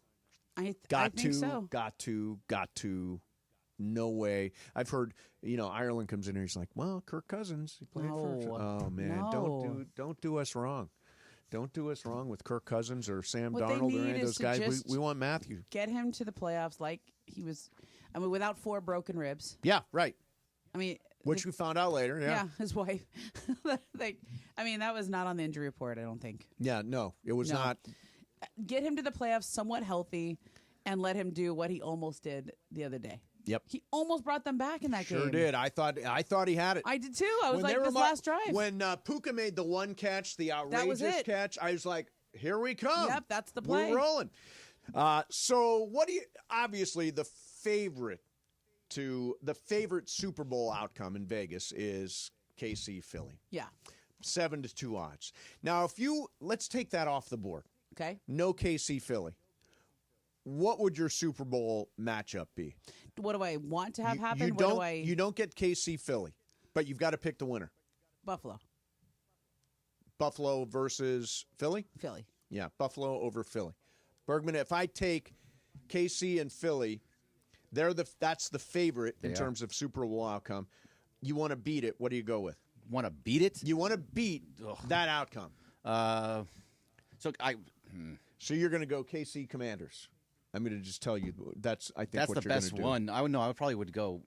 I Got think to, so. got to. No way. I've heard, Ireland comes in here. He's like, well, Kirk Cousins. He played for. Oh man, No. don't do us wrong. Don't do us wrong with Kirk Cousins or Sam What they Darnold or need any of is those to guys. just We want Matthew. Get him to the playoffs like he was. I mean, without 4 broken ribs. Yeah, right. I mean, Which we found out later. Yeah. his wife. I mean, that was not on the injury report. I don't think. Yeah, no, it was No. not. Get him to the playoffs somewhat healthy, and let him do what he almost did the other day. Yep. He almost brought them back in that game. Sure did. I thought he had it. I did too. I was When like, they were this last drive. When Puka made the one catch, the That was outrageous it. catch, I was like, here we come. Yep, that's the play. We're rolling. So what do you? Obviously, the favorite Super Bowl outcome in Vegas is KC Philly. Yeah. 7-2 odds. Now, let's take that off the board. Okay. No KC Philly. What would your Super Bowl matchup be? What do I want to have happen? You don't get KC Philly, but you've got to pick the winner. Buffalo. Buffalo versus Philly? Philly. Yeah, Buffalo over Philly. Bergman, if I take KC and Philly, that's the favorite in terms of Super Bowl outcome. You want to beat it. What do you go with? Want to beat it? You want to beat that outcome. So you're going to go KC Commanders. I'm going to just tell you that's what the you're going to best do. one. I probably would go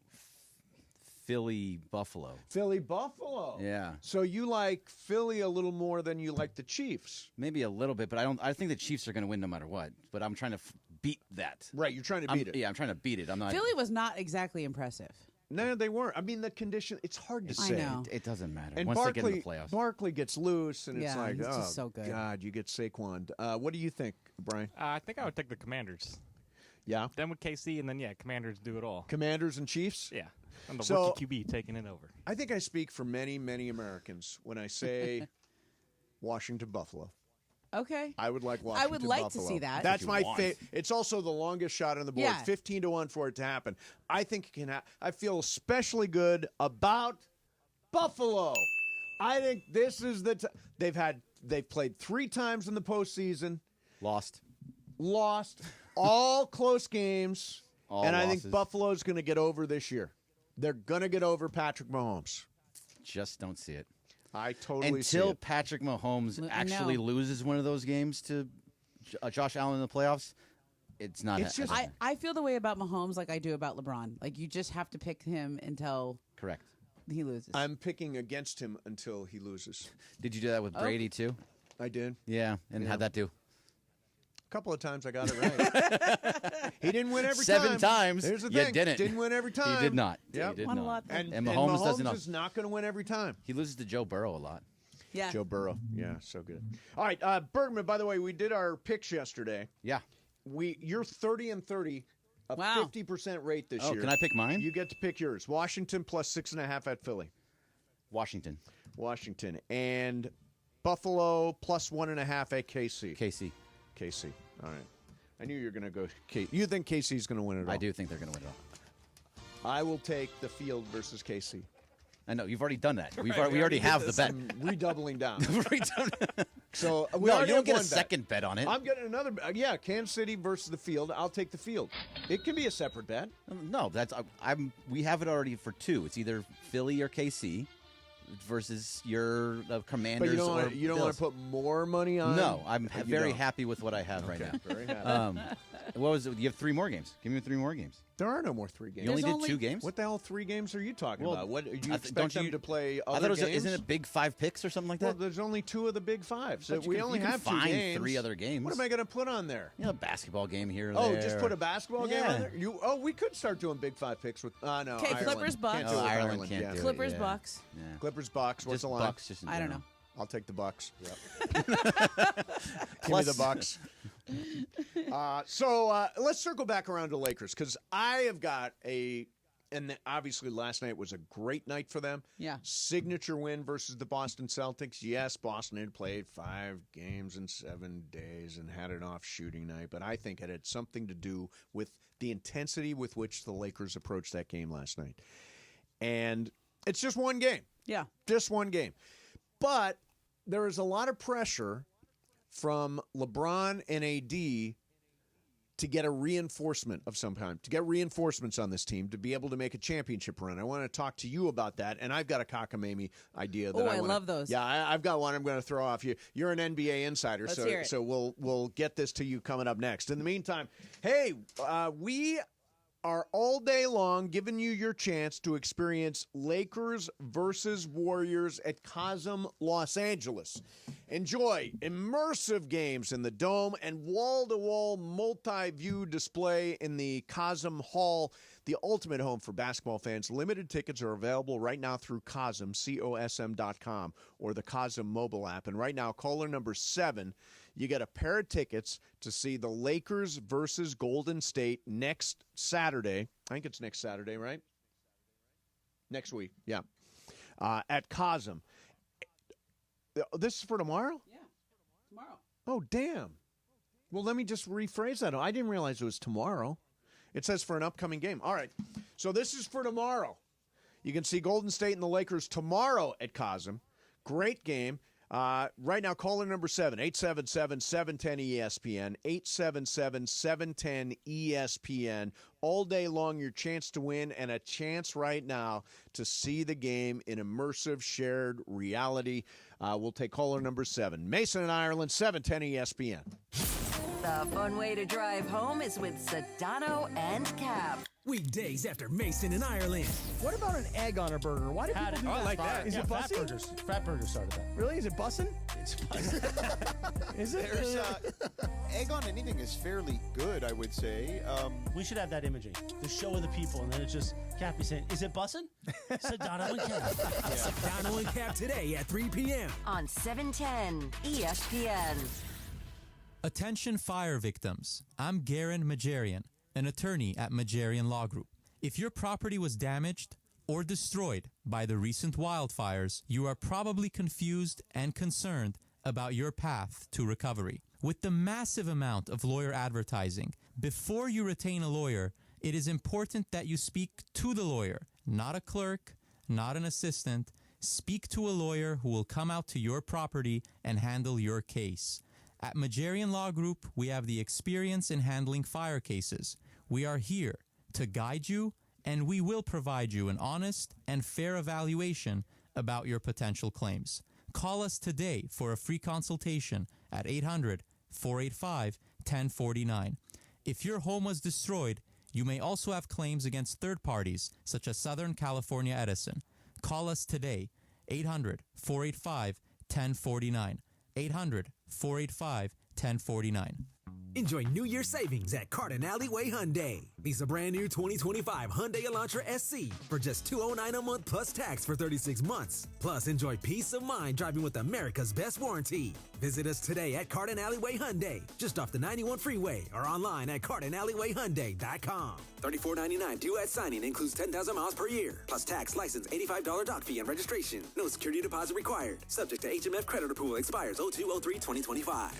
Philly Buffalo. Philly Buffalo. Yeah. So you like Philly a little more than you like the Chiefs. Maybe a little bit, but I think the Chiefs are going to win no matter what. But I'm trying to beat that. Right, you're trying to beat it. Yeah, I'm trying to beat it. I'm not. Philly was not exactly impressive. No, they weren't. I mean, the condition, it's hard to say. I know. It doesn't matter. And Once they get in the Barkley, playoffs. Barkley gets loose, and it's Yeah, like, he's oh, just so good. God, you get Saquon. What do you think, Brian? I think I would take the Commanders. Yeah? Then with KC, and then, Commanders do it all. Commanders and Chiefs? Yeah. And the So- rookie QB taking it over. I think I speak for many, many Americans when I say Washington Buffalo. Okay. I would like Washington I would like Buffalo. to see that. That's you my want. favorite. It's also the longest shot on the board. Yeah. 15-1 for it to happen. I think it can I feel especially good about Buffalo. I think this is the they've played 3 times in the postseason. Lost. All close games. All and I losses. think Buffalo's going to get over this year. They're going to get over Patrick Mahomes. Just don't see it. I totally see Until it. Patrick Mahomes I actually know. loses one of those games to Josh Allen in the playoffs, it's not. It's just- I feel the way about Mahomes like I do about LeBron. Like, you just have to pick him until correct. he loses. I'm picking against him until he loses. Did you do that with Brady too? I did. Yeah, and how'd that do? A couple of times I got it right. He didn't win every time. 7 times. Here's the You thing. didn't win every time. You did not. Yep. You did Won a not. lot, though. And Mahomes doesn't. is not going to win every time. He loses to Joe Burrow a lot. yeah. Joe Burrow. Yeah, so good. All right, Bergman, by the way, we did our picks yesterday. Yeah. You're 30-30, a Wow. 50% rate this Oh, year. can I pick mine? You get to pick yours. Washington plus 6.5 at Philly. Washington. And Buffalo plus 1.5 at KC. KC. All right. I knew you were going to go KC. You think KC's going to win it all? I do think they're going to win it all. I will take the field versus KC. I know you've already done that. We Right, already have the this. bet. I'm redoubling down. Redone. So we No, already you don't have get a one bet. second bet on it. I'm getting another. Kansas City versus the field. I'll take the field. It can be a separate bet. No, that's we have it already for 2. It's either Philly or KC. versus your Commanders. But you don't want to put more money on? No, I'm very happy with what I have right now. Very happy. What was it? You have 3 more games. Give me 3 more games. There are no more 3 games. You only did 2 games? What the hell 3 games are you talking about? What you expect don't them you- to play I other thought games? isn't it big 5 picks or something like Well, that? there's only 2 of the big 5. So But you we can- only you can have 2 find games. 3 other games. What am I going to put on there? A basketball game here or Oh, there. just put a basketball game Yeah. on there? We could start doing big 5 picks with no. Okay, Ireland. Clippers, Bucks. Can't do it with Ireland Ireland. can't Yeah. do it. Clippers, Yeah. Bucks. Yeah. Clippers, Bucks. What's Just the line? Bucks, just in I don't general. I'll take the Bucks. Plus- Give me the Bucks. So let's circle back around to Lakers because I have got and obviously last night was a great night for them. Yeah. Signature win versus the Boston Celtics. Yes, Boston had played 5 games in 7 days and had an off shooting night, but I think it had something to do with the intensity with which the Lakers approached that game last night. And it's just one game. Yeah. Just one game. But there is a lot of pressure from LeBron and AD to get a reinforcement of some kind, to get reinforcements on this team to be able to make a championship run. I want to talk to you about that, and I've got a cockamamie idea. That I love those. Yeah, I've got one I'm going to throw off you. You're an NBA insider, Let's hear it. so we'll get this to you coming up next. In the meantime, hey, we are all day long giving you your chance to experience Lakers versus Warriors at Cosm, Los Angeles. Enjoy immersive games in the Dome and wall-to-wall multi-view display in the Cosm Hall, the ultimate home for basketball fans. Limited tickets are available right now through Cosm, COSM.com, or the Cosm mobile app. And right now, caller number 7, you get a pair of tickets to see the Lakers versus Golden State next Saturday. I think it's next Saturday, right? Next week, yeah. At Cosm. This is for tomorrow? Yeah, tomorrow. Oh, damn. Well, let me just rephrase that. I didn't realize it was tomorrow. It says for an upcoming game. All right. So this is for tomorrow. You can see Golden State and the Lakers tomorrow at Cosm. Great game. Right now, caller number 7, 877-710-ESPN, 877-710-ESPN. All day long, your chance to win and a chance right now to see the game in immersive shared reality. We'll take caller number 7. Mason in Ireland, 710-ESPN. The fun way to drive home is with Sedano and Cap. Weekdays after Mason in Ireland. What about an egg on a burger? Why do people do that? I like that. Is it bussy? Fat Burgers started that. Really? Is it bussin'? It's bussing. Is it? There's egg on anything is fairly good, I would say. We should have that imaging. The show of the people, and then it's just Cappy saying, "Is it bussin'?" Sedano and Cap. Sedano and Cap today at 3 p.m. on 710 ESPN. Attention fire victims. I'm Garen Majarian, an attorney at Majarian Law Group. If your property was damaged or destroyed by the recent wildfires, you are probably confused and concerned about your path to recovery. With the massive amount of lawyer advertising, before you retain a lawyer, it is important that you speak to the lawyer, not a clerk, not an assistant. Speak to a lawyer who will come out to your property and handle your case. At Majarian Law Group, we have the experience in handling fire cases. We are here to guide you, and we will provide you an honest and fair evaluation about your potential claims. Call us today for a free consultation at 800-485-1049. If your home was destroyed, you may also have claims against third parties, such as Southern California Edison. Call us today, 800-485-1049. 800-485-1049. Enjoy New Year savings at Carden Alleyway Hyundai. Lease a brand new 2025 Hyundai Elantra SC for just $209 a month plus tax for 36 months. Plus, enjoy peace of mind driving with America's best warranty. Visit us today at Carden Alleyway Hyundai, just off the 91 freeway, or online at CardenAlleyWayHyundai.com. $34.99 due at signing, includes 10,000 miles per year, plus tax, license, $85 dock fee, and registration. No security deposit required. Subject to HMF credit approval. Expires 02/03/2025.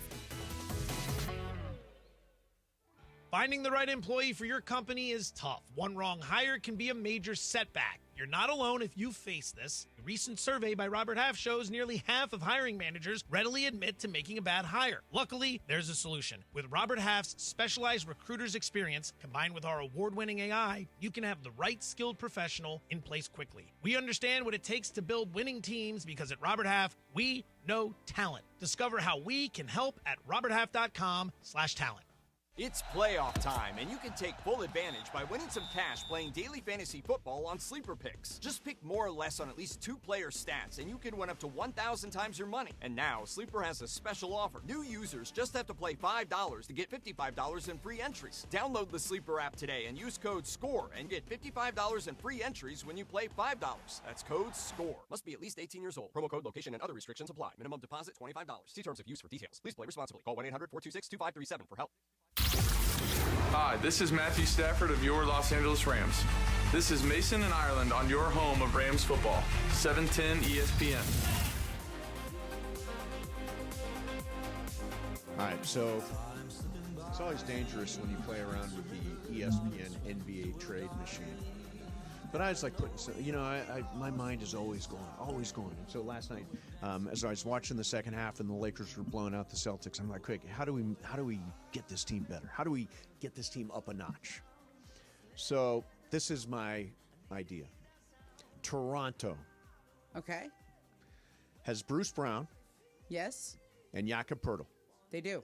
Finding the right employee for your company is tough. One wrong hire can be a major setback. You're not alone if you face this. A recent survey by Robert Half shows nearly half of hiring managers readily admit to making a bad hire. Luckily, there's a solution. With Robert Half's specialized recruiter's experience, combined with our award-winning AI, you can have the right skilled professional in place quickly. We understand what it takes to build winning teams because at Robert Half, we know talent. Discover how we can help at roberthalf.com/talent. It's playoff time, and you can take full advantage by winning some cash playing daily fantasy football on Sleeper Picks. Just pick more or less on at least 2 player stats, and you can win up to 1,000 times your money. And now, Sleeper has a special offer. New users just have to play $5 to get $55 in free entries. Download the Sleeper app today and use code SCORE and get $55 in free entries when you play $5. That's code SCORE. Must be at least 18 years old. Promo code, location, and other restrictions apply. Minimum deposit $25. See terms of use for details. Please play responsibly. Call 1-800-426-2537 for help. Hi, this is Matthew Stafford of your Los Angeles Rams. This is Mason and Ireland on your home of Rams football, 710 ESPN. All right, so it's always dangerous when you play around with the ESPN NBA trade machine. But I was like, my mind is always going. And so last night, as I was watching the second half and the Lakers were blowing out the Celtics, I'm like, quick, how do we get this team better? How do we get this team up a notch? So this is my idea. Toronto. Okay. Has Bruce Brown. Yes. And Jakob Poeltl. They do.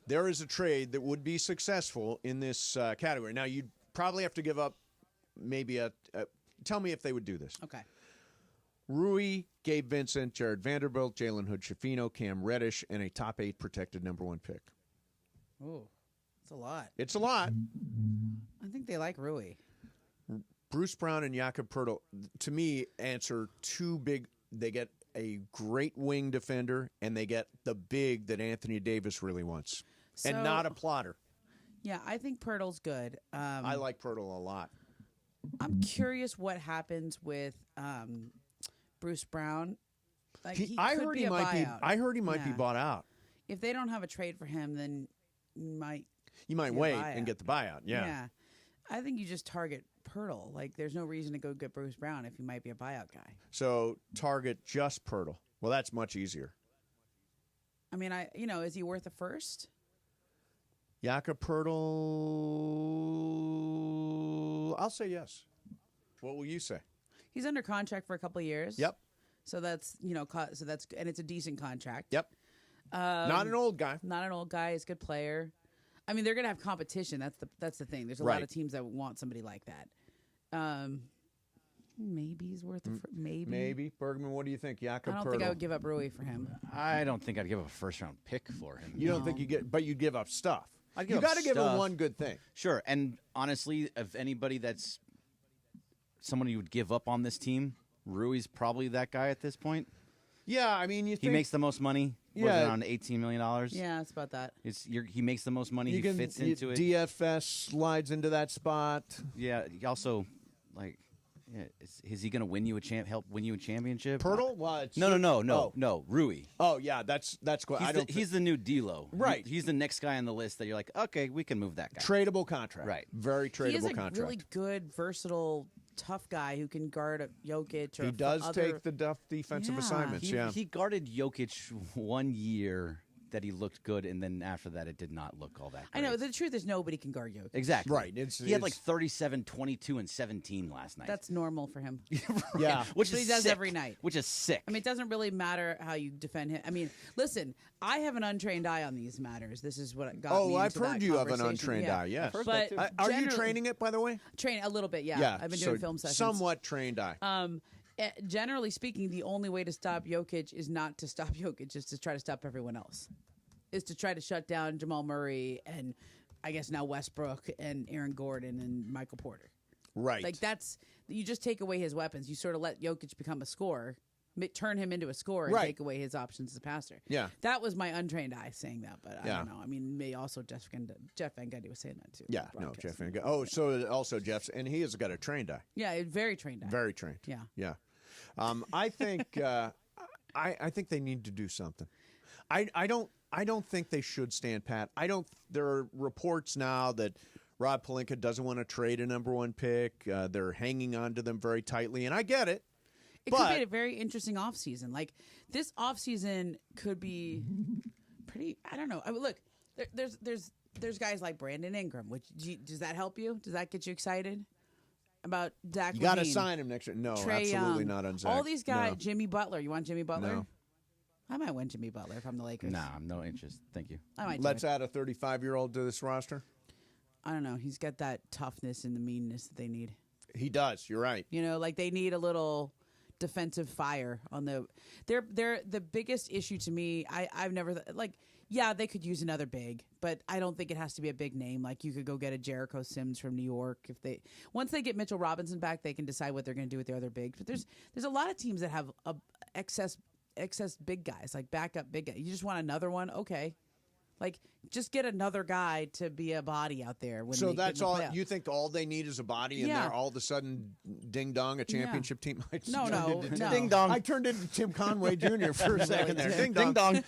There is a trade that would be successful in this category. Now, you'd probably have to give up maybe tell me if they would do this. Okay. Rui, Gabe Vincent, Jared Vanderbilt, Jalen Hood-Schifino, Cam Reddish, and a top 8 protected number 1 pick. Ooh, it's a lot. It's a lot. I think they like Rui. Bruce Brown and Jakob Poeltl, to me, answer 2 big. They get a great wing defender, and they get the big that Anthony Davis really wants, and not a plotter. Yeah, I think Pirtle's good. I like Poeltl a lot. I'm curious what happens with Bruce Brown. Like, I heard he might be bought out. If they don't have a trade for him, then you might wait and get the buyout. Yeah. I think you just target Poeltl. Like, there's no reason to go get Bruce Brown if he might be a buyout guy. So target just Poeltl. Well, that's much easier. I mean, is he worth a first? Jakob Poeltl, I'll say yes. What will you say? He's under contract for a couple of years. Yep. So that's and it's a decent contract. Yep. Not an old guy. Not an old guy. He's a good player. I mean, they're going to have competition. That's the thing. There's a lot of teams that want somebody like that. Maybe he's worth maybe. Maybe. Bergman, what do you think? Jakob Poeltl. I don't think I would give up Rui for him. I don't think I'd give up a first-round pick for him. You don't think but you'd give up stuff. You got to give him one good thing. Sure. And honestly, if anybody that's someone you would give up on this team, Rui's probably that guy at this point. Yeah, I mean, he makes the most money. Yeah, around $18 million. Yeah, it's about that. He makes the most money. He fits into it. DFS slides into that spot. Yeah. He also, is he going to win you help win you a championship? Poeltl? What? No. Rui. Oh yeah, that's cool. He's the new D'Lo. Right. He's the next guy on the list that you're like, okay, we can move that guy. Tradable contract. Right. Very tradable contract. He's a really good, versatile, tough guy who can guard a Jokic. He does take the defensive assignments. He guarded Jokic 1 year that he looked good, and then after that, it did not look all that great. I know. The truth is nobody can guard Jokic. Exactly. Right. He had like 37, 22, and 17 last night. That's normal for him. Yeah. Which he does every night. Which is sick. I mean, it doesn't really matter how you defend him. I mean, listen, I have an untrained eye on these matters. This is what got me into I've heard that you have an conversation. untrained eye, yes. But are you training it, by the way? Train a little bit, yeah. I've been doing film sessions. Somewhat trained eye. Generally speaking, the only way to stop Jokic is not to stop Jokic, is to try to stop everyone else. Is to try to shut down Jamal Murray and I guess now Westbrook and Aaron Gordon and Michael Porter. Right. Like you just take away his weapons. You sort of let Jokic become a scorer, turn him into a scorer, and take away his options as a passer. Yeah. That was my untrained eye saying that, but I Yeah. don't know. I mean, maybe also Jeff Van Gundy was saying that too. Yeah, no, Jeff Van Gundy. Oh, so also Jeff's, and he has got a trained eye. Yeah, very trained eye. Very trained. Yeah. Yeah. I think I think they need to do something. I don't I don't think they should stand pat. There are reports now that Rob Pelinka doesn't want to trade a number 1 pick. They're hanging on to them very tightly, and I get it. It could be a very interesting offseason. Like, this offseason could be pretty, I don't know. I mean, look, there's guys like Brandon Ingram. Does that help you? Does that get you excited about Zach You got to Levine? sign him next year. No, Trae absolutely Young. not on Zach. All these guys, No. Jimmy Butler. You want Jimmy Butler? No. I might want Jimmy Butler if I'm the Lakers. Nah, no interest. Thank you. I might. Let's add a 35-year-old to this roster. I don't know. He's got that toughness and the meanness that they need. He does. You're right. You know, like they need a little defensive fire on the. They're the biggest issue to me. I've never yeah, they could use another big, but I don't think it has to be a big name. Like you could go get a Jericho Sims from New York once they get Mitchell Robinson back, they can decide what they're going to do with their other bigs. But there's a lot of teams that have excess big guys, like backup big guys. You just want another one, okay? Like, just get another guy to be a body out there. So that's all. You think all they need is a body, and Yeah. they're all of a sudden, ding dong, a championship team. No. Ding dong. I turned into Tim Conway Jr. for a second there. Ding dong. Ding dong.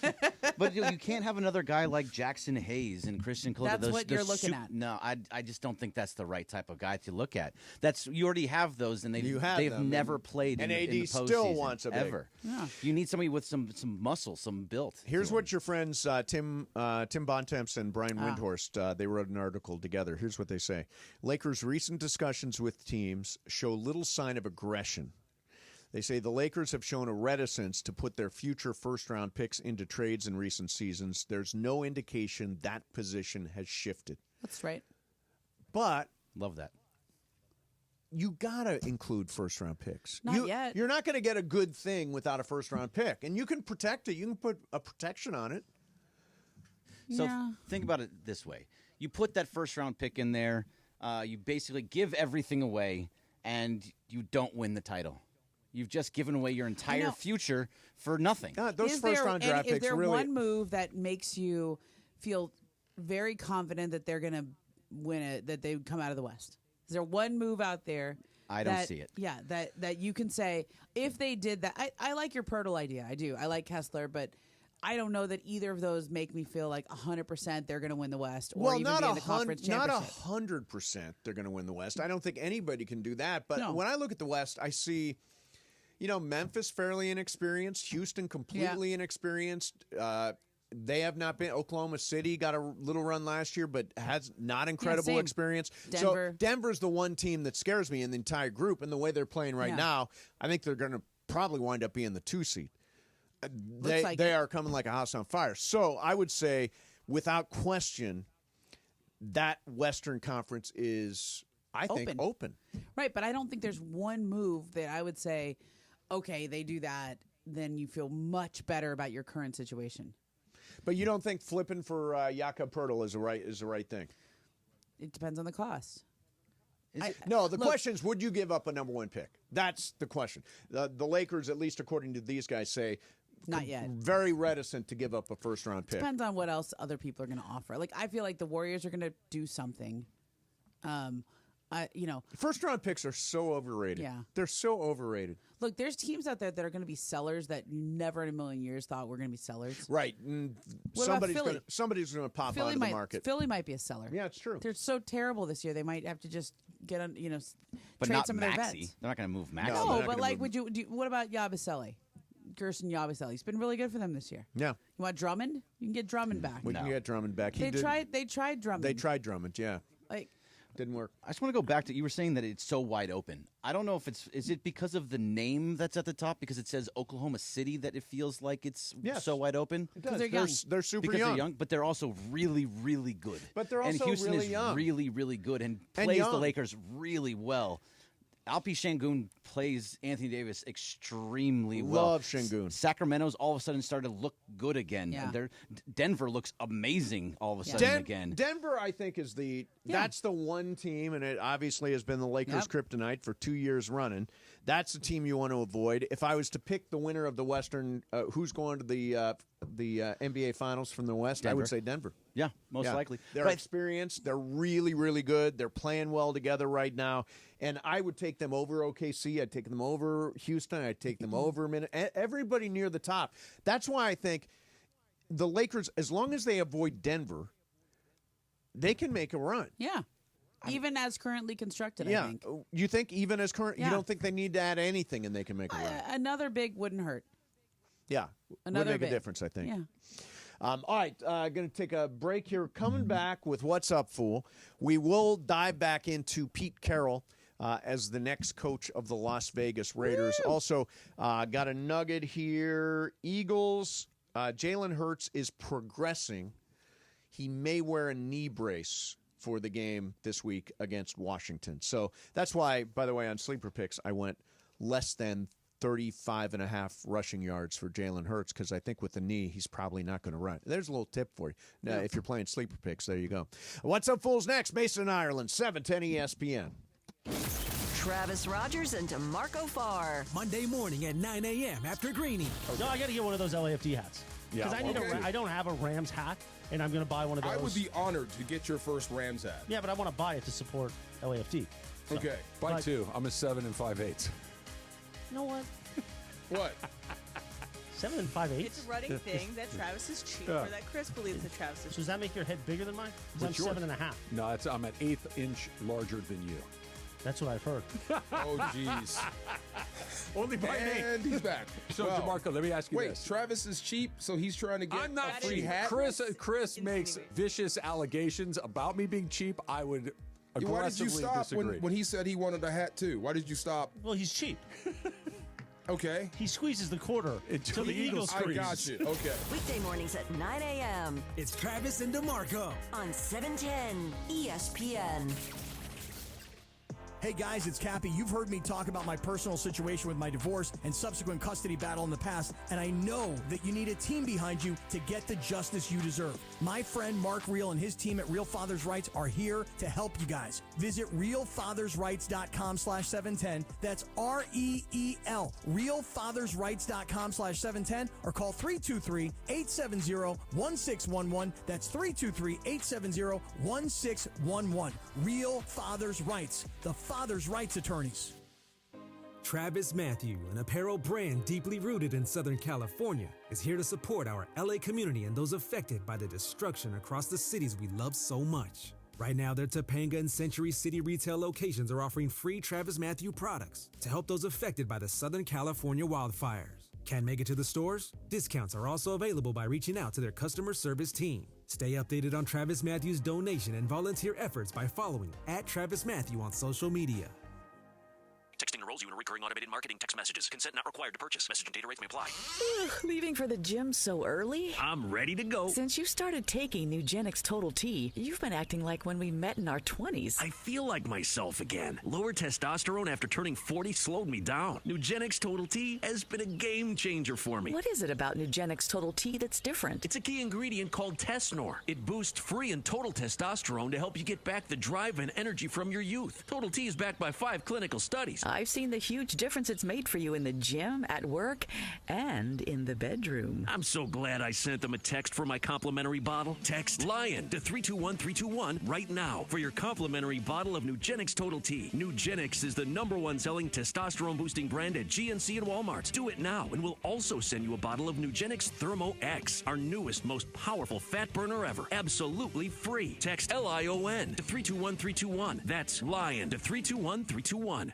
But you can't have another guy like Jackson Hayes and Christian Clover. That's what you're looking at. No, I just don't think that's the right type of guy to look at. You already have those, and they've them, never played and in AD the postseason, still wants a big. ever. Yeah. You need somebody with some muscle, some built. Here's what your friends Tim Bontemps and Brian Windhorst, they wrote an article together. Here's what they say. Lakers' recent discussions with teams show little sign of aggression. They say the Lakers have shown a reticence to put their future first-round picks into trades in recent seasons. There's no indication that position has shifted. That's right. But love that. You got to include first-round picks. Not yet. You're not going to get a good thing without a first-round pick. And you can protect it. You can put a protection on it. So think about it this way. You put that first-round pick in there, you basically give everything away, and you don't win the title. You've just given away your entire future for nothing. Those first-round draft picks is there really... one move that makes you feel very confident that they're going to win it, that they come out of the West? Is there one move out there? I don't see it. Yeah, that you can say, if they did that, I like your Pirtle idea. I do. I like Kessler, but I don't know that either of those make me feel like 100% they're going to win the West or even be in the conference championship. Not 100% they're going to win the West. I don't think anybody can do that. But when I look at the West, I see, Memphis fairly inexperienced, Houston completely inexperienced. They have not been. Oklahoma City got a little run last year, but has not incredible experience. Denver. So Denver's the one team that scares me in the entire group. And the way they're playing right now, I think they're going to probably wind up being the 2 seed. They are coming like a house on fire. So I would say, without question, that Western Conference is, I think, open. Right, but I don't think there's one move that I would say, okay, they do that, then you feel much better about your current situation. But you don't think flipping for Jakob Poeltl is the right thing? It depends on the cost. The question is, would you give up a number 1 pick? That's the question. The Lakers, at least according to these guys, say not yet. Very reticent to give up a first-round pick. Depends on what else other people are going to offer. Like, I feel like the Warriors are going to do something. First-round picks are so overrated. Yeah. They're so overrated. Look, there's teams out there that are going to be sellers that you never in a million years thought were going to be sellers. Right. Somebody's going to pop Philly onto the market. Philly might be a seller. Yeah, it's true. They're so terrible this year. They might have to just get on, but trade not some of their Maxey. vets. They're not going to move Maxey. No, but like, what about Yabusele? Gerson Yabusele. He's been really good for them this year. Yeah. You want Drummond? You can get Drummond back. We can get Drummond back. They tried Drummond. They tried Drummond, yeah. Didn't work. I just want to go back to, you were saying that it's so wide open. I don't know if is it because of the name that's at the top, because it says Oklahoma City, that it feels like it's so wide open? It does. They're super because young. They're young, but they're also really, really good. But they're also and Houston really is young. really, really good and plays the Lakers really well. Alpi Şengün plays Anthony Davis extremely well. Love Şengün. Sacramento's all of a sudden started to look good again. Yeah. And Denver looks amazing all of a sudden again. Denver, I think, is that's the one team, and it obviously has been the Lakers' kryptonite for 2 years running. That's the team you want to avoid. If I was to pick the winner of the Western, who's going to the NBA Finals from the West, Denver. I would say Denver. Yeah, most likely. They're experienced. They're really, really good. They're playing well together right now. And I would take them over OKC. I'd take them over Houston. I'd take them over everybody near the top. That's why I think the Lakers, as long as they avoid Denver, they can make a run. Yeah. Even as currently constructed, Yeah. I think. You think even as current? Yeah. You don't think they need to add anything and they can make a run? Another big wouldn't hurt. Yeah. Another would make big. a difference, I think. Yeah. All right, going to take a break here. Coming back with What's Up, Fool. We will dive back into Pete Carroll as the next coach of the Las Vegas Raiders. Woo! Also, got a nugget here. Eagles, Jalen Hurts is progressing. He may wear a knee brace for the game this week against Washington. So that's why, by the way, on Sleeper Picks, I went less than 35.5 rushing yards for Jalen Hurts, because I think with the knee, he's probably not going to run. There's a little tip for you. Now, if you're playing Sleeper Picks, there you go. What's Up, Fools? Next, Mason in Ireland, 710 ESPN. Travis Rogers and DeMarco Farr. Monday morning at 9 a.m. after Greeny. No, I got to get one of those LAFD hats. Because Yeah, I don't have a Rams hat, and I'm going to buy one of those. I would be honored to get your first Rams hat. Yeah, but I want to buy it to support LAFD. So, Okay. Buy two. I'm a 7 5/8. You know what? What? 7 5/8. It's a running thing that Travis is cheap, Yeah. or that Chris believes that Travis is So does that make your head bigger than mine? 'Cause I'm What's yours? 7.5. No, I'm an 1/8 inch larger than you. That's what I've heard. Oh, jeez. Only by And he's back. So, Well, DeMarco, let me ask you wait, this. Travis is cheap, so he's trying to get I'm not a free cheap. hat? Chris makes vicious allegations about me being cheap. I would Why did you aggressively stop disagree. when he said he wanted a hat too? Why did you stop? Well, he's cheap. Okay. He squeezes the quarter until the Eagles I got you. Okay. Weekday mornings at 9 a.m. It's Travis and DeMarco. on 710 ESPN. Hey guys, it's Cappy. You've heard me talk about my personal situation with my divorce and subsequent custody battle in the past, and I know that you need a team behind you to get the justice you deserve. My friend Mark Reel and his team at Real Fathers Rights are here to help you guys. Visit realfathersrights.com/710. That's REEL. realfathersrights.com/710 or call 323-870-1611. That's 323-870-1611. Real Fathers Rights. The Father's Rights Attorneys. Travis Matthew, an apparel brand deeply rooted in Southern California, is here to support our LA community and those affected by the destruction across the cities we love so much. Right now, their Topanga and Century City retail locations are offering free Travis Matthew products to help those affected by the Southern California wildfires. Can't make it to the stores? Discounts are also available by reaching out to their customer service team. Stay updated on Travis Matthew's donation and volunteer efforts by following @TravisMatthew on social media. Texting enrolls you in recurring automated marketing text messages. Consent not required to purchase. Message and data rates may apply. Leaving for the gym so early? I'm ready to go. Since you started taking Nugenix Total T, you've been acting like when we met in our 20s. I feel like myself again. Lower testosterone after turning 40 slowed me down. Nugenix Total T has been a game changer for me. What is it about Nugenix Total T that's different? It's a key ingredient called Tesnor. It boosts free and total testosterone to help you get back the drive and energy from your youth. Total T is backed by 5 clinical studies. I've seen the huge difference it's made for you in the gym, at work, and in the bedroom. I'm so glad I sent them a text for my complimentary bottle. Text LION to 321321 right now for your complimentary bottle of Nugenix Total T. Nugenix is the #1 selling testosterone boosting brand at GNC and Walmart. Do it now, and we'll also send you a bottle of Nugenix Thermo X, our newest, most powerful fat burner ever. Absolutely free. Text LION to 321321. That's LION to 321321.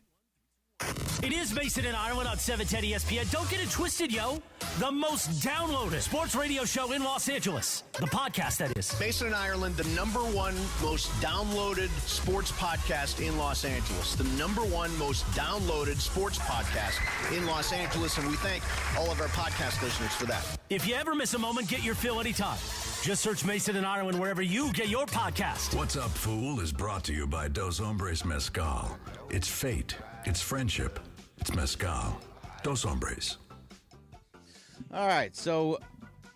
It is Mason in Ireland on 710 ESPN. Don't get it twisted, yo. The most downloaded sports radio show in Los Angeles. The podcast, that is. Mason in Ireland, the #1 most downloaded sports podcast in Los Angeles. The #1 most downloaded sports podcast in Los Angeles, and we thank all of our podcast listeners for that. If you ever miss a moment, get your fill anytime. Just search Mason in Ireland wherever you get your podcast. What's Up, Fool is brought to you by Dos Hombres Mezcal. It's fate. It's friendship. It's mezcal. Dos Hombres. All right, so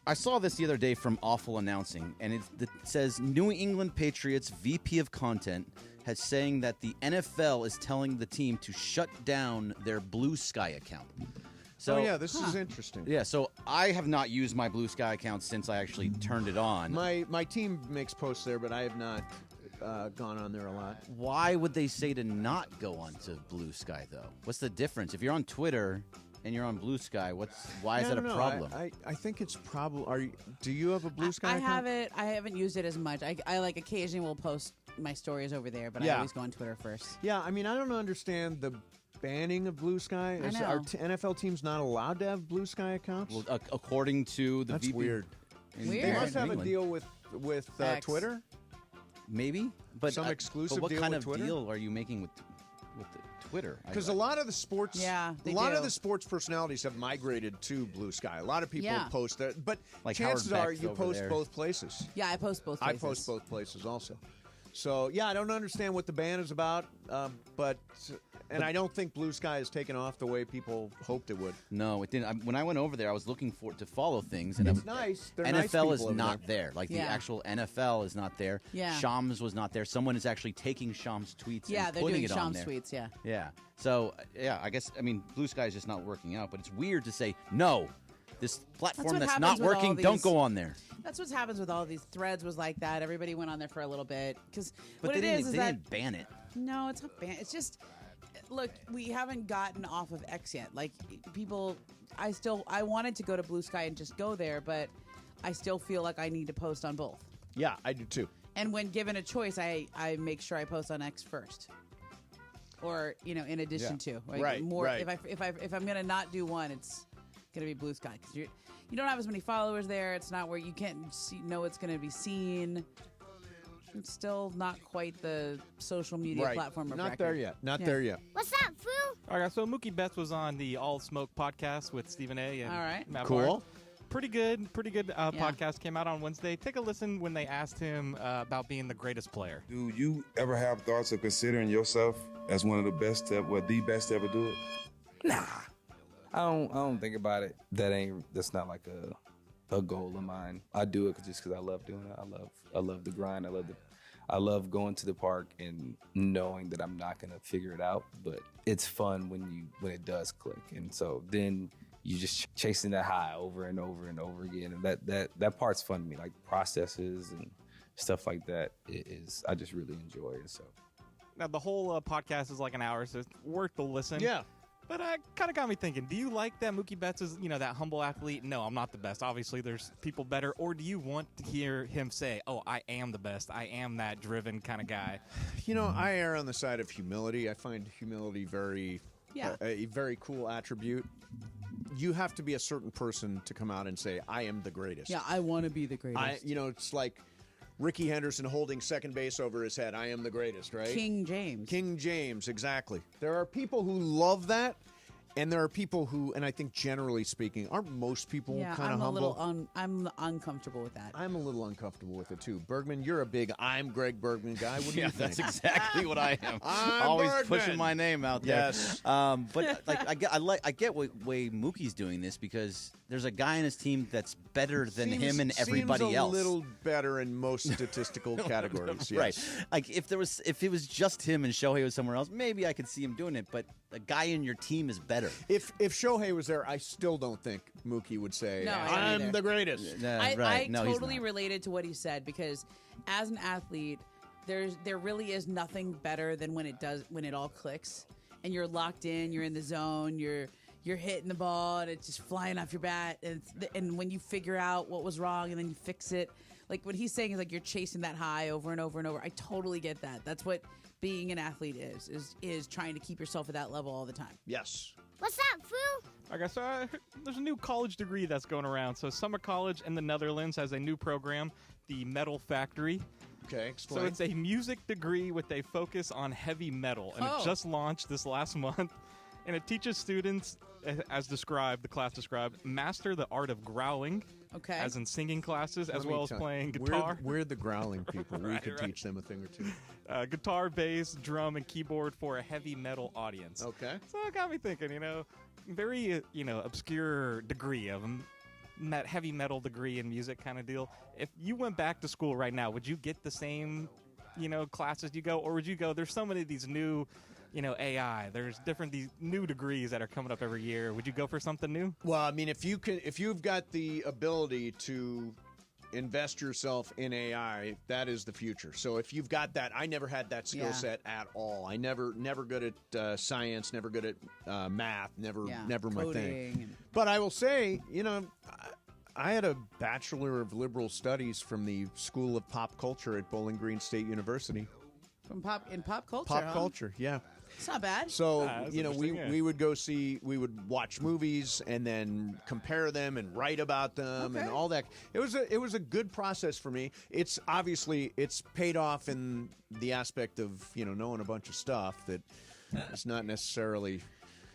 I saw this the other day from Awful Announcing, and it says New England Patriots VP of Content has saying that the NFL is telling the team to shut down their Blue Sky account. So, this is interesting. Yeah, so I have not used my Blue Sky account since I actually turned it on. My team makes posts there, but I have not gone on there a lot. Why would they say to not go on to Blue Sky, though? What's the difference? If you're on Twitter, and you're on Blue Sky. Why is I that a don't know. problem? I think it's probably. Do you have a Blue Sky? I account? have it. I haven't used it as much. I like occasionally will post my stories over there, but I always go on Twitter first. Yeah, I mean, I don't understand the banning of Blue Sky. I know. Are NFL teams not allowed to have Blue Sky accounts? Well, according to the That's VP weird. They must have a deal with Twitter. Maybe, but some exclusive but what deal kind with of Twitter? deal are you making with Twitter? Because a lot of the sports, they a lot do. of the sports personalities have migrated to Blue Sky. A lot of people Yeah. post there, but Like chances Howard are Beck's you over post there. both places. Yeah, I post both I places. post both places also. So yeah, I don't understand what the ban is about, but I don't think Blue Sky has taken off the way people hoped it would. No, it didn't. When I went over there, I was looking to follow things, and It's nice. They're NFL nice people is over not there. Like the Yeah. actual NFL is not there. Yeah. Shams was not there. Someone is actually taking Shams' tweets Yeah, and they're putting doing it on Shams there. tweets. Yeah. Yeah. So yeah, I guess Blue Sky is just not working out. But it's weird to say no. This platform what that's happens not with all working, don't these- go on there. That's what happens with all these threads. Was like that. Everybody went on there for a little bit because But what they it didn't, is they that didn't ban it. no, it's not banned. It's just look. We haven't gotten off of X yet. Like people, I wanted to go to Blue Sky and just go there, but I still feel like I need to post on both. Yeah, I do too. And when given a choice, I make sure I post on X first, or in addition to Right, more. right. If I'm gonna not do one, it's gonna be Blue Sky because you don't have as many followers there. It's not where you can't know it's gonna be seen. It's still not quite the social media platform of Not record. there yet. Not there yet. What's up, Foo? All right, so Mookie Betts was on the All Smoke podcast with Stephen A. and All right. Matt Cool. Barnes. Pretty good podcast came out on Wednesday. Take a listen when they asked him about being the greatest player. Do you ever have thoughts of considering yourself as one of the best the best to ever do it? Nah, I don't think about it. That's not like a goal of mine. I do it just because I love doing it. I love the grind. I love going to the park and knowing that I'm not gonna figure it out, but it's fun when it does click. And so then you just chasing that high over and over and over again, and that part's fun to me. Like processes and stuff like that I just really enjoy it. So Now, the whole podcast is like an hour, so it's worth the listen. Yeah. But kind of got me thinking, do you like that Mookie Betts is, that humble athlete? No, I'm not the best. Obviously, there's people better. Or do you want to hear him say, oh, I am the best. I am that driven kind of guy? I err on the side of humility. I find humility a very cool attribute. You have to be a certain person to come out and say, I am the greatest. Yeah, I want to be the greatest. It's like Ricky Henderson holding second base over his head. I am the greatest, right? King James. King James, exactly. There are people who love that, and there are people who, and I think generally speaking, aren't most people kind of humble? I'm uncomfortable with that. I'm a little uncomfortable with it too. Bergman, you're a big I'm Greg Bergman guy. What do you think? That's exactly what I am. I'm Always Bergman. pushing my name out there. Yes. But I get way Mookie's doing this because there's a guy in his team that's better than him and everybody seems else. a little better in most statistical categories. Yes. Right. Like if it was just him and Shohei was somewhere else, maybe I could see him doing it. But a guy in your team is better. If Shohei was there, I still don't think Mookie would say, No, I don't I'm either. the greatest. I No, he's totally not. related to what he said because as an athlete, there really is nothing better than when it all clicks and you're locked in, you're in the zone, you're hitting the ball and it's just flying off your bat, and when you figure out what was wrong and then you fix it, like what he's saying is like you're chasing that high over and over and over. I totally get that. That's what being an athlete is trying to keep yourself at that level all the time. Yes. What's up, Foo? Okay, so there's a new college degree that's going around. So Summer College in the Netherlands has a new program, the Metal Factory. Okay, explain. So it's a music degree with a focus on heavy metal, and it just launched this last month. And it teaches students, as described, the class described, master the art of growling, as in singing classes, as well as playing guitar. We're the growling people. We could teach them a thing or two. Guitar, bass, drum, and keyboard for a heavy metal audience. Okay. So it got me thinking, very, obscure degree of that heavy metal degree in music kind of deal. If you went back to school right now, would you get the same, classes you go? Or would you go, there's so many of these new, AI, there's these new degrees that are coming up every year. Would you go for something new? Well, I mean, if you've got the ability to invest yourself in AI. That is the future. So if you've got that, I never had that skill set at all. I never good at science, never good at math, never my thing. But I will say, I had a Bachelor of Liberal Studies from the School of Pop Culture at Bowling Green State University. From pop culture. Pop culture, yeah. It's not bad. So, we would we would watch movies and then compare them and write about them and all that. It was a good process for me. It's paid off in the aspect of, knowing a bunch of stuff that is not necessarily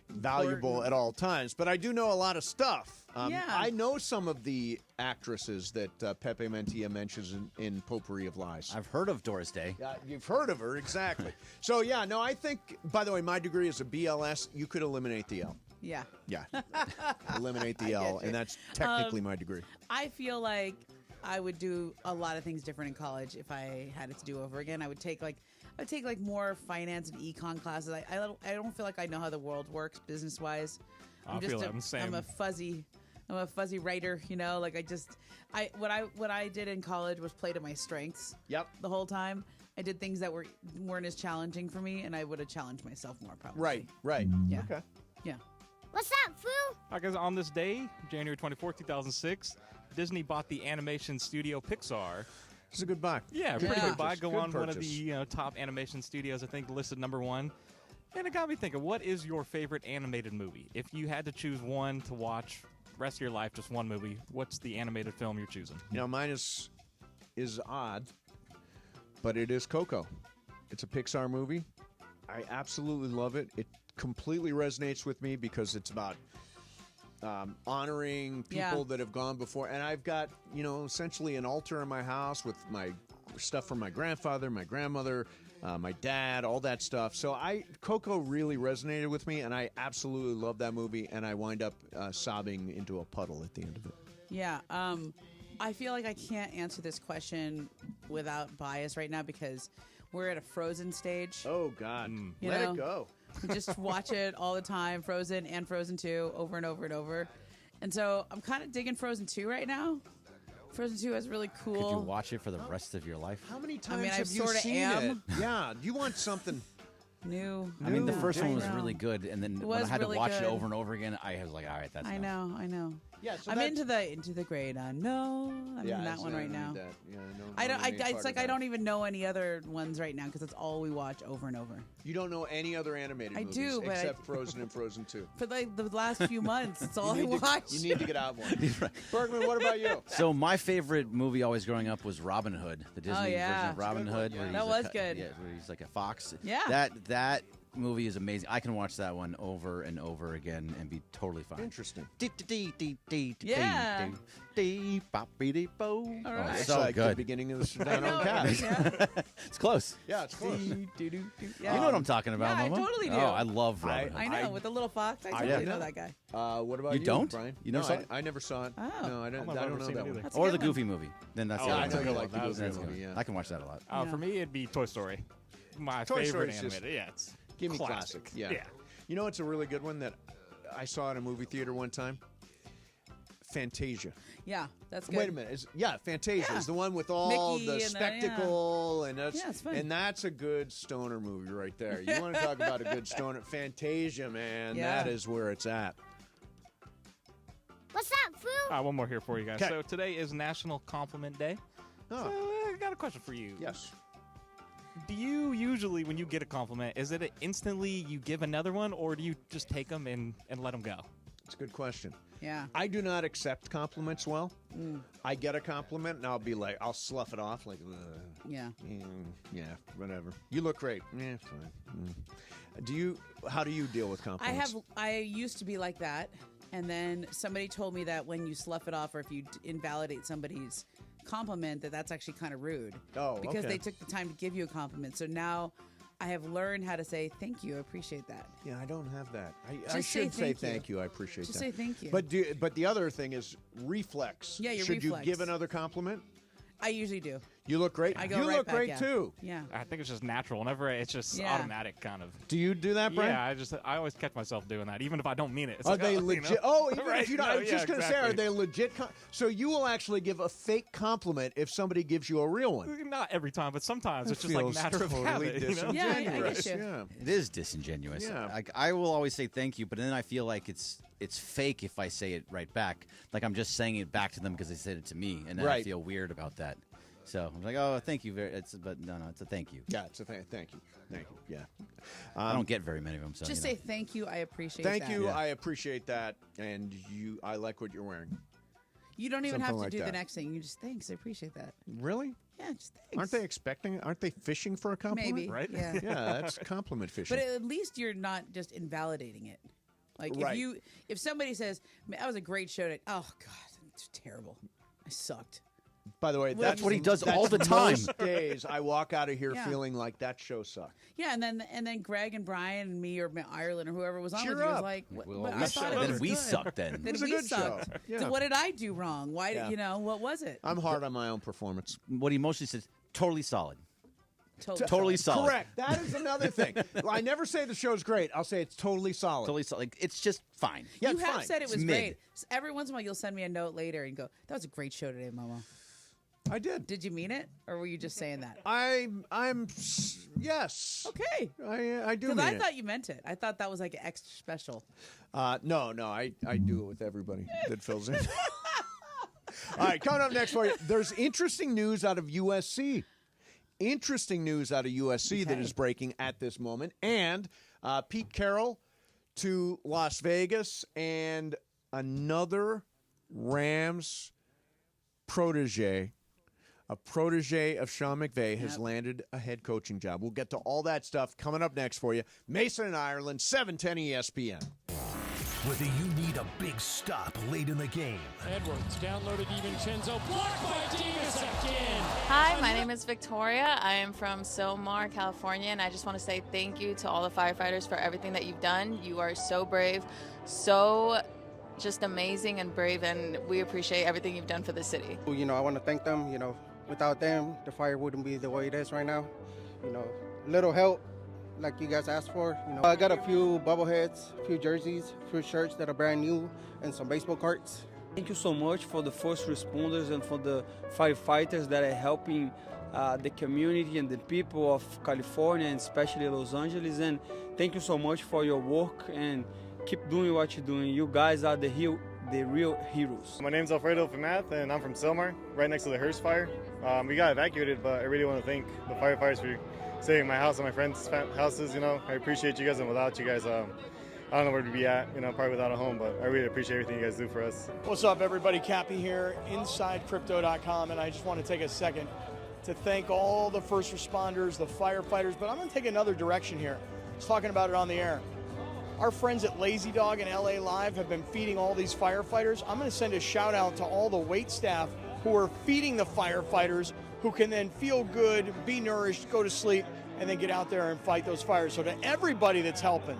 valuable at all times, but I do know a lot of stuff. I know some of the actresses that Pepe Mantilla mentions in Potpourri of Lies. I've heard of Doris Day. You've heard of her, exactly. So, I think, by the way, my degree is a BLS. You could eliminate the L. Yeah. Yeah. Eliminate the L, and that's technically my degree. I feel like I would do a lot of things different in college if I had it to do over again. I would take more finance and econ classes. I don't feel like I know how the world works business wise. I'm a fuzzy writer, what I did in college was play to my strengths. Yep. The whole time. I did things that weren't as challenging for me, and I would have challenged myself more probably. Right. Yeah. Okay. Yeah. What's up, Foo? I guess on this day, January 24th, 2006, Disney bought the animation studio Pixar. It's a good buy. Yeah, pretty good buy. Go Good on one of purchase. the top animation studios, I think, listed number 1. And it got me thinking, what is your favorite animated movie? If you had to choose one to watch rest of your life, just one movie, what's the animated film you're choosing? Mine is odd, but it is Coco. It's a Pixar movie. I absolutely love it. It completely resonates with me because it's about honoring people that have gone before. And I've got, essentially an altar in my house with my stuff from my grandfather, my grandmother, my dad, all that stuff. So Coco really resonated with me, and I absolutely love that movie, and I wind up sobbing into a puddle at the end of it. Yeah. I feel like I can't answer this question without bias right now because we're at a Frozen stage. Oh, God. Let it go. We just watch it all the time, Frozen and Frozen 2, over and over and over. And so I'm kind of digging Frozen 2 right now. Frozen 2 is really cool. Could you watch it for the rest of your life? How many times I have you sorta seen am. it? Yeah. You want something new. I mean, the first one was really good, and then when I had really to watch good. it over and over again, I was like, all right, that's enough. I know. Yeah, so I'm into the great unknown. I'm in that one right now. I don't even know any other ones right now because that's all we watch over and over. You don't know any other animated movies do, but except Frozen and Frozen 2. For the last few months, that's all I watch. You need to get out more. Bergman, what about you? So my favorite movie always growing up was Robin Hood, the Disney version of Robin Hood. Yeah. That was good. Yeah, where he's like a fox. Yeah. That movie is amazing. I can watch that one over and over again and be totally fine. Interesting. Yeah. All right. It's so like good. the beginning of the Sedano Cast. It's close. Yeah, it's close. You know what I'm talking about, Yeah, I Momo? totally do. Oh, I love Robin Hood. I know, with the little fox. I totally know that guy. What about You you, don't? Brian? You never saw it? I never saw it. Oh. No, I don't know that one. That's a Or good the one. Goofy movie. Then that's Oh, the I other think one. I like the Goofy That's movie, good. yeah. I can watch that a lot. For me, it'd be Toy Story. My Toy favorite Story's just- animated. Yeah, it's Give me classic. classic. Yeah. You know, it's a really good one that I saw in a movie theater one time. Fantasia. Yeah, that's good. Wait a minute. Fantasia Yeah. is the one with all Mickey the and spectacle, and that's it's fun. and that's a good stoner movie right there. You want to talk about a good stoner? Fantasia, man, Yeah. that is where it's at. What's up, Foo? One more here for you guys. 'Kay. So today is National Compliment Day. Oh. So I got a question for you. Yes. Do you usually, when you get a compliment, is it instantly you give another one, or do you just take them and let them go? It's a good question. Yeah. I do not accept compliments well. I get a compliment and I'll be like, I'll slough it off like, Yeah. yeah, whatever. You look great. Yeah, fine. How do you deal with compliments? I used to be like that, and then somebody told me that when you slough it off or if you invalidate somebody's compliment, that's actually kind of rude. Oh, because okay. they took the time to give you a compliment. So now I have learned how to say thank you. I appreciate that. Yeah, I don't have that. I Just say should say thank you. thank you. I appreciate Just that. say thank you. But the other thing is reflex. Yeah, your should reflex. you give another compliment? I usually do. You look great. I go you right look back, great yeah. too. Yeah. I think it's just natural. Whenever it's just Yeah. automatic, kind of. Do you do that, Brian? Yeah, I always catch myself doing that, even if I don't mean it. It's Are like, they oh, legit? You know? Oh, even Right, if you don't. no, I was just yeah, going to say, are exactly. they legit? So you will actually give a fake compliment if somebody gives you a real one. Not every time, but sometimes That it's just like a feels matter totally of habit. You know? Yeah, I get you. Yeah. It is disingenuous. Yeah. Like I will always say thank you, but then I feel like it's fake if I say it right back. Like I'm just saying it back to them because they said it to me, and then I Right. feel weird about that. So I'm like, oh, thank you but no, it's a thank you. Yeah, it's a thank you. Thank you. Yeah. I don't get very many of them. So Just you know. say thank you. I appreciate Thank that. you. Yeah. I appreciate that, and I like what you're wearing. You don't even have Something to like do the that. next thing. You just thanks. I appreciate that. Really? Yeah, just thanks. Aren't they fishing for a compliment? Maybe, Right? yeah. Yeah, that's compliment fishing. But at least you're not just invalidating it. Like Right. if somebody says that was a great show, oh god, it's terrible. I sucked. By the way, That's what he does that's all the time. Most days I walk out of here Yeah. feeling like that show sucked. Yeah, and then Greg and Brian and me or Ireland or whoever was on Cheer with you was up. like, Well, but we I thought sucked. it was Then we good. sucked then. Then It was a we good sucked. show. Yeah. So what did I do wrong? Why Yeah. what was it? I'm hard on my own performance. What he mostly says, totally solid. Totally, Totally solid. Correct. That is another thing. I never say the show's great. I'll say it's totally solid. Totally solid. Like, it's just fine. Yeah, You it's have fine. said it It's was mid. great. So every once in a while, you'll send me a note later and go, "That was a great show today, Momo." I did. Did you mean it, or were you just saying that? I'm yes. Okay. I do Because mean I it. thought you meant it. I thought that was like extra special. No, I do it with everybody that fills in. All right, coming up next for you, there's interesting news out of USC. Interesting news out of USC that is breaking at this moment. And Pete Carroll to Las Vegas, and another Rams protege. A protege of Sean McVay has landed a head coaching job. We'll get to all that stuff coming up next for you. Mason and Ireland, 710 ESPN. Whether you need a big stop late in the game. Edwards downloaded DiVincenzo, blocked by Davis again. Hi, my name is Victoria. I am from Silmar, California, and I just want to say thank you to all the firefighters for everything that you've done. You are so brave, so just amazing and brave, and we appreciate everything you've done for the city. You know, I want to thank them. You know, without them, the fire wouldn't be the way it is right now. You know, little help like you guys asked for. You know, I got a few bobbleheads, a few jerseys, a few shirts that are brand new, and some baseball cards. Thank you so much for the first responders and for the firefighters that are helping the community and the people of California, and especially Los Angeles. And thank you so much for your work, and keep doing what you're doing. You guys are the real heroes. My name's Alfredo Famath, and I'm from Silmar, right next to the Hearst fire. We got evacuated, but I really want to thank the firefighters for saving my house and my friends' houses. You know, I appreciate you guys, and without you guys, I don't know where to be at. You know, probably without a home, but I really appreciate everything you guys do for us. What's up, everybody? Cappy here, InsideCrypto.com, and I just want to take a second to thank all the first responders, the firefighters, but I'm going to take another direction here. I was talking about it on the air. Our friends at Lazy Dog and LA Live have been feeding all these firefighters. I'm going to send a shout out to all the wait staff who are feeding the firefighters, who can then feel good, be nourished, go to sleep, and then get out there and fight those fires. So to everybody that's helping,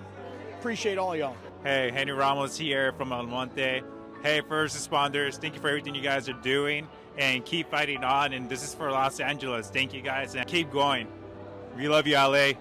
appreciate all y'all. Hey, Henry Ramos here from El Monte. Hey, first responders, thank you for everything you guys are doing, and keep fighting on. And this is for Los Angeles. Thank you guys, and keep going. We love you, LA.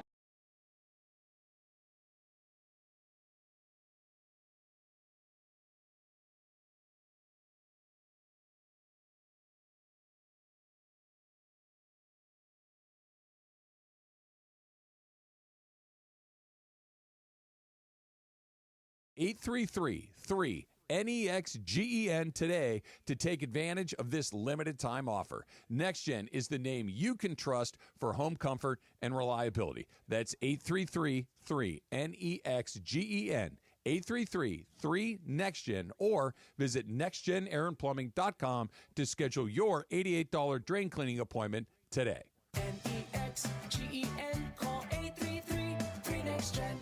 (833-3-NEXGEN) today to take advantage of this limited time offer. NextGen is the name you can trust for home comfort and reliability. That's 833-3-NEXGEN. 833-3-NEXTGEN, or visit nextgenairandplumbing.com to schedule your $88 drain cleaning appointment today. NEXGEN, call 833-3-NEXTGEN.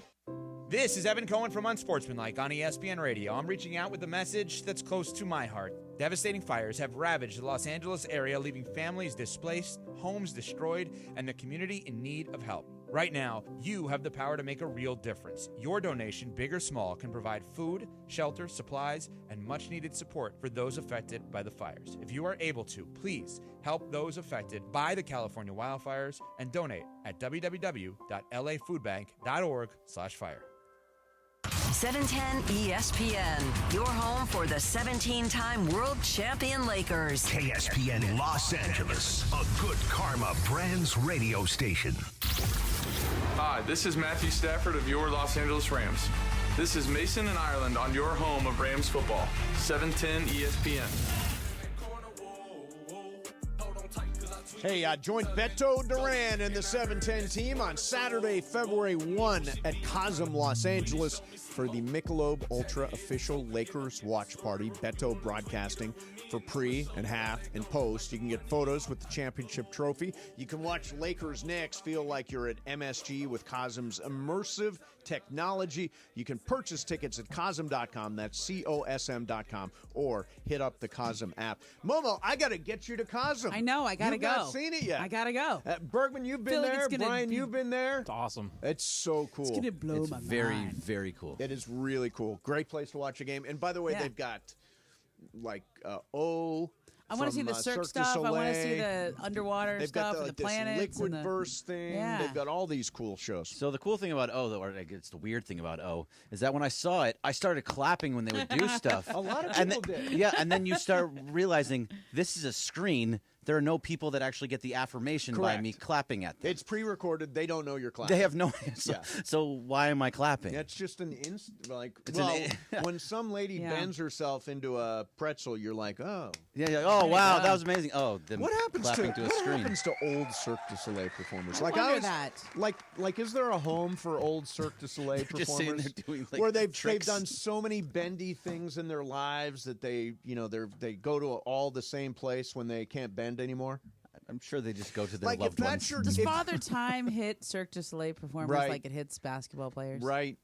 This is Evan Cohen from Unsportsmanlike on ESPN Radio. I'm reaching out with a message that's close to my heart. Devastating fires have ravaged the Los Angeles area, leaving families displaced, homes destroyed, and the community in need of help. Right now, you have the power to make a real difference. Your donation, big or small, can provide food, shelter, supplies, and much-needed support for those affected by the fires. If you are able to, please help those affected by the California wildfires and donate at www.lafoodbank.org/fire. 710 ESPN, your home for the 17-time world champion Lakers. KSPN Los Angeles, a Good Karma Brands radio station. Hi, this is Matthew Stafford of your Los Angeles Rams. This is Mason in Ireland on your home of Rams football, 710 ESPN. Hey, join Beto Duran and the 710 team on Saturday, February 1 at Cosm, Los Angeles for the Michelob Ultra official Lakers watch party. Beto broadcasting for pre and half and post. You can get photos with the championship trophy. You can watch Lakers Knicks, feel like you're at MSG with Cosm's immersive technology. You can purchase tickets at Cosm.com, that's COSM.com, or hit up the Cosm app. Momo, I got to get you to Cosm. I know, I got to go. You've not seen it yet. I got to go. Bergman, you've been there. Brian, you've been there. It's awesome. It's so cool. It's going to blow my Very, mind. very cool. It is really cool. Great place to watch a game. And by the way, they've got like I want to see the Cirque stuff. I want to see the underwater stuff and the planets. Liquid and verse thing. Yeah. They've got all these cool shows. So the cool thing about or it's the weird thing about is that when I saw it, I started clapping when they would do stuff. A lot of people did. Yeah, and then you start realizing this is a screen. There are no people that actually get the affirmation by me clapping at them. It's pre-recorded. They don't know you're clapping. They have no idea. So why am I clapping? That's just an when some lady bends herself into a pretzel, you're like, oh. Yeah. Oh, wow, that was amazing. Oh, then what happens clapping to a screen. What happens to old Cirque du Soleil performers? I wonder that. Like, is there a home for old Cirque du Soleil performers? Just sitting there doing, like, where they've tricks. done so many bendy things in their lives that they they go to all the same place when they can't bend anymore. I'm sure they just go to their Like, loved if that's ones. Does Father Time hit Cirque du Soleil performers like it hits basketball players? Right.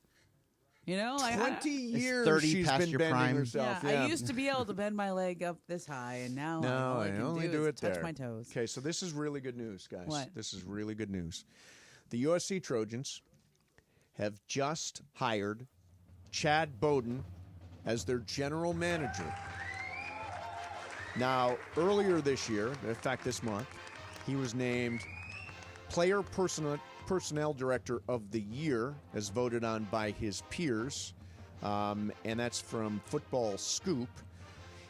You know, like 20 years 30 she's past been your bending prime. herself. Yeah, I used to be able to bend my leg up this high, and now all I can only do do is it touch there. my toes. Okay, so this is really good news, guys. What? This is really good news. The USC Trojans have just hired Chad Bowden as their general manager. Now, earlier this year, in fact this month, he was named Player Personnel Director of the Year, as voted on by his peers, and that's from Football Scoop.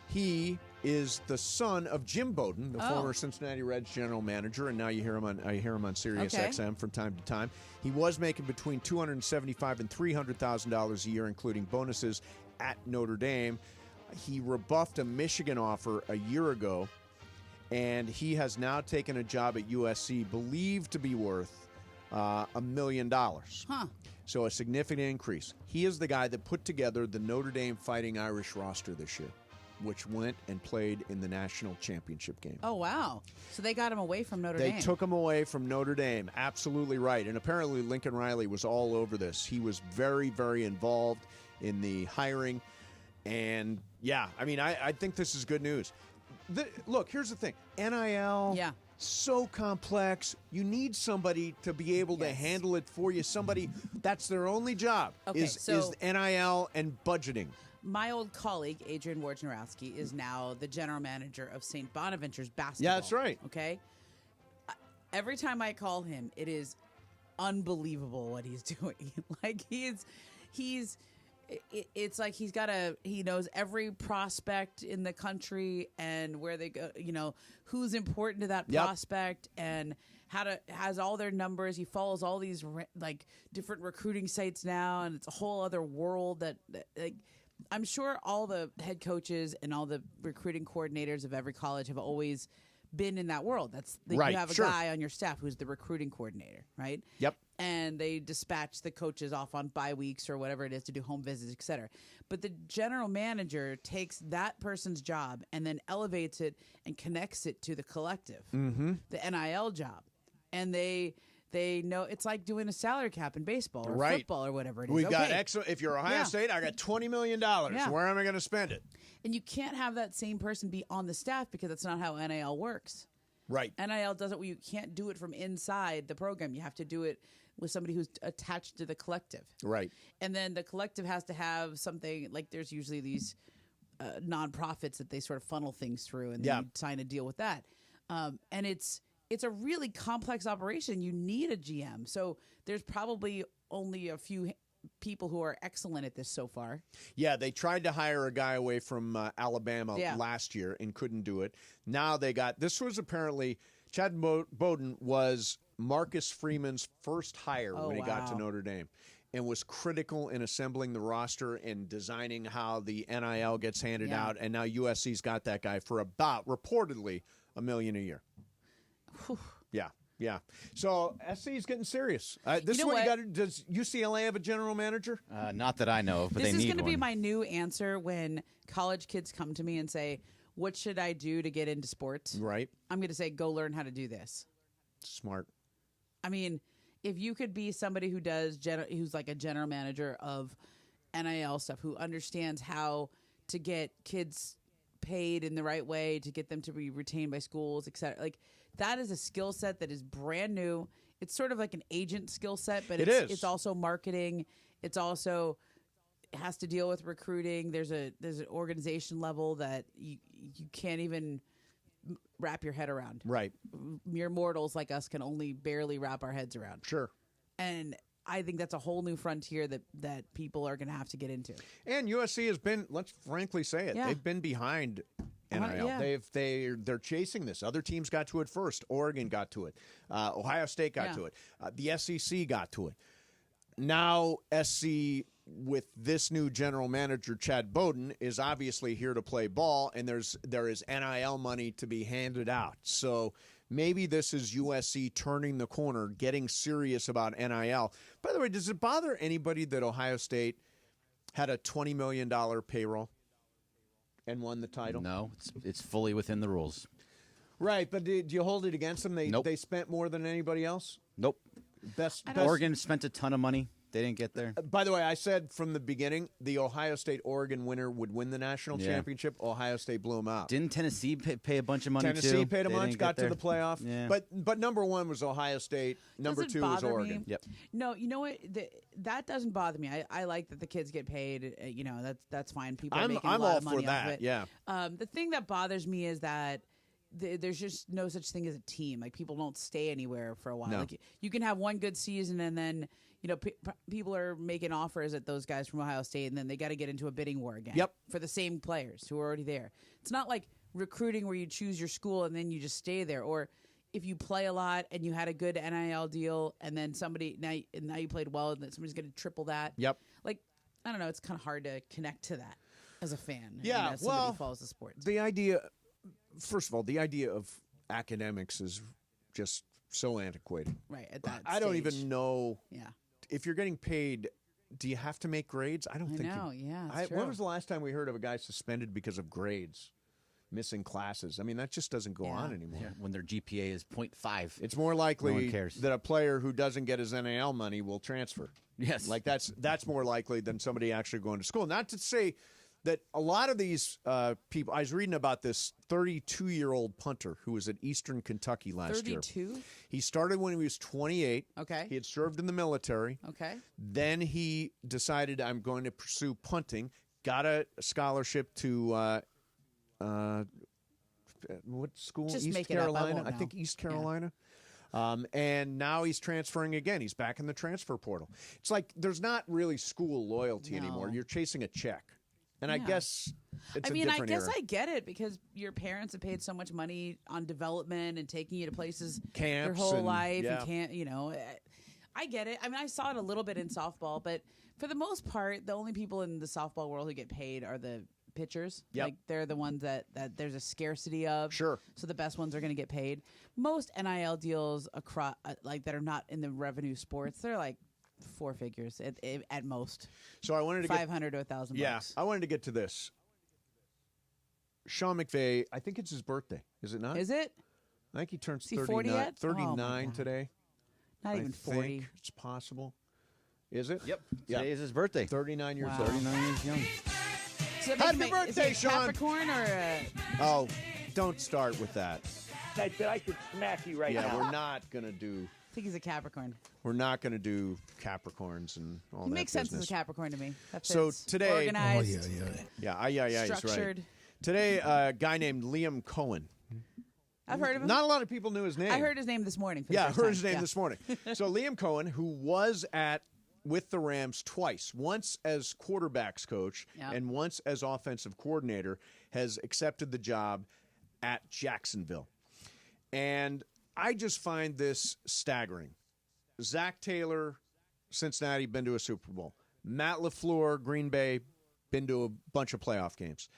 He is the son of Jim Bowden, the former Cincinnati Reds general manager, and now I hear him on Sirius XM from time to time. He was making between $275,000 and $300,000 a year, including bonuses at Notre Dame. He rebuffed a Michigan offer a year ago, and he has now taken a job at USC, believed to be worth $1 million. Huh. So a significant increase. He is the guy that put together the Notre Dame Fighting Irish roster this year, which went and played in the national championship game. Oh, wow. So they got him away from Notre Dame. They took him away from Notre Dame. Absolutely right. And apparently Lincoln Riley was all over this. He was very, very involved in the hiring. And, yeah, I mean, I think this is good news. Look, here's the thing. NIL, so complex. You need somebody to be able to handle it for you. Somebody, that's their only job is NIL and budgeting. My old colleague, Adrian Wojnarowski, is now the general manager of St. Bonaventure's basketball. Yeah, that's right. Okay? Every time I call him, it is unbelievable what he's doing. Like, it's like he knows every prospect in the country and where they go, who's important to that prospect and has all their numbers. He follows all these different recruiting sites now, and it's a whole other world that I'm sure all the head coaches and all the recruiting coordinators of every college have always been in that world. You have a guy on your staff who's the recruiting coordinator, right? Yep. And they dispatch the coaches off on bye weeks or whatever it is to do home visits, et cetera. But the general manager takes that person's job and then elevates it and connects it to the collective, the NIL job. And they know it's like doing a salary cap in baseball or football or whatever it is. We've got if you're Ohio State, I got $20 million. Where am I going to spend it? And you can't have that same person be on the staff because that's not how NIL works. Right. NIL doesn't. You can't do it from inside the program. You have to do it with somebody who's attached to the collective. Right. And then the collective has to have something like there's usually these nonprofits that they sort of funnel things through, and then you sign a deal with that. And it's a really complex operation. You need a GM. So there's probably only a few people who are excellent at this so far. Yeah, they tried to hire a guy away from Alabama last year and couldn't do it. Now they got, this was apparently, Chad Bowden was Marcus Freeman's first hire when he got to Notre Dame, and was critical in assembling the roster and designing how the NIL gets handed out. And now USC's got that guy for about, reportedly, $1 million a year. Whew. Yeah. So SC's getting serious. This is what you got to. Does UCLA have a general manager? Not that I know of, but this they need is going to one. be my new answer when college kids come to me and say, "What should I do to get into sports?" Right. I'm going to say, "Go learn how to do this." Smart. I mean, if you could be somebody who does who's like a general manager of NIL stuff, who understands how to get kids paid in the right way, to get them to be retained by schools, etc. Like that is a skill set that is brand new. It's sort of like an agent skill set, but it's also marketing. It's also has to deal with recruiting. There's an organization level that you can't even wrap your head around. Right. Mere mortals like us can only barely wrap our heads around. Sure. And I think that's a whole new frontier that people are going to have to get into. And USC has been, let's frankly say it, they've been behind NIL. They're chasing this. Other teams got to it first. Oregon got to it. Ohio State got to it. The SEC got to it. Now SC, with this new general manager, Chad Bowden, is obviously here to play ball, and there is NIL money to be handed out. So maybe this is USC turning the corner, getting serious about NIL. By the way, does it bother anybody that Ohio State had a $20 million payroll and won the title? No, it's fully within the rules. Right, but do you hold it against them? Nope. They spent more than anybody else? Nope. Best Oregon spent a ton of money. They didn't get there. By the way, I said from the beginning the Ohio State-Oregon winner would win the national championship. Ohio State blew them out. Didn't Tennessee pay a bunch of money too? Tennessee paid a bunch, got to there. the playoff. Yeah. But number one was Ohio State. Number two was Oregon. Yep. No, you know what? That doesn't bother me. I like that the kids get paid. That's fine. People are making a lot of money off of it. Yeah. The thing that bothers me is that there's just no such thing as a team. Like people don't stay anywhere for a while. No. Like you can have one good season and then people are making offers at those guys from Ohio State, and then they got to get into a bidding war again. Yep. For the same players who are already there. It's not like recruiting where you choose your school and then you just stay there, or if you play a lot and you had a good NIL deal, and then now you played well, and then somebody's going to triple that. Yep. Like I don't know. It's kind of hard to connect to that as a fan. Yeah. As somebody who follows the sports. The idea, first of all, the idea of academics is just so antiquated. Right. At that I don't stage. even know. Yeah. If you're getting paid, do you have to make grades? I don't think. I know. It's when true. was the last time we heard of a guy suspended because of grades, missing classes? I mean, that just doesn't go on anymore. Yeah, when their GPA is 0.5. It's more No likely one cares. that a player who doesn't get his NIL money will transfer. Yes. Like that's more likely than somebody actually going to school. Not to say that a lot of these people, I was reading about this 32-year-old punter who was at Eastern Kentucky last year. 32? He started when he was 28. Okay. He had served in the military. Okay. Then he decided, I'm going to pursue punting. Got a scholarship to what school? Just East make it up. I Carolina. won't I know. think East Carolina. And now he's transferring again. He's back in the transfer portal. It's like there's not really school loyalty anymore. You're chasing a check. And I guess it's I mean, a I different guess era. I get it because your parents have paid so much money on development and taking you to places your Camps whole and- life. yeah. You can't, I get it. I mean, I saw it a little bit in softball, but for the most part, the only people in the softball world who get paid are the pitchers. Yep. Like they're the ones that there's a scarcity of. Sure. So the best ones are going to get paid. Most NIL deals across like that are not in the revenue sports, they're like four figures at most. So I wanted to get 500 to 1,000 Yeah, bucks. I wanted to get to this. Sean McVay, I think it's his birthday. Is it not? Is it? I think he turns Is he 40 39, yet? Oh, my 39 God. today. Not I even think 40. it's possible. Is it? Yep. Yeah. Today is his birthday. 39 years Wow. old. 39 years young. So that Happy makes birthday, is he a Sean. Capricorn or Oh, don't start with that. I said I could smack you right Yeah, now. we're not going to do think he's a Capricorn. We're not going to do Capricorns and all He that makes sense business. as a Capricorn to me. That So fits. today, organized, he's right. structured. Today, a guy named Liam Cohen. I've heard of him. Not a lot of people knew his name. I heard his name this morning. For the Yeah, I first heard time. his name Yeah. this morning. So Liam Cohen, who was with the Rams twice, once as quarterbacks coach Yeah. and once as offensive coordinator, has accepted the job at Jacksonville. And I just find this staggering. Zach Taylor, Cincinnati, been to a Super Bowl. Matt LaFleur, Green Bay, been to a bunch of playoff games.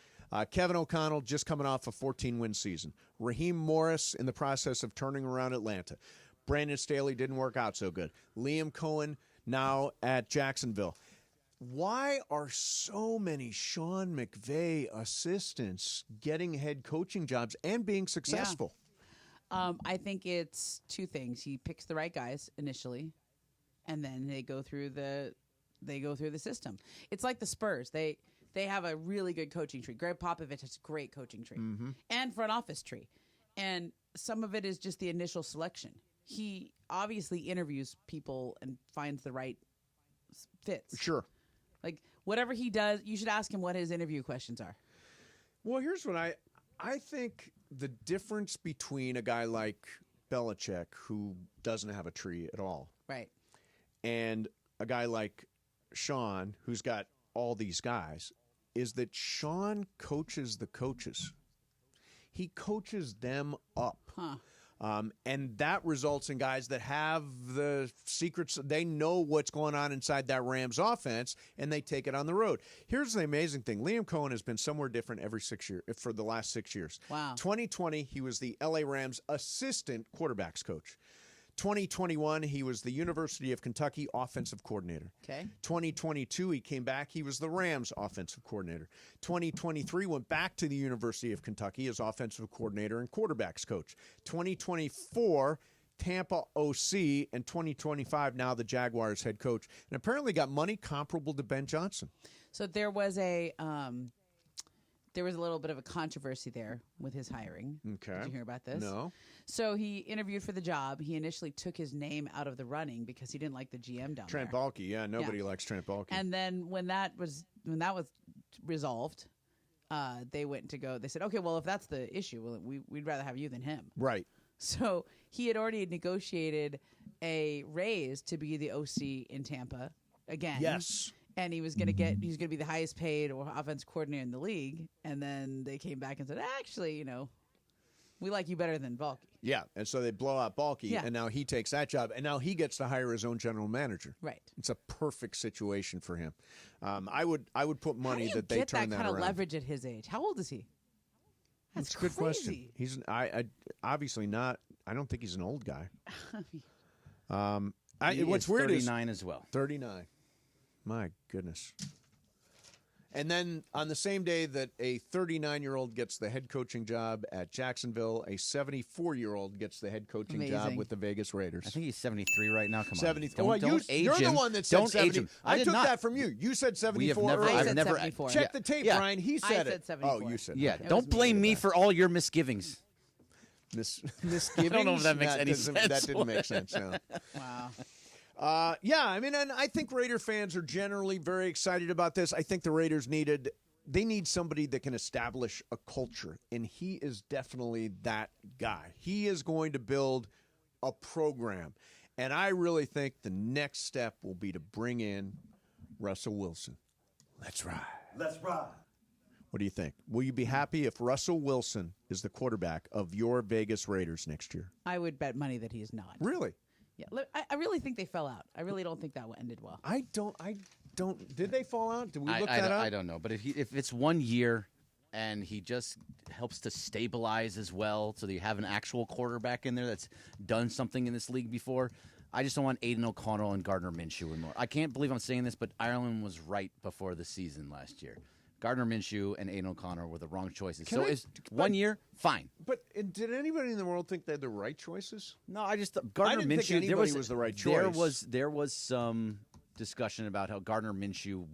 Kevin O'Connell just coming off a 14-win season. Raheem Morris in the process of turning around Atlanta. Brandon Staley didn't work out so good. Liam Cohen now at Jacksonville. Why are so many Sean McVay assistants getting head coaching jobs and being successful? I think it's two things. He picks the right guys initially, and then they go through the system. It's like the Spurs. They have a really good coaching tree. Greg Popovich has a great coaching tree and front office tree, and some of it is just the initial selection. He obviously interviews people and finds the right fits. Sure. Like whatever he does, you should ask him what his interview questions are. Well, here's what I think the difference between a guy like Belichick, who doesn't have a tree at all, Right. and a guy like Sean, who's got all these guys, is that Sean coaches the coaches. He coaches them up. And that results in guys that have the secrets. They know what's going on inside that Rams offense, and they take it on the road. Here's the amazing thing. Liam Cohen has been somewhere different every 6 years for the last 6 years. Wow. 2020, he was the LA Rams assistant quarterbacks coach. 2021, he was the University of Kentucky offensive coordinator. Okay. 2022, he came back. He was the Rams offensive coordinator. 2023, went back to the University of Kentucky as offensive coordinator and quarterbacks coach. 2024, Tampa OC, and 2025, now the Jaguars head coach. And apparently got money comparable to Ben Johnson. So there was a little bit of a controversy there with his hiring. Okay. Did you hear about this? No. So he interviewed for the job. He initially took his name out of the running because he didn't like the GM down Trent there. Baalke, yeah, nobody likes Trent Baalke. And then when that was resolved, they went to go. They said, okay, well, if that's the issue, well, we'd rather have you than him. Right. So he had already negotiated a raise to be the OC in Tampa again. Yes. And he was going to be the highest paid or offense coordinator in the league. And then they came back and said, actually, we like you better than Baalke. Yeah, and so they blow out Baalke, Yeah. and now he takes that job, and now he gets to hire his own general manager. Right. It's a perfect situation for him. I would put money How do you that they get turn that that kind of around. leverage at his age? How old is he? That's a good question. crazy. He's I obviously not. I don't think he's an old guy. He What's is weird 39 as well. 39. My goodness. And then on the same day that a 39-year-old gets the head coaching job at Jacksonville, a 74-year-old gets the head coaching job Amazing. with the Vegas Raiders. I think he's 73 right now. Come on. 73. Don't, Well, don't age you're him. the one that said Don't 70. age him. I did took not. that from you. You said 74. We have never. earlier. I I've said never. 74. Check yeah. the tape, Yeah. Brian. He I said said it. 74. Oh, you said Yeah. it. Okay. Don't blame me for all your misgivings. Misgivings? I don't know if that makes any doesn't- sense. That didn't make sense, no. Wow. Yeah, I mean, and I think Raider fans are generally very excited about this. I think the Raiders need somebody that can establish a culture, and he is definitely that guy. He is going to build a program, and I really think the next step will be to bring in Russell Wilson. Let's ride. Let's ride. What do you think? Will you be happy if Russell Wilson is the quarterback of your Vegas Raiders next year? I would bet money that he's not. Really? Yeah. Look, I really think they fell out. I really don't think that ended well. I don't. Did they fall out? Did we look I that up? I don't know, but if it's 1 year and he just helps to stabilize as well, so that you have an actual quarterback in there that's done something in this league before. I just don't want Aiden O'Connell and Gardner Minshew anymore. I can't believe I'm saying this, but Ireland was right before the season last year. Gardner Minshew and Aiden O'Connell were the wrong choices. Can So I- is 1 year fine? But did anybody in the world think they had the right choices? No, I just I Gardner didn't think Minshew. anybody was the right choice. There was some discussion about how Gardner Minshew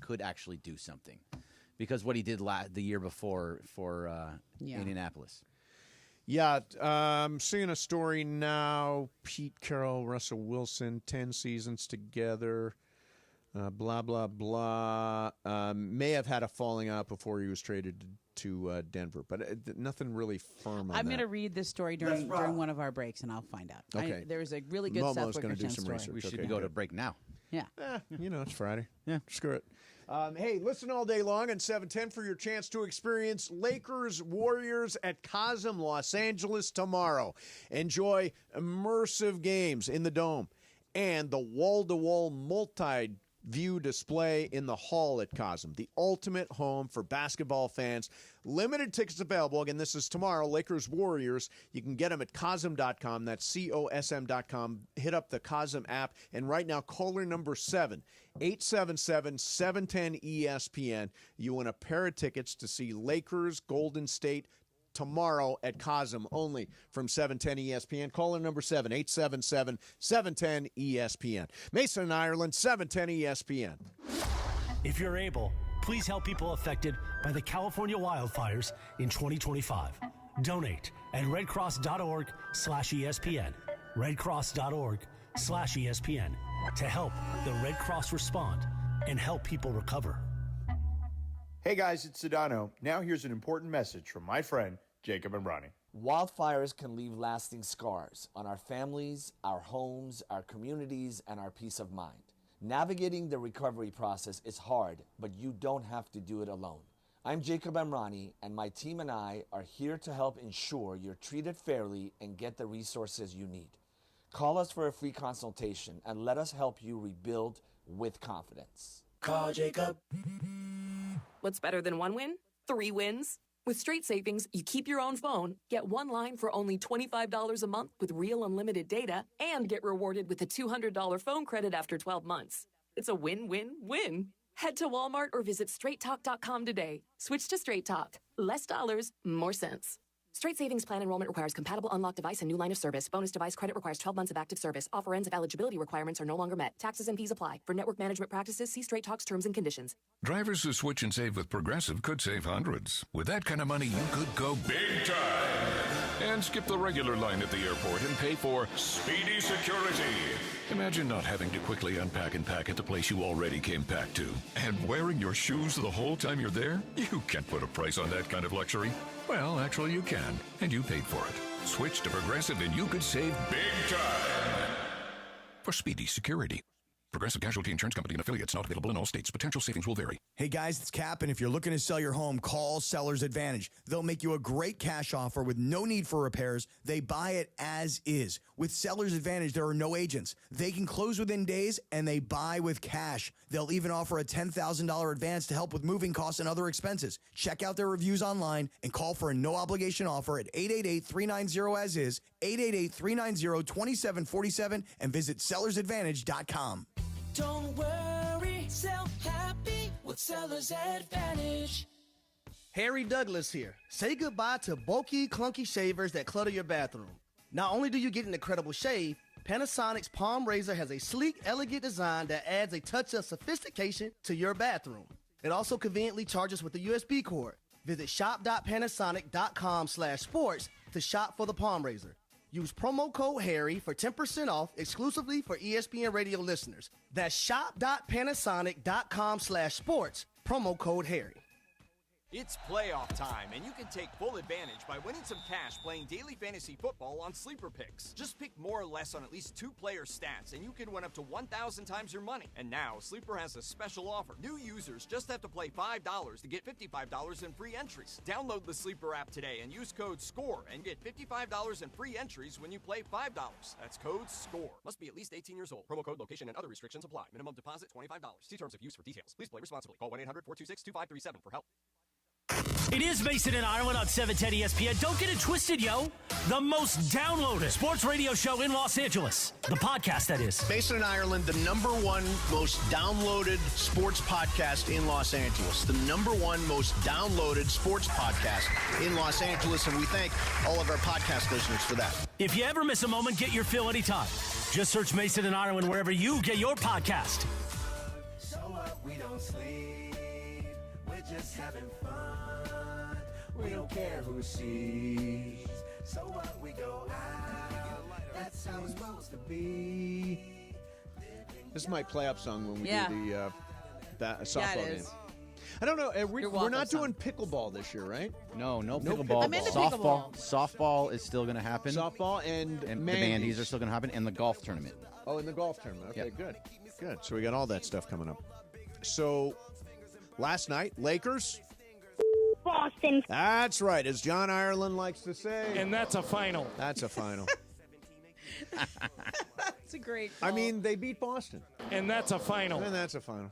could actually do something because what he did the year before for Yeah. Indianapolis. Yeah, I'm seeing a story now. Pete Carroll, Russell Wilson, 10 seasons together. Blah, blah, blah. May have had a falling out before he was traded to Denver, but nothing really firm on I'm that. going to read this story during one of our breaks, and I'll find out. Okay. There's a really good Momo's Seth going to do Wickersham some story. research. We should Okay, go to good. break now. Yeah. It's Friday. Yeah. Screw it. Hey, listen all day long on 710 for your chance to experience Lakers Warriors at Cosm, Los Angeles tomorrow. Enjoy immersive games in the Dome and the wall-to-wall multi-view display in the hall at Cosm, the ultimate home for basketball fans. Limited tickets available. Again, this is tomorrow, Lakers Warriors. You can get them at Cosm.com. That's COSM.com. Hit up the Cosm app. And right now, caller number 7, 877-710-ESPN. You win a pair of tickets to see Lakers Golden State tomorrow at Cosm, only from 710 ESPN. Caller number 7, 877-710 ESPN. Mason in Ireland, 710 ESPN. If you're able, please help people affected by the California wildfires in 2025. Donate at redcross.org/ESPN. redcross.org/ESPN to help the Red Cross respond and help people recover. Hey guys, it's Sedano. Now here's an important message from my friend, Jacob and Ronnie. Wildfires can leave lasting scars on our families, our homes, our communities, and our peace of mind. Navigating the recovery process is hard, but you don't have to do it alone. I'm Jacob Amrani, and my team and I are here to help ensure you're treated fairly and get the resources you need. Call us for a free consultation and let us help you rebuild with confidence. Call Jacob. What's better than one win? 3 wins. With Straight Savings, you keep your own phone, get one line for only $25 a month with real unlimited data, and get rewarded with a $200 phone credit after 12 months. It's a win-win-win. Head to Walmart or visit straighttalk.com today. Switch to Straight Talk. Less dollars, more sense. Straight Savings Plan enrollment requires compatible unlocked device and new line of service. Bonus device credit requires 12 months of active service. Offer ends if eligibility requirements are no longer met. Taxes and fees apply. For network management practices, see Straight Talk's terms and conditions. Drivers who switch and save with Progressive could save hundreds. With that kind of money, you could go big time and skip the regular line at the airport and pay for speedy security. Imagine not having to quickly unpack and pack at the place you already came packed to. And wearing your shoes the whole time you're there? You can't put a price on that kind of luxury. Well, actually you can, and you paid for it. Switch to Progressive and you could save big time for speedy security. Progressive Casualty Insurance Company and affiliates, not available in all states. Potential savings will vary. Hey guys, it's Cap, and if you're looking to sell your home, call Seller's Advantage. They'll make you a great cash offer with no need for repairs. They buy it as is. With Seller's Advantage, there are no agents. They can close within days, and they buy with cash. They'll even offer a $10,000 advance to help with moving costs and other expenses. Check out their reviews online and call for a no-obligation offer at 888-390-AS-IS, 888-390-2747, and visit sellersadvantage.com. Don't worry, sell happy with Seller's Advantage. Harry Douglas here. Say goodbye to bulky, clunky shavers that clutter your bathroom. Not only do you get an incredible shave, Panasonic's Palm Razor has a sleek, elegant design that adds a touch of sophistication to your bathroom. It also conveniently charges with a USB cord. Visit shop.panasonic.com/sports to shop for the Palm Razor. Use promo code HARRY for 10% off exclusively for ESPN radio listeners. That's shop.panasonic.com/sports, promo code HARRY. It's playoff time, and you can take full advantage by winning some cash playing daily fantasy football on Sleeper Picks. Just pick more or less on at least 2 player stats, and you can win up to 1,000 times your money. And now, Sleeper has a special offer. New users just have to play $5 to get $55 in free entries. Download the Sleeper app today and use code SCORE and get $55 in free entries when you play $5. That's code SCORE. Must be at least 18 years old. Promo code, location, and other restrictions apply. Minimum deposit $25. See terms of use for details. Please play responsibly. Call 1-800-426-2537 for help. It is Mason and Ireland on 710 ESPN. Don't get it twisted, yo. The most downloaded sports radio show in Los Angeles. The podcast, that is. Mason and Ireland, the #1 most downloaded sports podcast in Los Angeles. The #1 most downloaded sports podcast in Los Angeles, and we thank all of our podcast listeners for that. If you ever miss a moment, get your fill anytime. Just search Mason and Ireland wherever you get your podcast. So up, we don't sleep. We're just having fun. We don't care who sees. So what, we go out. That's how it's supposed to be. This is my play-up song when we Yeah. do the softball it game. is. I don't know. We're Your not walk-up song. doing pickleball this year, right? No No pickleball. I'm into Softball. pickleball. Softball is still going to happen. Softball and the Mandy's. Mandy's are still going to happen, and the golf tournament. Oh, in the golf tournament. Okay, Yep. good. So we got all that stuff coming up. So last night, Lakers. Boston. That's right, as John Ireland likes to say. And that's a final. That's a final. That's a great I call. mean, they beat Boston. And that's a final. And that's a final.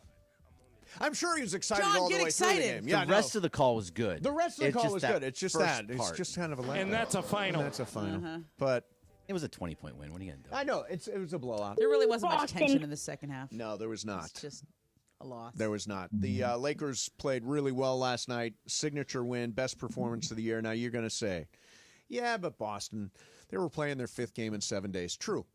I'm sure he was excited John, all the get way through excited. the game. Yeah, The rest of the call was good. the rest of the It's call just was that good. It's just first that. It's part. just kind of a letdown. And that's a final. And that's a final. Uh-huh. But It was a 20-point win. What are you going to do? I know it was a blowout. There really wasn't much Boston. tension in the second half. No, there was not. It's just a loss. There was not. The Lakers played really well last night. Signature win, best performance of the year. Now you're going to say, yeah, but Boston, they were playing their 5th game in 7 days. True.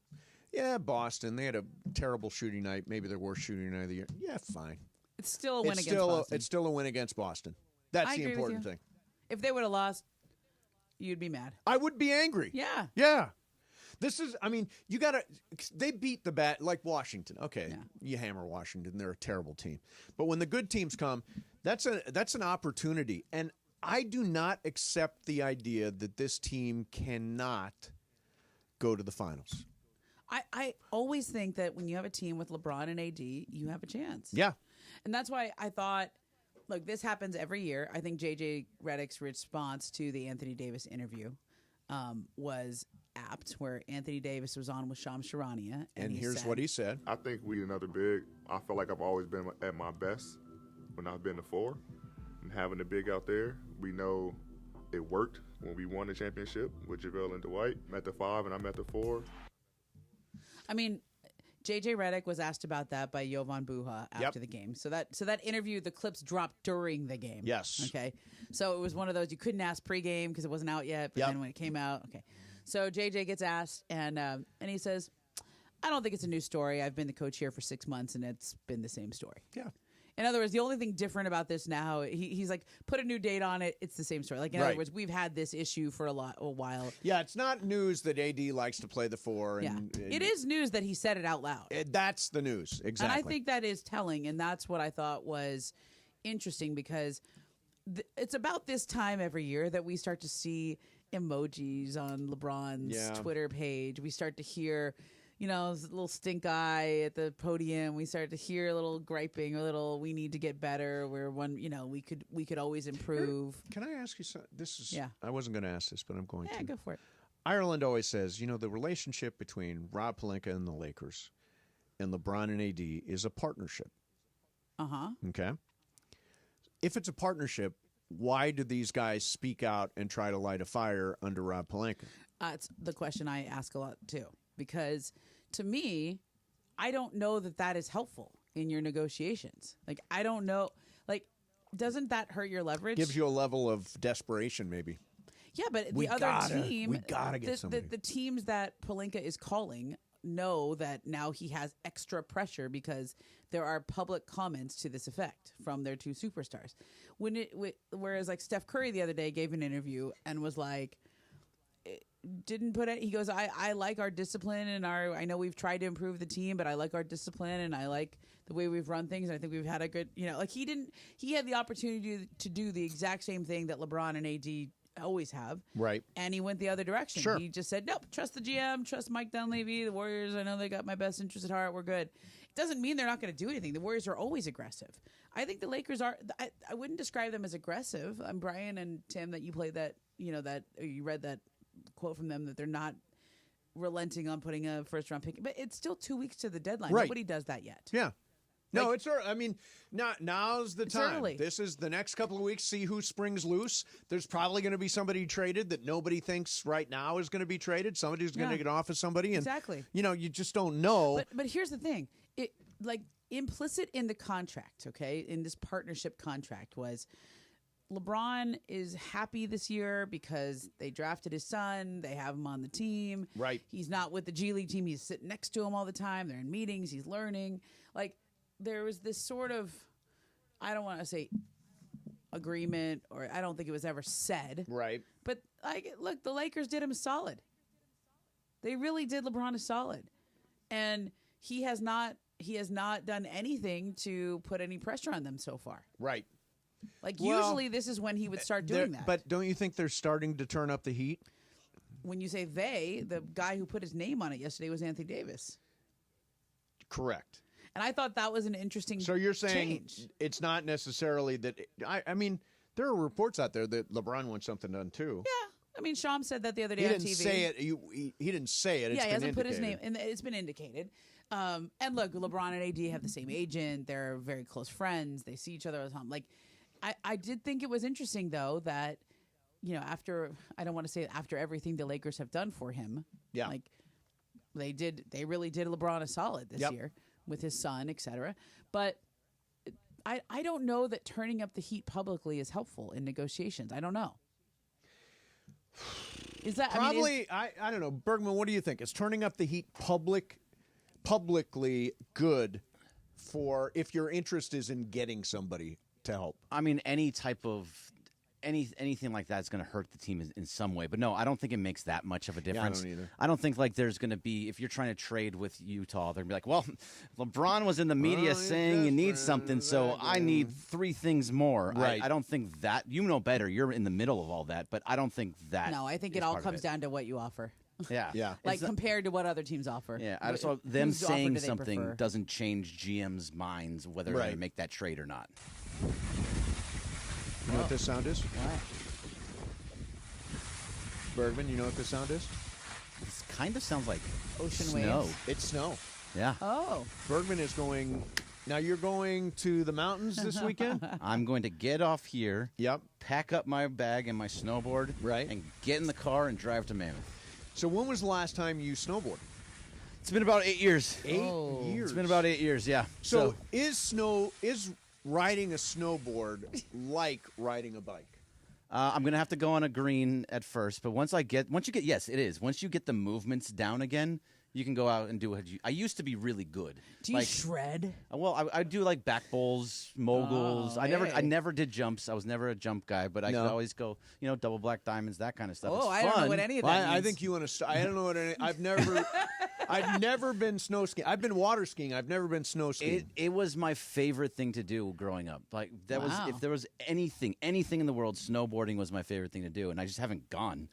Yeah, Boston, they had a terrible shooting night, maybe their worst shooting night of the year. Yeah, fine. It's still a win against still Boston. It's still a win against Boston. That's I the agree with important you. thing. If they would have lost, you'd be mad. I would be angry. Yeah. Yeah. This is, I mean, you got to, they beat the like Washington. Okay, Yeah. you hammer Washington. They're a terrible team. But when the good teams come, that's an opportunity. And I do not accept the idea that this team cannot go to the finals. I always think that when you have a team with LeBron and AD, you have a chance. Yeah. And that's why I thought, look, this happens every year. I think J.J. Redick's response to the Anthony Davis interview was apt, where Anthony Davis was on with Shams Charania. And he here's said, what he said. I think we another big. I feel like I've always been at my best when I've been the 4. And having the big out there, we know it worked when we won the championship with JaVale and Dwight. I'm at the 5 and I'm at the 4. I mean, J.J. Redick was asked about that by Jovan Buha after the game. So that interview, the clips dropped during the game. Yes. Okay. So it was one of those you couldn't ask pregame because it wasn't out yet. But then when it came out, okay. So J.J. gets asked, and he says, I don't think it's a new story. I've been the coach here for 6 months, and it's been the same story. Yeah. In other words, the only thing different about this now, he's like, put a new date on it. It's the same story. Like, in other words, we've had this issue for a while. Yeah, it's not news that AD likes to play the 4. And, It is news that he said it out loud. That's the news, exactly. And I think that is telling, and that's what I thought was interesting because it's about this time every year that we start to see emojis on LeBron's Twitter page. We start to hear, a little stink eye at the podium. We start to hear a little griping, a little we need to get better. Where we could always improve. Can I ask you something? This is I wasn't going to ask this, but I'm going to. Yeah, go for it. Ireland always says, the relationship between Rob Pelinka and the Lakers and LeBron and AD is a partnership. Uh-huh. Okay. If it's a partnership, why do these guys speak out and try to light a fire under Rob Pelinka? It's the question I ask a lot too, because to me, I don't know that is helpful in your negotiations. Like, I don't know. Like, doesn't that hurt your leverage? Gives you a level of desperation, maybe. Yeah, but We the other gotta- team, we gotta get somebody. the teams that Pelinka is calling know that now he has extra pressure because there are public comments to this effect from their 2 superstars. Whereas like Steph Curry the other day gave an interview and was like, didn't put it. He goes, I like our discipline and I know we've tried to improve the team, but I like our discipline and I like the way we've run things. And I think we've had a good, like he had the opportunity to do the exact same thing that LeBron and AD always have. Right. And he went the other direction. Sure. He just said, nope, trust the GM, trust Mike Dunleavy, the Warriors. I know they got my best interest at heart. We're good. It doesn't mean they're not going to do anything. The Warriors are always aggressive. I think the Lakers are, I wouldn't describe them as aggressive. I'm Brian and Tim that you played that, you read that quote from them that they're not relenting on putting a first round pick. But it's still 2 weeks to the deadline. Right. Nobody does that yet. Yeah. No, it's early. I mean, now's the time. Early. This is the next couple of weeks. See who springs loose. There's probably going to be somebody traded that nobody thinks right now is going to be traded. Somebody's going to get off of somebody. And, exactly. You just don't know. But here's the thing. It implicit in the contract, okay, in this partnership contract was LeBron is happy this year because they drafted his son. They have him on the team. Right. He's not with the G League team. He's sitting next to him all the time. They're in meetings. He's learning. Like, there was this sort of, I don't want to say agreement, or I don't think it was ever said. Right. But look, the Lakers did him a solid. They really did LeBron a solid, and he has not done anything to put any pressure on them so far. Right. Like usually, this is when he would start doing that. But don't you think they're starting to turn up the heat? When you say they, the guy who put his name on it yesterday was Anthony Davis. Correct. And I thought that was an interesting So you're saying change. it's not necessarily that I mean, there are reports out there that LeBron wants something done too. Yeah. I mean, Sham said that the other day He on didn't TV. say it. He didn't say it. It's Yeah, he been hasn't put his name, indicated. and it's been indicated. And look, LeBron and AD have the same agent. They're very close friends. They see each other all the time. Like, I did think it was interesting, though, that, you know, after, I don't want to say after everything the Lakers have done for him. Yeah. Like, they really did LeBron a solid this year with his son, et cetera. But I don't know that turning up the heat publicly is helpful in negotiations. I don't know. Is that Probably, I don't know. Bergman, what do you think? Is turning up the heat publicly good for if your interest is in getting somebody to help? I mean, any type of anything like that is going to hurt the team in some way. But no, I don't think it makes that much of a difference. I don't either. I don't think like there's going to be, if you're trying to trade with Utah, they're going to be like, well, LeBron was in the media saying you need something, so I need 3 things more. Right. I don't think that, you know better, you're in the middle of all that, but I don't think that. No, I think is it all part of comes down to what you offer. Yeah. Yeah. Like It's not- compared to what other teams offer. Yeah, I saw them Whose offer saying do they something prefer? doesn't change GM's minds whether Right. they make that trade or not. You know what this sound is? Bergman, you know what this sound is? This kind of sounds like Ocean snow. waves. It's snow. Yeah. Oh. Bergman is going. Now you're going to the mountains this weekend? I'm going to get off here. Yep. Pack up my bag and my snowboard. Right. And get in the car and drive to Mammoth. So when was the last time you snowboarded? It's been about 8 years. 8 years. It's been about 8 years, yeah. So is riding a snowboard like riding a bike? I'm going to have to go on a green at first, but yes, it is. Once you get the movements down again, you can go out and do what I used to be really good. Do you shred? Well, I do like back bowls, moguls. Oh, I hey. never did jumps. I was never a jump guy, but I could always go, double black diamonds, that kind of stuff. Oh, It's I don't know fun. what any of that means. I think you want to. I don't know what any. I've never been snow skiing. I've been water skiing. I've never been snow skiing. It was my favorite thing to do growing up. Like that was, if there was anything in the world, snowboarding was my favorite thing to do, and I just haven't gone.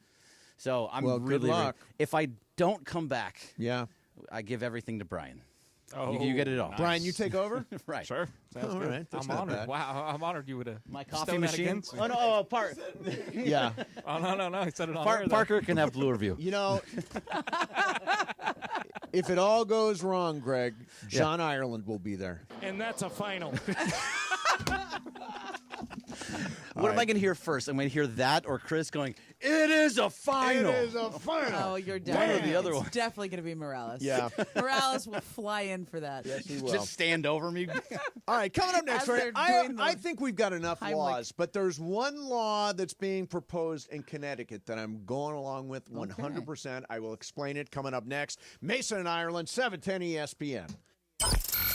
So I'm Well, good really. luck. If I don't come back, yeah, I give everything to Brian. Oh, you get it all. nice. Brian, you take over. Right. Sure. Sounds All good. right, that's I'm not honored. bad. Wow, I'm honored you would have. My coffee machine. Oh, no, Park. Yeah. Oh, no. He said it on air, though. Parker can have blue review. You know, if it all goes wrong, Greg, John Ireland will be there. And that's a final. What am I going to hear first? I'm going to hear that or Chris going, "It is a final." It is a final. Oh, you're One definitely or the other it's one. definitely going to be Morales. Yeah. Morales will fly in for that. Yes, he will. Just stand over me. All right, coming up next, As right, they're doing I the think we've got enough Heimlich. laws, but there's one law that's being proposed in Connecticut that I'm going along with 100%. I will explain it coming up next. Mason and Ireland, 710 ESPN.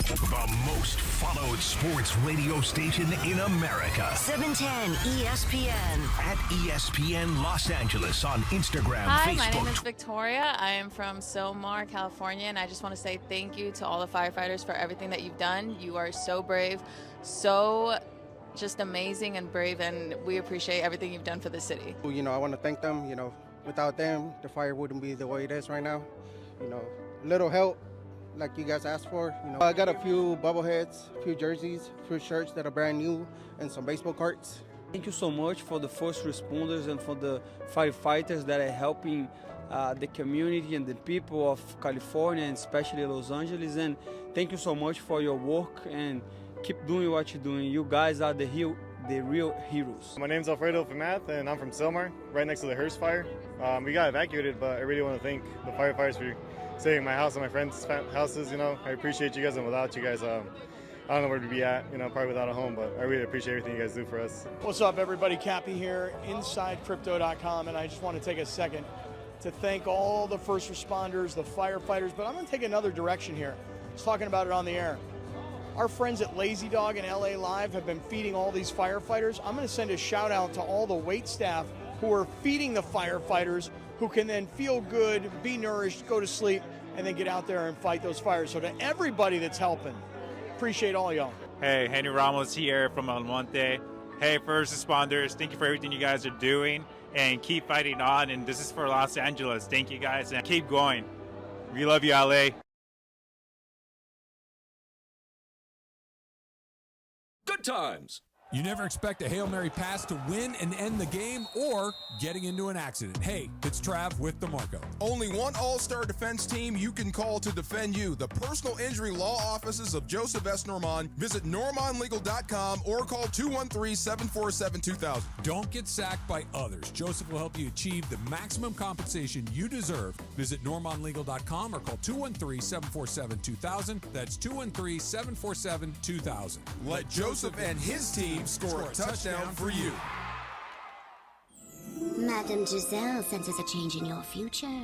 The most followed sports radio station in America. 710 ESPN. At ESPN Los Angeles on Instagram, Hi, Facebook. my name is Victoria. I am from Silmar, California, and I just want to say thank you to all the firefighters for everything that you've done. You are so brave, so just amazing and brave, and we appreciate everything you've done for the city. I want to thank them. Without them, the fire wouldn't be the way it is right now. Little help like you guys asked for. I got a few bobbleheads, a few jerseys, a few shirts that are brand new, and some baseball cards. Thank you so much for the first responders and for the firefighters that are helping the community and the people of California and especially Los Angeles. And thank you so much for your work and keep doing what you're doing. You guys are the real heroes. My name's Alfredo Famath, and I'm from Silmar, right next to the Hearst fire. We got evacuated, but I really want to thank the firefighters for saving my house and my friends' houses. I appreciate you guys, and without you guys, I don't know where to be at, probably without a home, but I really appreciate everything you guys do for us. What's up, everybody? Cappy here, InsideCrypto.com, and I just want to take a second to thank all the first responders, the firefighters, but I'm going to take another direction here. I was talking about it on the air. Our friends at Lazy Dog and LA Live have been feeding all these firefighters. I'm going to send a shout out to all the wait staff who are feeding the firefighters, who can then feel good, be nourished, go to sleep, and then get out there and fight those fires. So to everybody that's helping, appreciate all y'all. Hey, Henry Ramos here from El Monte. Hey, first responders, thank you for everything you guys are doing, and keep fighting on. And this is for Los Angeles. Thank you guys, and keep going. We love you, LA. Good times. You never expect a Hail Mary pass to win and end the game or getting into an accident. Hey, it's Trav with DeMarco. Only one all-star defense team you can call to defend you. The personal injury law offices of Joseph S. Normand. Visit normandlegal.com or call 213-747-2000. Don't get sacked by others. Joseph will help you achieve the maximum compensation you deserve. Visit normandlegal.com or call 213-747-2000. That's 213-747-2000. Let Joseph and his team score a touchdown for you. Madame Giselle senses a change in your future.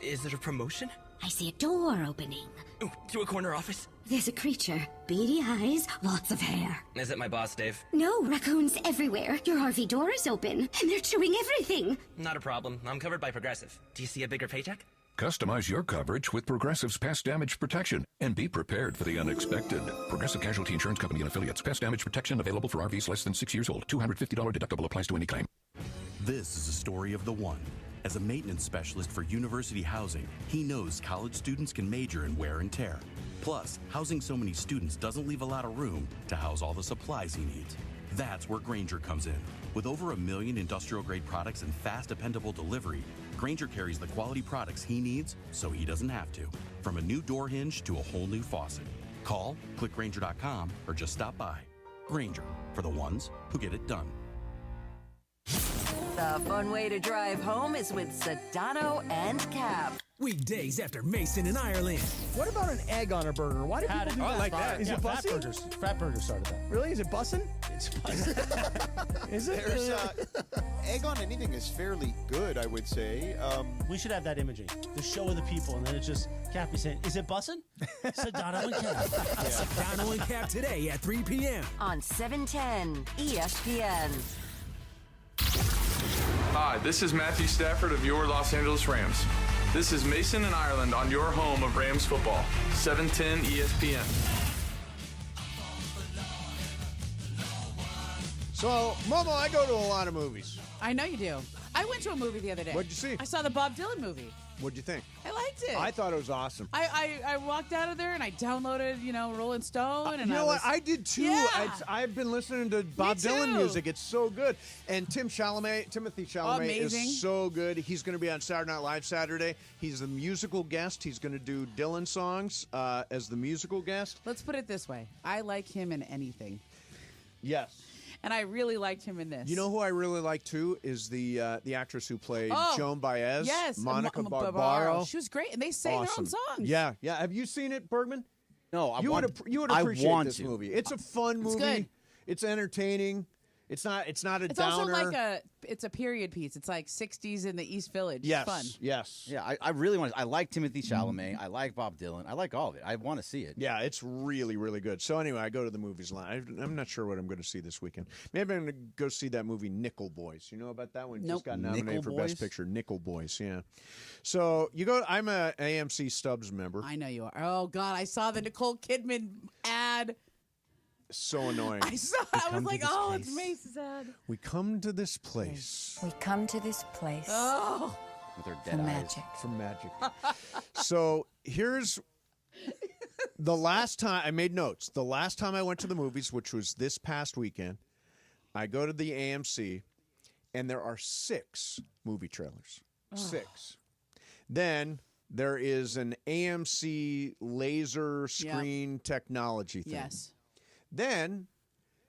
Is it a promotion? I see a door opening. Ooh, to a corner office? There's a creature. Beady eyes, lots of hair. Is it my boss, Dave? No, raccoons everywhere. Your RV door is open, and they're chewing everything. Not a problem. I'm covered by Progressive. Do you see a bigger paycheck? Customize your coverage with Progressive's Pest Damage Protection and be prepared for the unexpected. Progressive Casualty Insurance Company and Affiliates. Pest Damage Protection available for RVs less than 6 years old. $250 deductible applies to any claim. This is a story of the one. As a maintenance specialist for university housing, he knows college students can major in wear and tear. Plus, housing so many students doesn't leave a lot of room to house all the supplies he needs. That's where Grainger comes in. With over 1 million industrial-grade products and fast, dependable delivery, Grainger carries the quality products he needs so he doesn't have to. From a new door hinge to a whole new faucet. Call, click Grainger.com, or just stop by. Grainger, for the ones who get it done. The fun way to drive home is with Sedano and Cap. Weekdays after Mason in Ireland. What about an egg on a burger? Why do people do that? I like that. Is it Fat bussing? Burgers. Fat Burgers started that. Really? Is it bussing? It's bussing. Is it? There's egg on anything is fairly good, I would say. We should have that imaging. The show of the people, and then it's just Cappy saying, "Is it bussin'?" Sedano and Cap. Sedano and Cap today at 3 p.m. on 710 ESPN. Hi, this is Matthew Stafford of your Los Angeles Rams. This is Mason in Ireland on your home of Rams football, 710 ESPN. So, Momo, I go to a lot of movies. I know you do. I went to a movie the other day. What'd you see? I saw the Bob Dylan movie. What'd you think? I liked it. I thought it was awesome. I walked out of there and I downloaded, Rolling Stone. And you know what? I did too. Yeah. I've been listening to Bob Dylan music. It's so good. And Timothy Chalamet is so good. He's going to be on Saturday Night Live Saturday. He's the musical guest. He's going to do Dylan songs as the musical guest. Let's put it this way. I like him in anything. Yes. And I really liked him in this. You know who I really like too is the actress who played Joan Baez. Yes, Monica Barbaro. Barbaro. She was great, and they sang their own songs. Yeah. Have you seen it, Bergman? No, you would appreciate this movie. It's a fun movie. It's good. It's entertaining. It's not a It's downer. also like it's a period piece. It's like 60s in the East Village. Yes, It's fun. yes. Yeah, I really want to. I like Timothy Chalamet. I like Bob Dylan. I like all of it. I want to see it. Yeah, it's really, really good. So anyway, I go to the movies line. I'm not sure what I'm going to see this weekend. Maybe I'm going to go see that movie Nickel Boys. You know about that one? Nope. Just got nominated Nickel for Boys? Best Picture. Nickel Boys, yeah. So you go. I'm a AMC Stubbs member. I know you are. Oh, God. I saw the Nicole Kidman ad. So annoying. I saw it. I was like, oh, it's Mace's ad. We come to this place. We come to this place. Oh. With her For dead eyes. magic. For magic. So here's the last time I made notes. The last time I went to the movies, which was this past weekend, I go to the AMC, and there are 6 movie trailers. 6. Then there is an AMC laser screen technology thing. Yes. Then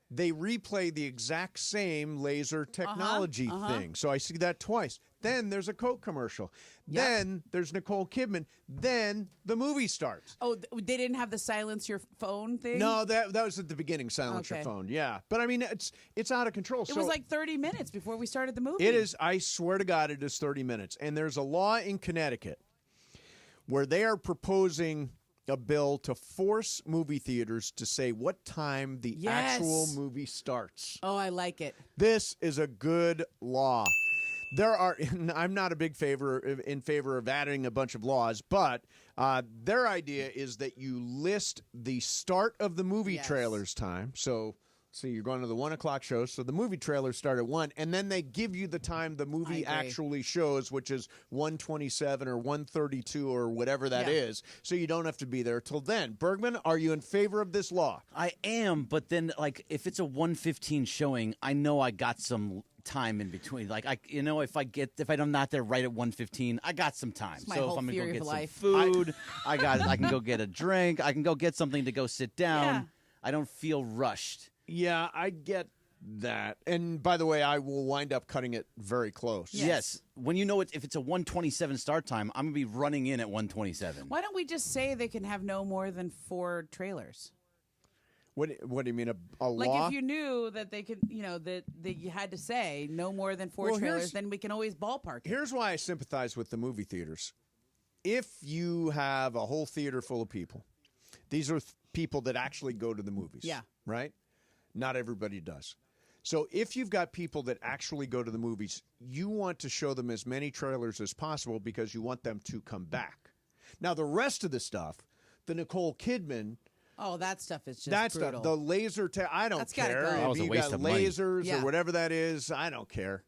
they replay the exact same laser technology thing. So I see that twice. Then there's a Coke commercial. Yep. Then there's Nicole Kidman. Then the movie starts. Oh, they didn't have the silence your phone thing? No, that was at the beginning, silence your phone. Yeah. But I mean, it's out of control. It was like 30 minutes before we started the movie. It is, I swear to God, it is 30 minutes. And there's a law in Connecticut where they are proposing a bill to force movie theaters to say what time the actual movie starts. Oh, I like it. This is a good law. I'm not a big in favor of adding a bunch of laws, but their idea is that you list the start of the movie trailer's time. So you're going to the 1 o'clock show, so the movie trailers start at 1, and then they give you the time the movie actually shows, which is 1:27 or 1:32 or whatever that is, so you don't have to be there till then. Bergman, are you in favor of this law? I am, but then, like, if it's a 1:15 showing, I know I got some time in between. Like, if I'm not there right at 1:15, I got some time. So if I'm gonna go get some food, I can go get a drink. I can go get something to go sit down. Yeah. I don't feel rushed. Yeah, I get that. And by the way, I will wind up cutting it very close. Yes. When you know if it's a 1:27 start time, I'm going to be running in at 1:27. Why don't we just say they can have no more than 4 trailers? What do you mean, a Like law? if you knew that they could, that you had to say no more than 4 trailers, then we can always ballpark it. Here's why I sympathize with the movie theaters. If you have a whole theater full of people, these are people that actually go to the movies. Yeah. Right? Not everybody does. So if you've got people that actually go to the movies, you want to show them as many trailers as possible because you want them to come back. Now, the rest of the stuff, the Nicole Kidman... Oh, that stuff is just brutal. Stuff, the laser... I don't care. Gotta go. That was a If you waste got of money. lasers or whatever that is, I don't care.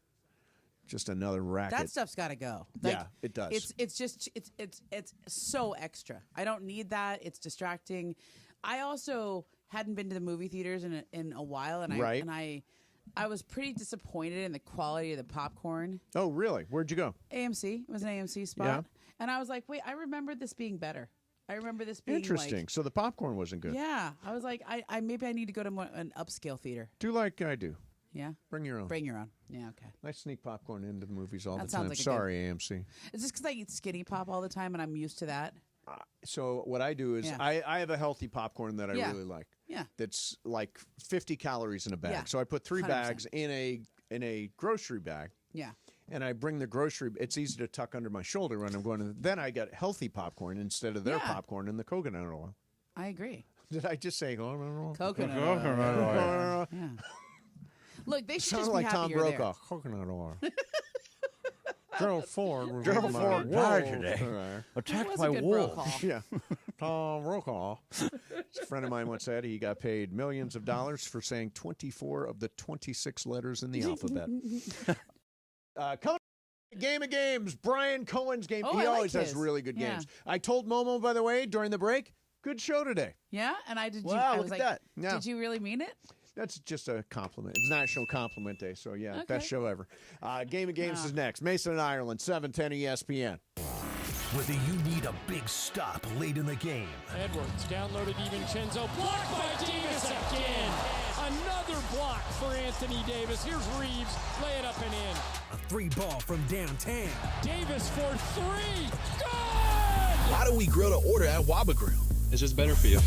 Just another racket. That stuff's got to go. Yeah, it does. It's so extra. I don't need that. It's distracting. I also hadn't been to the movie theaters in a while, and I was pretty disappointed in the quality of the popcorn. Oh, really? Where'd you go? AMC. It was an AMC spot. Yeah. And I was like, wait, I remember this being better. I remember this being interesting. So the popcorn wasn't good. Yeah. I was like, I maybe I need to go to an upscale theater. Do like I do. Yeah. Bring your own. Bring your own. Yeah, okay. I sneak popcorn into the movies all That the sounds time. like a Sorry, AMC. Is this because I eat Skinny Pop all the time and I'm used to that? So what I do is I have a healthy popcorn that I really like. Yeah. That's like 50 calories in a bag. Yeah. So I put 3 100%. bags in a grocery bag. Yeah. And I bring the grocery. It's easy to tuck under my shoulder when I'm going to. Then I got healthy popcorn instead of their popcorn and the coconut oil. I agree. Did I just say coconut oil? Coconut oil. Yeah. Look, they should Sounds just like be Tom happy Brokaw. Coconut oil. Gerald Ford was Gerald in my Ford world died today. Attacked by wolves. Yeah. Tom Brokaw. A friend of mine once said he got paid millions of dollars for saying 24 of the 26 letters in the alphabet. Coming Game of Games, Brian Cohen's game. Oh, He I like always has his. really good Yeah. games. I told Momo, by the way, during the break, good show today. Yeah, and I did. Wow, I look was at like, that. Yeah. Did you really mean it? That's just a compliment. It's National Compliment Day, so yeah, Okay. best show ever. Game of Games is next. Mason and Ireland, 710 ESPN. Whether you need a big stop late in the game. Edwards downloaded DiVincenzo. Blocked by Davis again. Another block for Anthony Davis. Here's Reeves. Lay it up and in. A 3-ball from downtown. Davis for 3. Good! Why do we grill to order at Waba Grill? It's just better for you.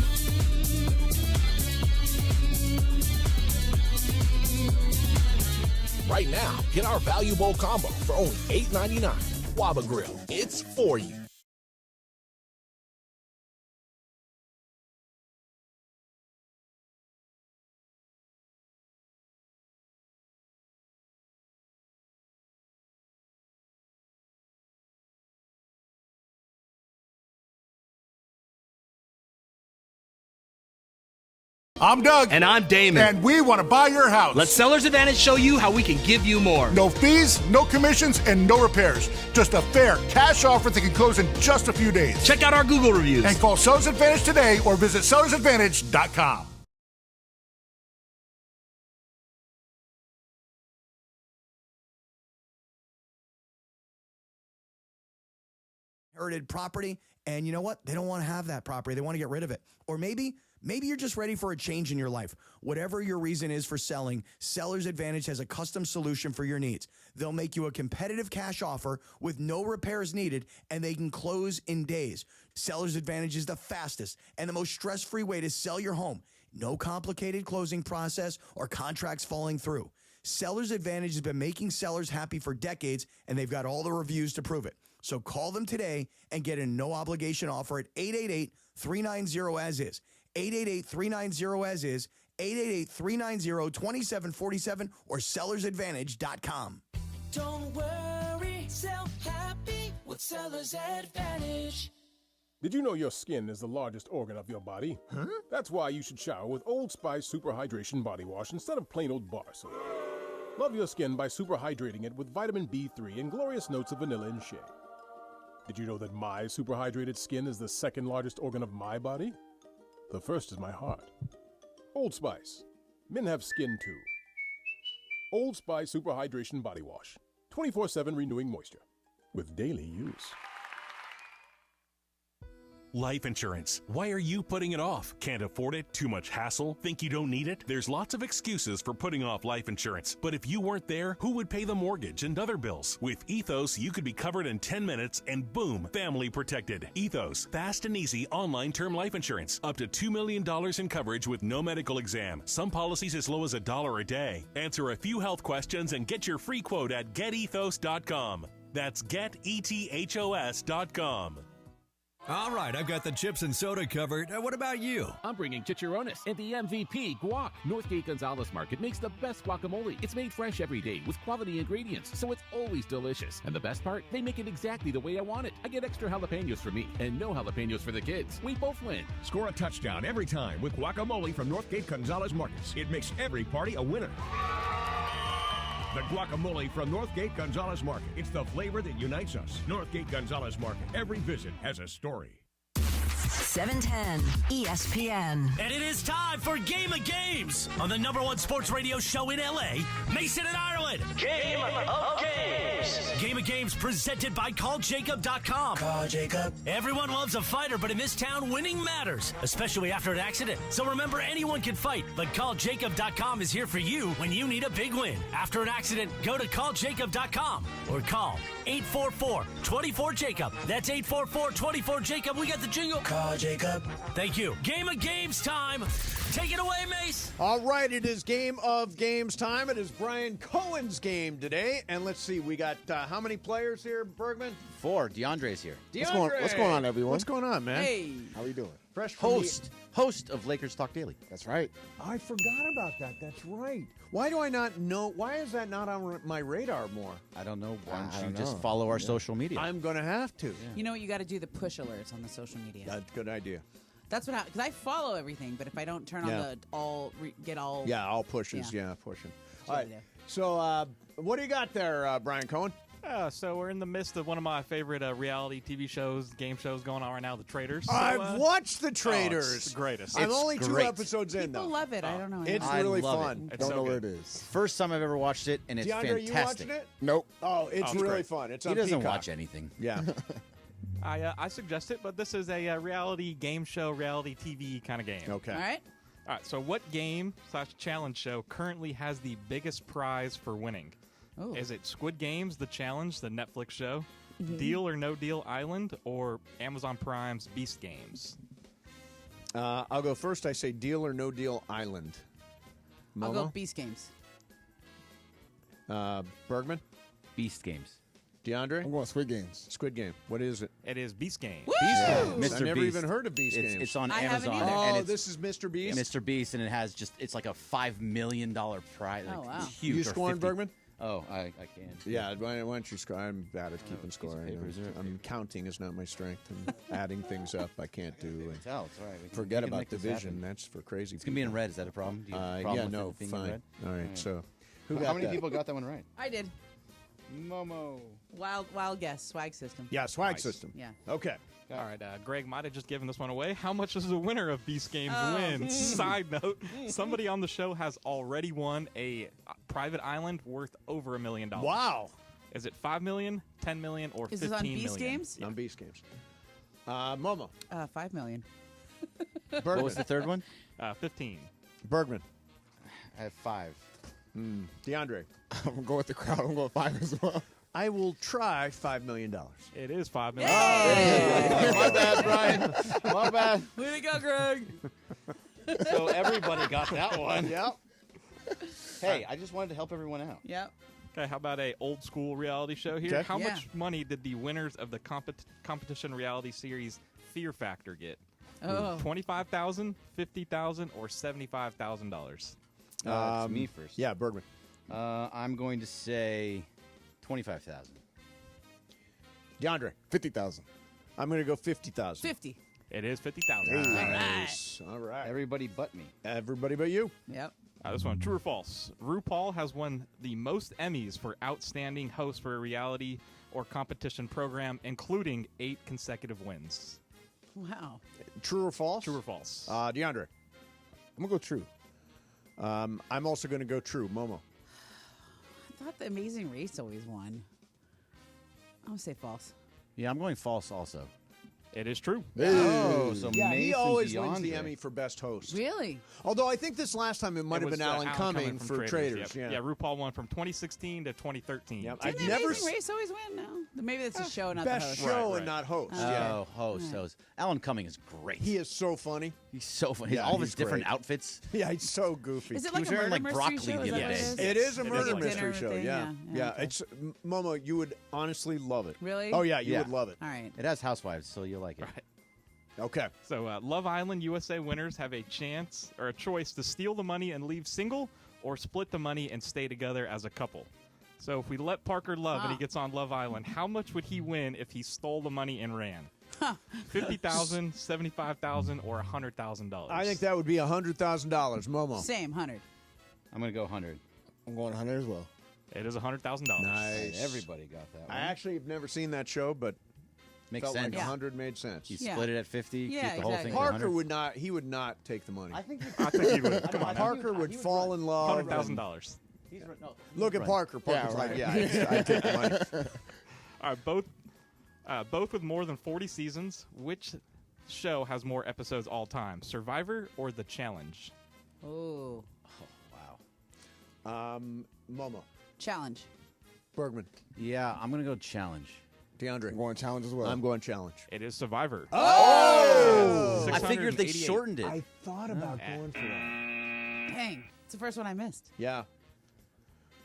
Right now, get our Value Bowl combo for only $8.99. Waba Grill, it's for you. I'm Doug. And I'm Damon. And we want to buy your house. Let Seller's Advantage show you how we can give you more. No fees, no commissions, and no repairs. Just a fair cash offer that can close in just a few days. Check out our Google reviews. And call Seller's Advantage today or visit sellersadvantage.com. Inherited property, and you know what? They don't want to have that property. They want to get rid of it. Or maybe you're just ready for a change in your life. Whatever your reason is for selling, Seller's Advantage has a custom solution for your needs. They'll make you a competitive cash offer with no repairs needed, and they can close in days. Seller's Advantage is the fastest and the most stress-free way to sell your home. No complicated closing process or contracts falling through. Seller's Advantage has been making sellers happy for decades, and they've got all the reviews to prove it. So call them today and get a no-obligation offer at 888-390-AS-IS. 888-390-AS-IS. 888-390-2747 or sellersadvantage.com. Don't worry, sell happy with Seller's Advantage. Did you know your skin is the largest organ of your body? Huh? That's why you should shower with Old Spice Super Hydration Body Wash instead of plain old bar soap. Love your skin by super hydrating it with vitamin B3 and glorious notes of vanilla and shea. Did you know that my super hydrated skin is the second largest organ of my body? The first is my heart. Old Spice. Men have skin too. Old Spice Super Hydration Body Wash. 24/7 renewing moisture. With daily use. Life insurance. Why are you putting it off? Can't afford it? Too much hassle? Think you don't need it? There's lots of excuses for putting off life insurance. But if you weren't there, who would pay the mortgage and other bills? With Ethos, you could be covered in 10 minutes and boom, family protected. Ethos, fast and easy online term life insurance. Up to $2 million in coverage with no medical exam. Some policies as low as $1 a day. Answer a few health questions and get your free quote at getethos.com. That's getethos.com. All right, I've got the chips and soda covered. What about you? I'm bringing chicharrones and the MVP, guac. Northgate Gonzalez Market makes the best guacamole. It's made fresh every day with quality ingredients, so it's always delicious. And the best part, they make it exactly the way I want it. I get extra jalapenos for me and no jalapenos for the kids. We both win. Score a touchdown every time with guacamole from Northgate Gonzalez Markets. It makes every party a winner. The guacamole from Northgate Gonzalez Market. It's the flavor that unites us. Northgate Gonzalez Market. Every visit has a story. 710 ESPN. And it is time for Game of Games on the #1 sports radio show in LA, Mason and Ireland. Game of Games. Game of Games presented by CallJacob.com. Call Jacob. Everyone loves a fighter, but in this town, winning matters, especially after an accident. So remember, anyone can fight, but CallJacob.com is here for you when you need a big win. After an accident, go to CallJacob.com or call 844-24-JACOB. That's 844-24-JACOB. We got the jingle. Call Jacob. Thank you. Game of Games time. Take it away, Mace. All right, it is Game of Games time. It is Brian Cohen's game today. And let's see, we got how many players here, Bergman? 4. DeAndre's here. DeAndre. What's going on, everyone? What's going on, man? Hey. How are you doing? Fresh from Host of Lakers Talk Daily. That's right. I forgot about that. That's right. Why do I not know? Why is that not on my radar more? I don't know. Why don't you just follow our social media? I'm going to have to. You know what? You got to do the push alerts on the social media. That's a good idea. That's what because I follow everything, but if I don't turn on the all pushes. Yeah. Pushing. All right. So, what do you got there, Brian Cohen? So we're in the midst of one of my favorite reality TV shows, game shows going on right now, The Traitors. So, I've watched The Traitors. It's the greatest. I'm only 2 episodes in, though. People love it. I don't know. It's really fun. It's Don't so know good. where it is. First time I've ever watched it, and it's DeAndre, fantastic. you watching it? Nope. Oh, it's really great. fun. It's He on doesn't Peacock. watch anything. Yeah. I suggest it, but this is a reality game show, reality TV kind of game. Okay. All right. All right, so what game/challenge show currently has the biggest prize for winning? Oh. Is it Squid Games, The Challenge, the Netflix show, Deal or No Deal Island, or Amazon Prime's Beast Games? I'll go first. I say Deal or No Deal Island. I'll MoMo? go Beast Games. Bergman? Beast Games. DeAndre? I'm going Squid Games. Squid Game. What is it? It is Beast Games. Beast Games. I never even heard of Beast Games. It's on I haven't Amazon. either. and Oh, it's this is Mr. Beast? Mr. Beast, and it has it's like a $5 million prize. Like, Oh, wow. It's huge. You or scoring, 50. Bergman? Oh, I can. Yeah, why don't you score? I'm bad at keeping score. of paper, is there a I'm counting is not my strength, and adding things up I can't do. And Tell, it's all right. We can- forget we can about make this division. happen. That's for crazy. It's gonna be in red. Is that a problem? Do you have a problem Yeah, with no, it being in fine. red? All right, so who How got many that? people got that one right? I did. Momo. Wild guess. Swag system. Yeah, swag system. Yeah. Okay. All right, Greg might have just given this one away. How much does the winner of Beast Games Oh. win? Side note, somebody on the show has already won a private island worth over $1 million. Wow. Is it $5 million, $10 million, or Is $15 this on million? Beast Games? On Beast Games. Momo. 5 million. Bergman. What was the third one? 15. Bergman. I have 5. DeAndre. I'm going to go with the crowd. I'm going 5 as well. I will try $5 million. It is $5 million. My bad, Brian. My bad. Way to go, Greg. So everybody got that one. Yep. Hey, I just wanted to help everyone out. Yep. Okay, how about a old school reality show here? Okay. How Yeah. much money did the winners of the competition reality series Fear Factor get? Oh. $25,000, $50,000, or $75,000. It's me first. Yeah, Bergman. I'm going to say 25,000. DeAndre. 50,000. I'm going to go 50,000. 50. It is 50,000. Nice. All right. Everybody but me. Everybody but you. Yep. This one, true or false? RuPaul has won the most Emmys for outstanding host for a reality or competition program, including 8 consecutive wins. Wow. True or false? True or false? DeAndre. I'm going to go true. I'm also going to go true. Momo. I thought the Amazing Race always won. I'm going to say false. Yeah, I'm going false also. It is true. Oh, so yeah, he Mason always wins DeAndre. the Emmy for best host. Really? Although I think this last time it might have been Alan Cumming from for Traders. Yep. Yeah, RuPaul won from 2016 to 2013. Yep. Didn't the Amazing Race always win? No. Maybe that's a show, not the host. Best show and not host. Oh, host. Alan Cumming is great. He is so funny. He's so funny. Yeah, All of his he's different great. outfits. Yeah, he's so goofy. Is it He like was a wearing, murder like, mystery broccoli show? the Is other that what day. it is? It is a Like murder dinner mystery show. thing? Yeah. Okay. It's Momo. You would honestly love it. Really? Oh yeah, you would love it. All right. It has housewives, so you'll like it. Right. Okay. So, Love Island USA winners have a chance or a choice to steal the money and leave single, or split the money and stay together as a couple. So, if we let Parker love and he gets on Love Island, how much would he win if he stole the money and ran? $50,000, $75,000, or $100,000? I think that would be $100,000, Momo. Same, 100. I'm going to go 100. I'm going 100 as well. It is $100,000. Nice. Everybody got that one. I actually have never seen that show, but Makes felt sense. like 100 made sense. You split it at 50, Yeah, keep the whole exactly. thing at Parker 100. would not. He would not take the money. I think he would. Come on. Parker would fall in love. $100,000. Look at Parker. Parker's like, yeah, I'd take the money. All right, both with more than 40 seasons. Which show has more episodes all time, Survivor or The Challenge? Oh. Wow. Momo. Challenge. Bergman. Yeah, I'm going to go challenge. DeAndre. I'm going challenge as well. I'm going challenge. It is Survivor. Oh! I figured they 688. shortened it. I thought about going for that. Dang. It's the first one I missed. Yeah.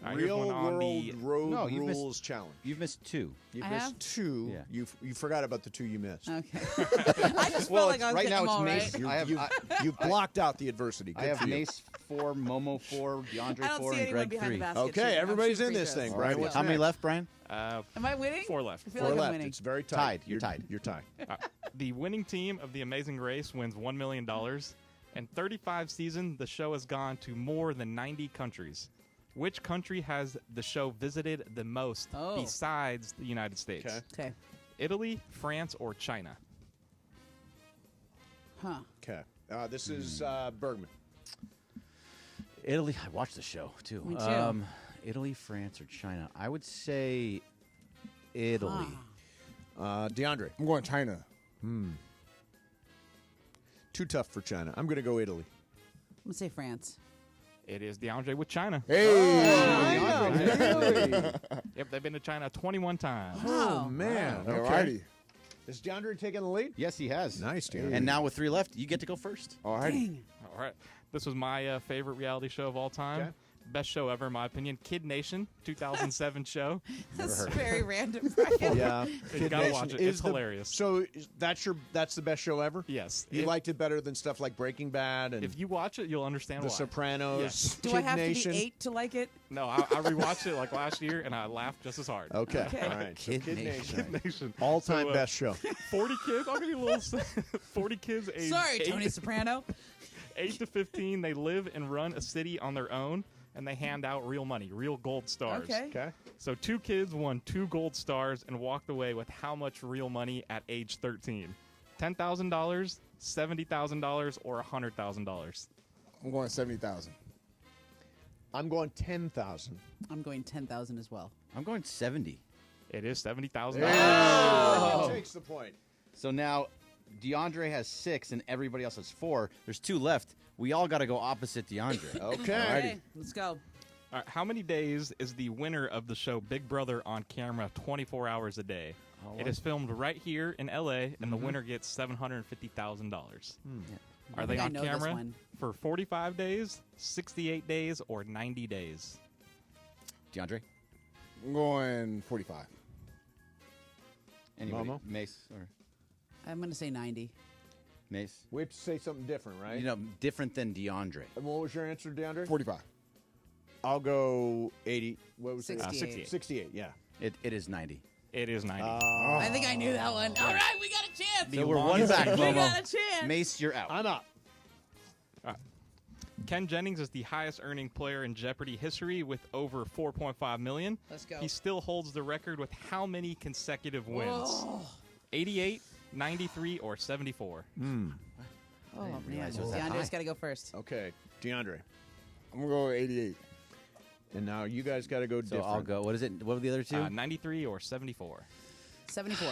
All right, here's Real one on World the- Road No, you've missed- Rules Challenge. You've missed 2. You've I missed have? 2. Yeah. You forgot about the 2 you missed. Okay. I just Well, felt like I was right getting now them it's all Mace. right. You blocked out the adversity. I Good have for you. Mace 4, Momo 4, DeAndre I don't 4, see and anyone Greg behind 3. the basket. Okay, shooting. I'm everybody's shooting in free this throws. thing, All Brian. right, What's how many next? left, Brian? Am I winning? 4 left. I feel 4 like I'm left. winning. It's very tight. Tied. You're tied. You're tied. The winning team of The Amazing Race wins $1 million. In 35 seasons, the show has gone to more than 90 countries. Which country has the show visited the most besides the United States? Okay. Italy, France, or China? Huh. Okay. This is Bergman. Italy. I watched the show, too. Me too. Italy, France, or China. I would say Italy. DeAndre. I'm going China. Too tough for China. I'm going to go Italy. I'm going to say France. It is DeAndre with China. Hey! Yep, they've been to China 21 times. Oh, man. Wow. Okay. Alrighty. Is DeAndre taking the lead? Yes, he has. Nice, DeAndre. And now with 3 left, you get to go first. Alrighty. Dang. All right. This was my favorite reality show of all time. Okay. Best show ever, in my opinion. Kid Nation, 2007 show. That's very random, Brian. Yeah. You gotta watch it. It's hilarious. So that's the best show ever? Yes. You liked it better than stuff like Breaking Bad and If you watch it, you'll understand The why. Sopranos, Yes. Do Kid I have Nation? to be 8 to like it? No, I rewatched it like last year, and I laughed just as hard. Okay. Okay. All right. So Kid Kid Nation. Nation. Kid Nation. All-time So, best show. 40 kids. I'll give you a little. 40 kids. Aged Sorry, 8 Tony Soprano. 8 to 15. They live and run a city on their own, and they hand out real money, real gold stars. Okay. Okay. So 2 kids won 2 gold stars and walked away with how much real money at age 13? $10,000, $70,000, or $100,000? I'm going 70,000. I'm going 10,000. I'm going 10,000 as well. I'm going 70. It is $70,000. Oh. Takes the point. So now DeAndre has 6 and everybody else has 4. There's 2 left. We all got to go opposite DeAndre. Okay. Let's go. All right, how many days is the winner of the show Big Brother on camera 24 hours a day? It is filmed right here in L.A., and the winner gets $750,000. Are I they think I on know this camera one. for 45 days, 68 days, or 90 days? DeAndre? I'm going 45. Anybody? Momo? Mace? Or I'm going to say 90. Mace? We have to say something different, right? You know, different than DeAndre. And what was your answer, DeAndre? 45. I'll go 80. What was 68. it? 68, yeah. It is 90. It is 90. I think I knew that one. All right, we got a chance. So we're one back, We Momo. got a chance. Mace, you're out. I'm out. Ken Jennings is the highest earning player in Jeopardy history with over $4.5 million. Let's go. He still holds the record with how many consecutive wins? Whoa. 88, 93, or 74? Oh, man. DeAndre's got to go first. Okay, DeAndre. I'm going to go 88. And now you guys got to go So different. I'll go. What is it? What were the other two? 93 or 74? 74.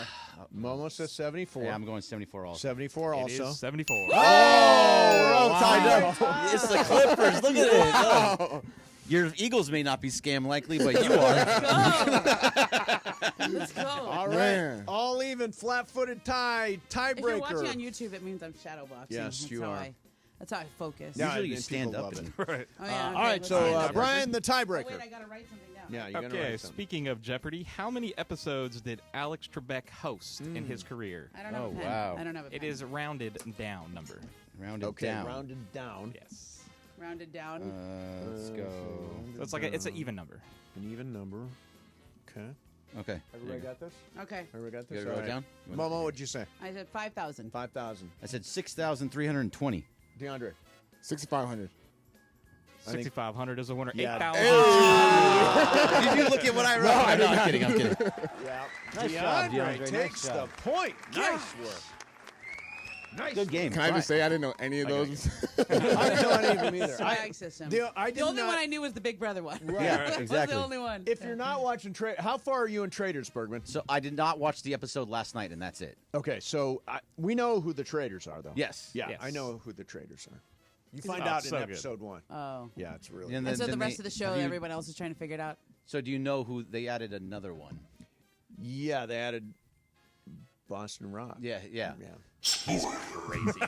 Momo says 74. Yeah, I'm going 74 also. 74 It also. is 74. Oh, we're all tied up. It's the Clippers. Look at it. Oh. Your Eagles may not be scam likely, but you are. Let's go. All right. Man. All even, flat-footed tie, If you're tiebreaker. watching on YouTube, it means I'm shadow boxing. Yes, That's you how are. That's how I focus. Yeah, Usually you and stand people up. love And, Right. Oh, yeah, all right, let's so do that. Brian, the Oh, tiebreaker. wait, I got to write something down. Yeah, you got to Okay, write something. speaking of Jeopardy, how many episodes did Alex Trebek host in his career? I don't have a pen. wow. I don't have a pen. It is a rounded down number. rounded Okay, down. rounded down. Yes. Rounded down. Let's go. So it's like it's an even number. An even number. Okay. Okay. Everybody got this? Okay. Everybody got You this? gotta write it All down? right. Momo, what'd you say? I said 5,000. 5,000. I said 6,320. DeAndre. 6,500. 6,500 is a winner. Yeah. 8,000. Did you look at what I wrote? No, I did I'm not. kidding. I'm kidding. Yeah. Nice job, DeAndre DeAndre. takes Nice job. the point. Nice work. Nice. Good game. Can I just say I didn't know any of those? I didn't know any of them either. Swag system. I The did only not- one I knew was the Big Brother one. Right. Yeah, That exactly. was the only one. If you're not watching how far are you in Traders, Bergman? So I did not watch the episode last night, and that's it. Okay, so we know who the traders are, though. Yes. Yeah, Yes. I know who the traders are. You Is find it- out Oh, in so good. episode 1. Oh. Yeah, it's really. And And so the then rest they- of the show, have you- everyone else is trying to figure it out. So do you know who they added another one? Yeah, they added Boston Rob. Yeah. Yeah. He's crazy.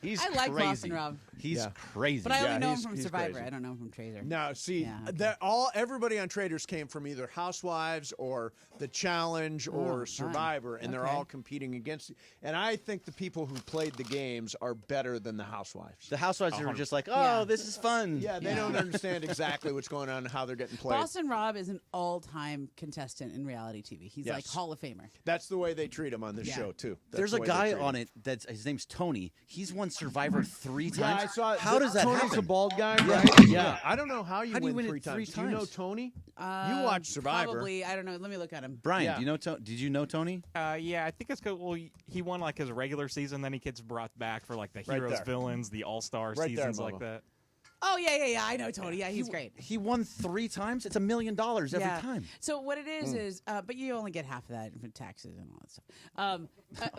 He's I like crazy. Boston Rob. He's Yeah. crazy. But I only Yeah, know him he's- from he's Survivor. crazy. I don't know him from Trader. Now, see, Yeah, okay. that everybody on Traders came from either Housewives or The Challenge or fun. Survivor, and they're Okay. all competing against. And I think the people who played the games are better than the Housewives. The Housewives are just like, oh, Yeah. this is fun. Yeah, they don't understand exactly what's going on and how they're getting played. Boston Rob is an all-time contestant in reality TV. He's like Yes. Hall of Famer. That's the way they treat him on this Yeah. show too. That's There's the a way they guy treat him. on it that's his name's Tony. He's won Survivor 3 times. Yeah, I saw. How does that Tony's happen? a bald guy, Yeah. right? Yeah. I don't know how you How do you win win 3 it 3 times. Do you know times? Tony? You watch Survivor. Probably. I don't know. Let me look at him. Brian, Yeah. do you know? Did you know Tony? Yeah, I think it's good. Well, he won like his regular season, then he gets brought back for like the Right heroes, there. villains, the all-star Right there, seasons like Momo. that. Oh, yeah. I know Tony. Yeah, he's great. He won 3 times. It's $1 million every Yeah. time. So what it is, but you only get half of that for taxes and all that stuff.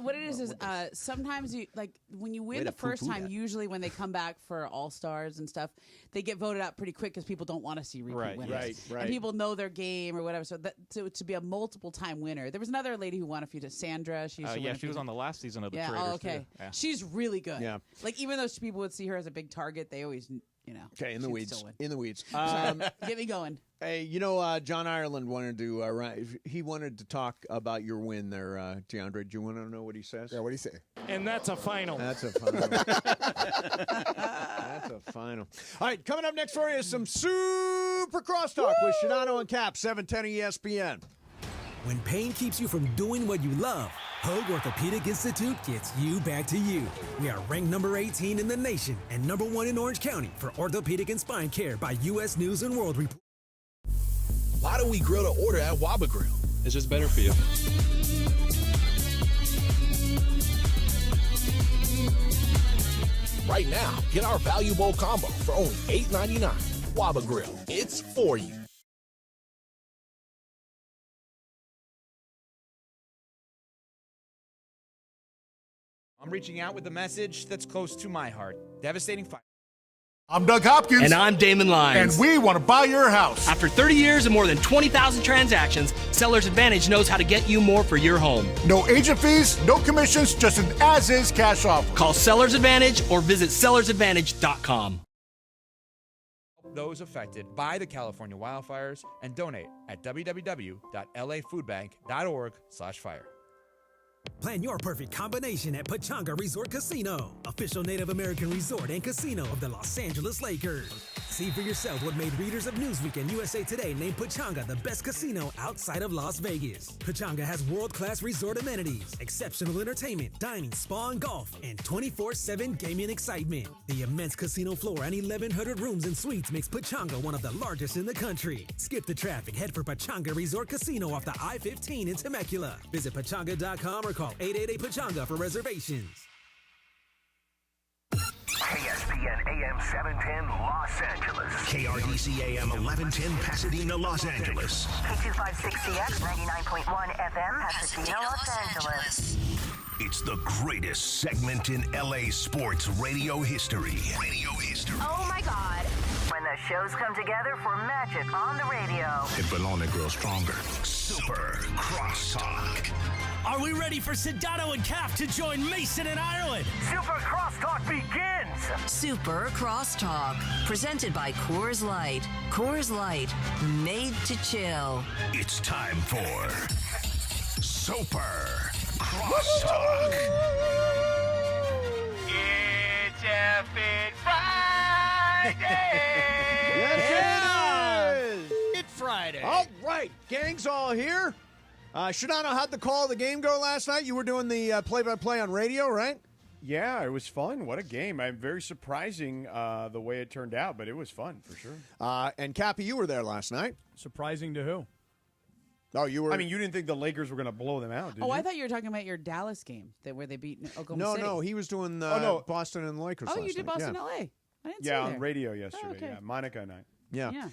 What it is sometimes you like when you Way win to the first poo-poo time. that. Usually when they come back for All Stars and stuff, they get voted out pretty quick because people don't want to see repeat Right, winners. right. And people know their game or whatever. So to be a multiple time winner, there was another lady who won a few. Sandra. She used to win a She few was on the last season of the Yeah. Traders. Oh, okay. Too. Yeah. She's really good. Yeah. Like even though people would see her as a big target, they always, Okay, in the she'd weeds. still win. In the weeds. Get me going. Hey, John Ireland wanted to. He wanted to talk about your win there, DeAndre. Do you want to know what he says? Yeah, what do you say? And that's a final. That's a final. That's a final. All right, coming up next for you is some super crosstalk with Shadano and Cap, 710 ESPN. When pain keeps you from doing what you love, Hoag Orthopedic Institute gets you back to you. We are ranked number 18 in the nation and number 1 in Orange County for orthopedic and spine care by U.S. News and World Report. Why do we grill to order at Waba Grill? It's just better for you. Right now, get our Value Bowl combo for only $8.99. Waba Grill, it's for you. I'm reaching out with a message that's close to my heart. Devastating fire. I'm Doug Hopkins. And I'm Damon Lyons. And we want to buy your house. After 30 years and more than 20,000 transactions, Seller's Advantage knows how to get you more for your home. No agent fees, no commissions, just an as-is cash offer. Call Seller's Advantage or visit sellersadvantage.com. Those affected by the California wildfires and donate at www.lafoodbank.org/fire. Plan your perfect combination at Pechanga Resort Casino, official Native American resort and casino of the Los Angeles Lakers. See for yourself what made readers of Newsweek and USA Today name Pechanga the best casino outside of Las Vegas. Pechanga has world-class resort amenities, exceptional entertainment, dining, spa, and golf, and 24/7 gaming excitement. The immense casino floor and 1,100 rooms and suites makes Pechanga one of the largest in the country. Skip the traffic, head for Pechanga Resort Casino off the I-15 in Temecula. Visit Pechanga.com or call 888-PECHANGA for reservations. ESPN AM 710 Los Angeles. KRDC AM 1110 Pasadena, Los Angeles. K256CX 99.1 FM Pasadena, Los Angeles. It's the greatest segment in LA sports radio history. Oh my God. When the shows come together for magic on the radio. It will only grow stronger. Super Crosstalk. Are we ready for Sedano and Cap to join Mason and Ireland? Super Crosstalk begins. Super Crosstalk, presented by Coors Light. Coors Light, made to chill. It's time for Super Crosstalk. It's effing Friday. Yes, it is. It's Friday. All right, gang's all here. Shadano, how'd the call of the game go last night? You were doing the play-by-play on radio, right? Yeah, it was fun. What a game. I'm very surprising the way it turned out, but it was fun for sure. And Cappy, you were there last night. Surprising to who? Oh, you were. I mean, you didn't think the Lakers were going to blow them out, did Oh, you? I thought you were talking about your Dallas game where they beat Oklahoma City. No, he was doing Boston and the Lakers Oh, last you did night. Boston, Yeah. LA. I didn't see Yeah, you on there. radio yesterday. Oh, okay. Yeah, Monica and I. Yeah.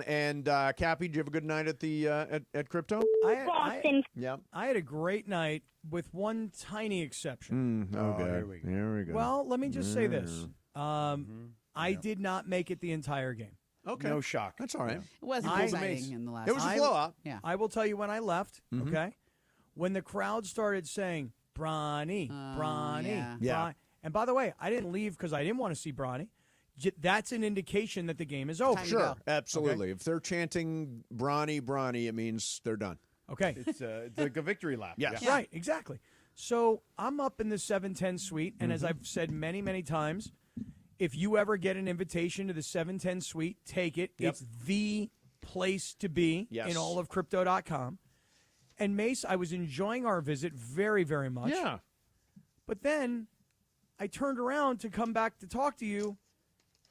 And Cappy, did you have a good night at the at Crypto? I had a great night with one tiny exception. Okay. Here we go. Well, let me just say this. I did not make it the entire game. Okay. No shock. That's all right. It wasn't exciting in the last It was a game. blowout. Yeah. I will tell you when I left, okay? When the crowd started saying, Bronny, Bronny, Yeah. Bron-" And by the way, I didn't leave because I didn't want to see Bronny. That's an indication that the game is over. Sure, absolutely. If they're chanting Bronny, Bronny, it means they're done. Okay. It's like a victory lap. Yes. Yeah. Right, exactly. So I'm up in the 710 suite, and as I've said many, many times, if you ever get an invitation to the 710 suite, take it. Yep. It's the place to be Yes. in all of crypto.com. And Mace, I was enjoying our visit very, very much. Yeah. But then I turned around to come back to talk to you,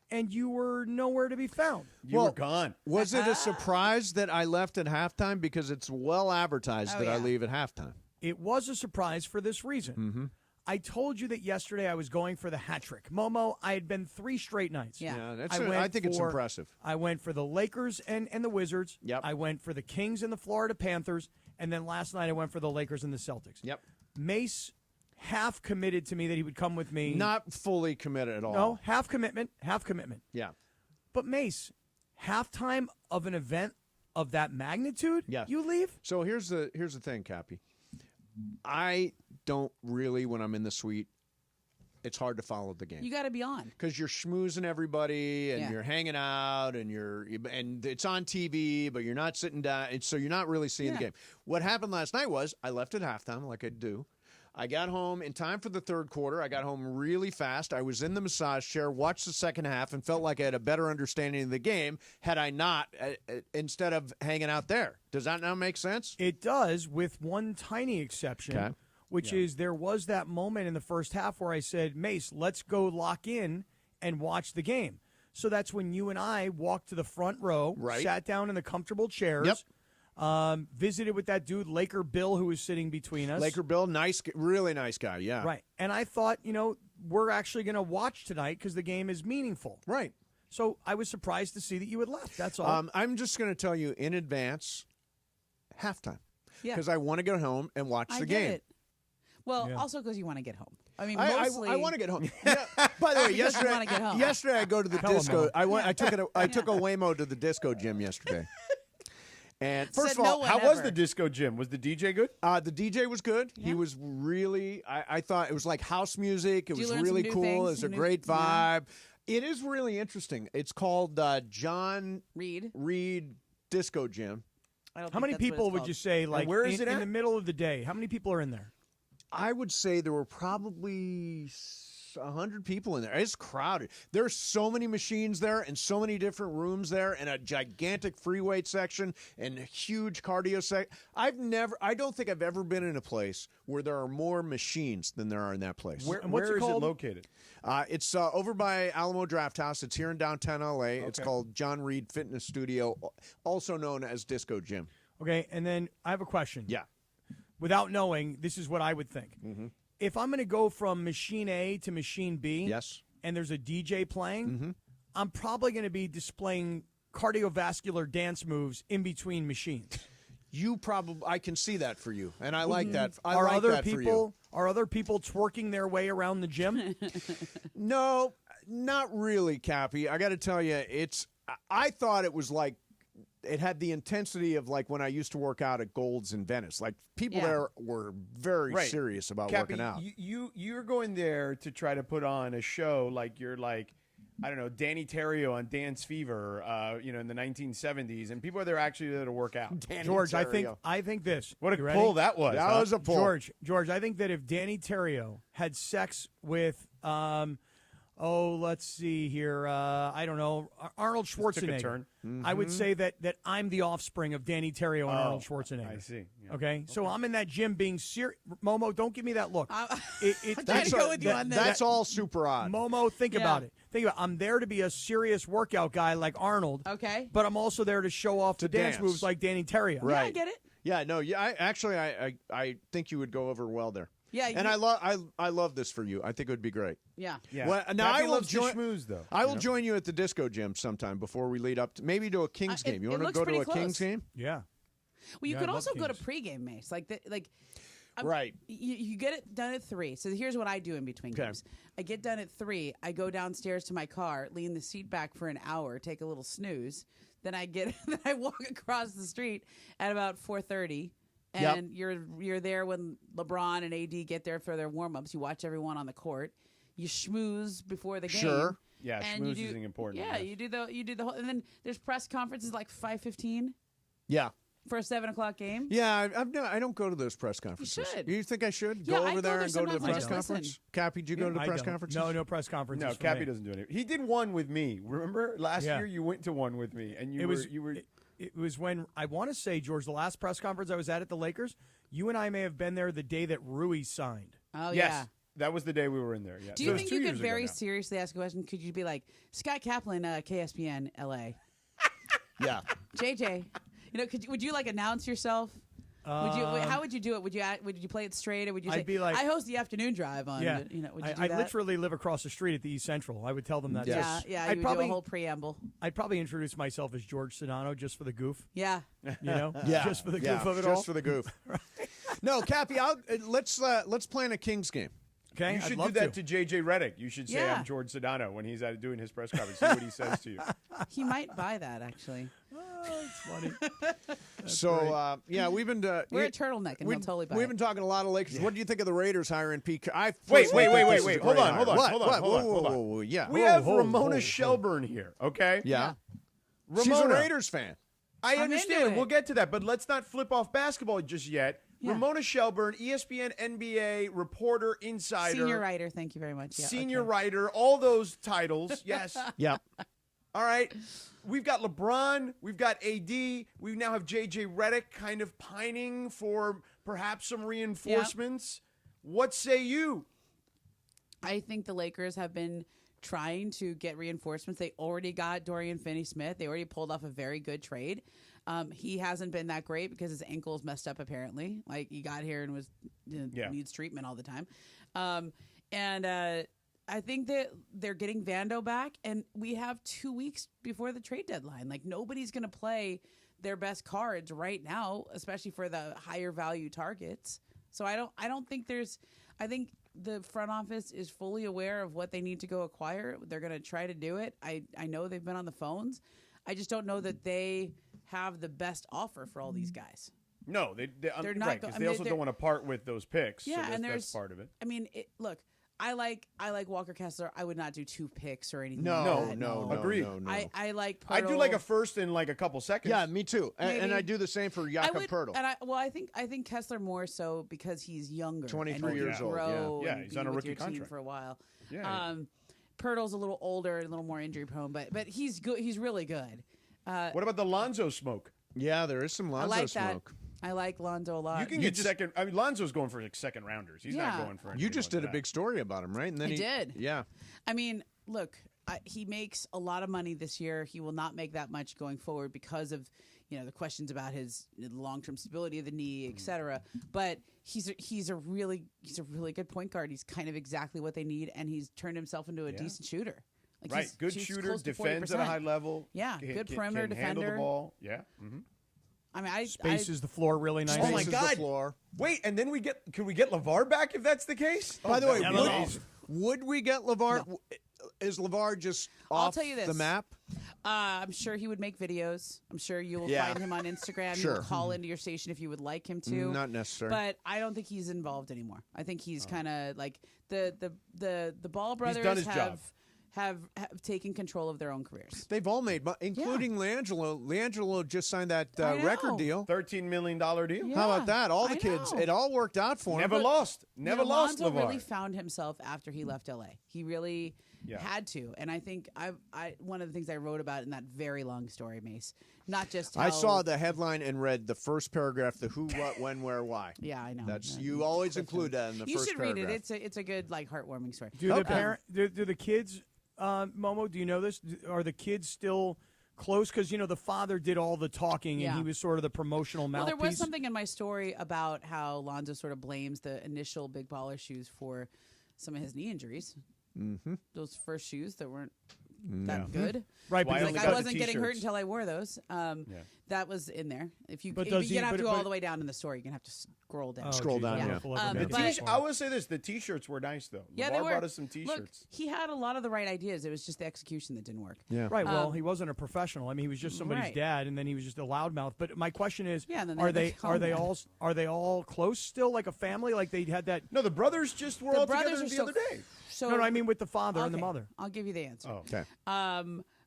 and you were nowhere to be found. You were gone. Was it a surprise that I left at halftime? Because it's well advertised that I leave at halftime. It was a surprise for this reason. I told you that yesterday I was going for the hat trick. Momo, I had been 3 straight nights. I think it's impressive. I went for the Lakers and the Wizards. Yep. I went for the Kings and the Florida Panthers. And then last night I went for the Lakers and the Celtics. Yep. Mace half committed to me that he would come with me. Not fully committed at all. No, half commitment. Yeah. But Mace, halftime of an event of that magnitude, you leave? So here's the thing, Cappy. I don't really, when I'm in the suite, it's hard to follow the game. You got to be on. Because you're schmoozing everybody and you're hanging out and it's on TV, but you're not sitting down. And so you're not really seeing the game. What happened last night was I left at halftime like I do. I got home in time for the third quarter. I got home really fast. I was in the massage chair, watched the second half, and felt like I had a better understanding of the game had I not, instead of hanging out there. Does that now make sense? It does, with one tiny exception, which is there was that moment in the first half where I said, Mace, let's go lock in and watch the game. So that's when you and I walked to the front row, sat down in the comfortable chairs, visited with that dude, Laker Bill, who was sitting between us. Laker Bill, really nice guy, yeah. Right. And I thought, we're actually going to watch tonight because the game is meaningful. Right. So I was surprised to see that you had left. That's all. I'm just going to tell you in advance, halftime. Yeah. Because I want to go home and watch the game. It. Well, also because you want to get home. I mean, I mostly. want to get home. Yeah. By the way, Because you wanna get home. yesterday I go to the disco. I took a Waymo to the disco gym yesterday. And first Said of all, no one How ever. was the disco gym? Was the DJ good? The DJ was good. He was really. I thought it was like house music. It Did you was learn really some new cool. things? It was a Some new- great vibe. It is really interesting. It's called John Reed Disco Gym. I don't How think many that's what people it's would called. you say, like, where is it in at? the middle of the day? How many people are in there? I would say there were probably 100 people in there. It's crowded. There's so many machines there and so many different rooms there and a gigantic free weight section and a huge cardio section. I don't think I've ever been in a place where there are more machines than there are in that place. Where is it located? It's over by Alamo Draft House. It's here in downtown LA. It's called John Reed Fitness Studio, also known as Disco Gym. Okay, and then I have a question. Yeah. Without knowing, this is what I would think. Mm-hmm. If I'm going to go from machine A to machine B, yes, and there's a DJ playing, mm-hmm. I'm probably going to be displaying cardiovascular dance moves in between machines. I can see that for you, and I like that. Are other people twerking their way around the gym? No, not really, Cappy. I got to tell you, I thought it was like it had the intensity of like when I used to work out at Gold's in Venice. Like people there were very serious about Cappy, working out. You're going there to try to put on a show like you're like, I don't know, Danny Terrio on Dance Fever, in the 1970s, and people are there actually there to work out. George, I think this. What a You pull ready? that was. That was a pull. George, I think that if Danny Terrio had sex with let's see here. I don't know. Arnold Schwarzenegger. Took a turn. I would say that I'm the offspring of Danny Terrio and Arnold Schwarzenegger. I see. Yeah. Okay? So I'm in that gym being serious. Momo, don't give me that look. That's all super odd. Momo, think about it. I'm there to be a serious workout guy like Arnold. Okay. But I'm also there to show off the dance moves like Danny Terrio. Right. Yeah, I get it. Yeah, no, I think you would go over well there. Yeah, and I love this for you. I think it would be great. Yeah. Well, now I will join. Schmooze, though. I will join you at the Disco Gym sometime before we lead up to maybe to a Kings game. You want to go to a Kings game? Yeah. Well, you could also go to pregame, Mace. Right. You get it done at 3. So here's what I do in between games. I get done at 3. I go downstairs to my car, lean the seat back for an hour, take a little snooze. Then I walk across the street at about 4:30. And you're there when LeBron and AD get there for their warm-ups. You watch everyone on the court. You schmooze before the game. Sure. Yeah, schmooze is important. Yeah, you do the whole, and then there's press conferences like 5:15. Yeah. For a 7:00 game. Yeah, I don't go to those press conferences. You should. You think I should Yeah, go I over there and go to the sometimes. press conference? Cappy, did you go to the press conferences? No press conferences. No, for Cappy me. doesn't do it. He did one with me. Remember last year you went to one with me, and you were. It was when, I want to say, George, the last press conference I was at the Lakers, you and I may have been there the day that Rui signed. Oh, yes, yeah. That was the day we were in there. Yeah. Do you think you could very seriously ask a question? Could you be like, Scott Kaplan, KSPN, LA? Yeah. JJ, would you like announce yourself? How would you do it? Would you play it straight, or would you say, I'd be like, I host the afternoon drive on? Yeah. Would you do I that? literally live across the street at the East Central. I would tell them that. Yeah, yeah. I'd You probably do a whole preamble. I'd probably introduce myself as George Sedano just for the goof. Yeah. Just for the goof of it all. Just for the goof. No, Cappy, let's plan a Kings game. Okay, you should do that to JJ Redick. You should say, I'm George Sedano when he's out doing his press conference. See what he says to you. He might buy that, actually. Oh, it's funny. So, we've been... We're a turtleneck, and he'll totally buy We've been talking a lot of Lakers. What do you think of the Raiders hiring Pete? Wait. Hold on. We have Ramona Shelburne here, okay? Yeah. Ramona. She's a Raiders fan. I understand. We'll get to that, but let's not flip off basketball just yet. Yeah. Ramona Shelburne, ESPN NBA reporter, insider. Senior writer, thank you very much. Yeah, Senior writer, all those titles, yes. Yep. All right. We've got LeBron. We've got AD. We now have JJ Redick kind of pining for perhaps some reinforcements. Yep. What say you? I think the Lakers have been trying to get reinforcements. They already got Dorian Finney-Smith. They already pulled off a very good trade. He hasn't been that great because his ankle's messed up, apparently. Like, he got here and was needs treatment all the time. I think that they're getting Vando back, and we have 2 weeks before the trade deadline. Like, nobody's going to play their best cards right now, especially for the higher value targets. So I don't think I think the front office is fully aware of what they need to go acquire. They're going to try to do it. I know they've been on the phones. I just don't know that they have the best offer for all these guys. No, they're not. Right, because they also don't want to part with those picks. Yeah, so and that's part of it. I mean, look, I like Walker Kessler. I would not do 2 picks or anything. No, like that. no. Agreed. No. I like Pirtle. I do like a first in like a couple seconds. Yeah, me too. And I do the same for Jakob Pirtle. And I think Kessler more so because he's younger. 23 and years old. Yeah, he's on a rookie your contract team for a while. Yeah. Pirtle's a little older, a little more injury prone, but he's good. He's really good. What about the Lonzo smoke? Yeah, there is some Lonzo I like smoke. I like Lonzo a lot. You can get second. I mean, Lonzo's going for like second rounders. He's not going for. You just did like a big story about him, right? And then I did. Yeah. I mean, look, he makes a lot of money this year. He will not make that much going forward because of the questions about his long-term stability of the knee, et cetera. But he's a really good point guard. He's kind of exactly what they need, and he's turned himself into a decent shooter. Like right, good shooter, close to defends 40%. at a high level. Yeah, good perimeter can defender. Handle the ball. Yeah. Mm-hmm. I mean, spaces the floor really nice. Oh my God! The floor. Wait, and then can we get LeVar back if that's the case? By the way, would we get LeVar? No. Is LeVar just I'll off tell you this. the map? I'm sure he would make videos. I'm sure you will find him on Instagram. Sure. You will call into your station if you would like him to. Not necessary. But I don't think he's involved anymore. I think he's kind of like the Ball brothers He's done his job. Have taken control of their own careers. They've all made, including LiAngelo. LiAngelo just signed that record deal, $13 million deal. Yeah, How about that? All the kids, it all worked out for him. Never lost. Never lost. Lonzo LeVar. really found himself after he left LA. He really had to, and I think I one of the things I wrote about in that very long story, Mace, not just how, I saw the headline and read the first paragraph: the who, what, when, where, why. Yeah, I know. That's you always include that in the you first should paragraph. read it. It's a good heartwarming story. Do the kids, Momo? Do you know this? Are the kids still close? Because the father did all the talking and he was sort of the promotional mouthpiece. Well, there was something in my story about how Lonzo sort of blames the initial big baller shoes for some of his knee injuries. Mm-hmm. Those first shoes that weren't that good. Right, because because I wasn't getting hurt until I wore those. That was in there. If you have to go all the way down in the story, you're going to have to scroll down. Scroll down, I will say this. The T-shirts were nice, though. Yeah, LeVar they were. brought us some T-shirts. Look, he had a lot of the right ideas. It was just the execution that didn't work. Yeah. Right. Well, he wasn't a professional. I mean, he was just somebody's dad, and then he was just a loudmouth. But my question is, are they all close still, like a family? Like they had that? No, the brothers just were all together the other day. So, no, I mean with the father and the mother. I'll give you the answer. Oh, okay.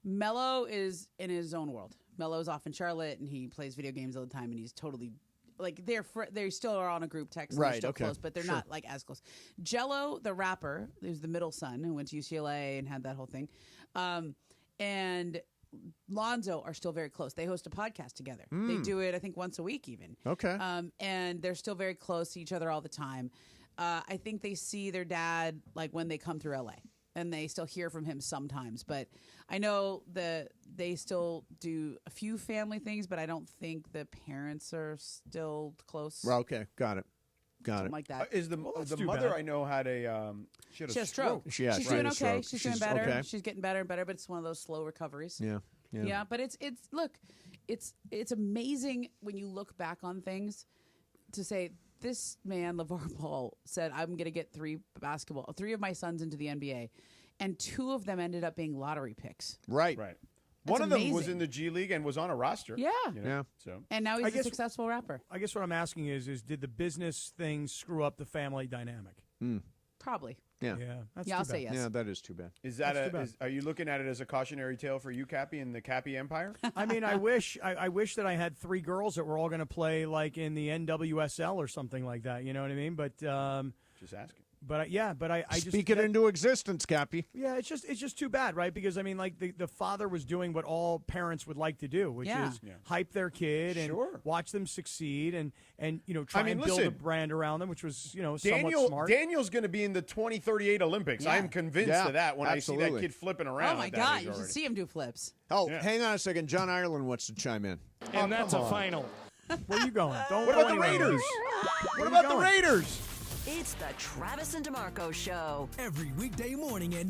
Mello is in his own world. Mello's off in Charlotte, and he plays video games all the time, and he's totally like they still are on a group text, and they're still close, but they're not like as close. Jello, the rapper, who's the middle son who went to UCLA and had that whole thing, and Lonzo are still very close. They host a podcast together. They do it, I think, once a week even. Okay. And they're still very close to each other all the time. I think they see their dad like when they come through LA. And they still hear from him sometimes, but I know that they still do a few family things, but I don't think the parents are still close. Well, okay, got it. Something like that. Is the mother I know had a she had a stroke. She's doing okay. She's doing better. Okay. She's getting better and better, but it's one of those slow recoveries. Yeah. But it's amazing when you look back on things to say, this man, LeVar Ball, said, I'm going to get three of my sons into the NBA. And 2 of them ended up being lottery picks. Right. One of them was in the G League and was on a roster. Yeah. So. And now he's a successful rapper. I guess what I'm asking is did the business thing screw up the family dynamic? Probably. Yeah. I'll say yes. Yeah, that is too bad. Is that are you looking at it as a cautionary tale for you, Cappy, and the Cappy Empire? I mean, I wish that I had 3 girls that were all going to play like in the NWSL or something like that. You know what I mean? But just asking. But I just speak it into existence, Cappy. Yeah, it's just too bad, right? Because I mean, like the father was doing what all parents would like to do, which is hype their kid and watch them succeed and try and build a brand around them, which was somewhat smart. Daniel's going to be in the 2038 Olympics. Yeah. I'm convinced of that when I see that kid flipping around. Oh my God, you should see him do flips. Oh, hang on a second. John Ireland wants to chime in. And that's a final. Where are you going? What about the Raiders? What about the Raiders? It's the Travis and DeMarco Show. Every weekday morning at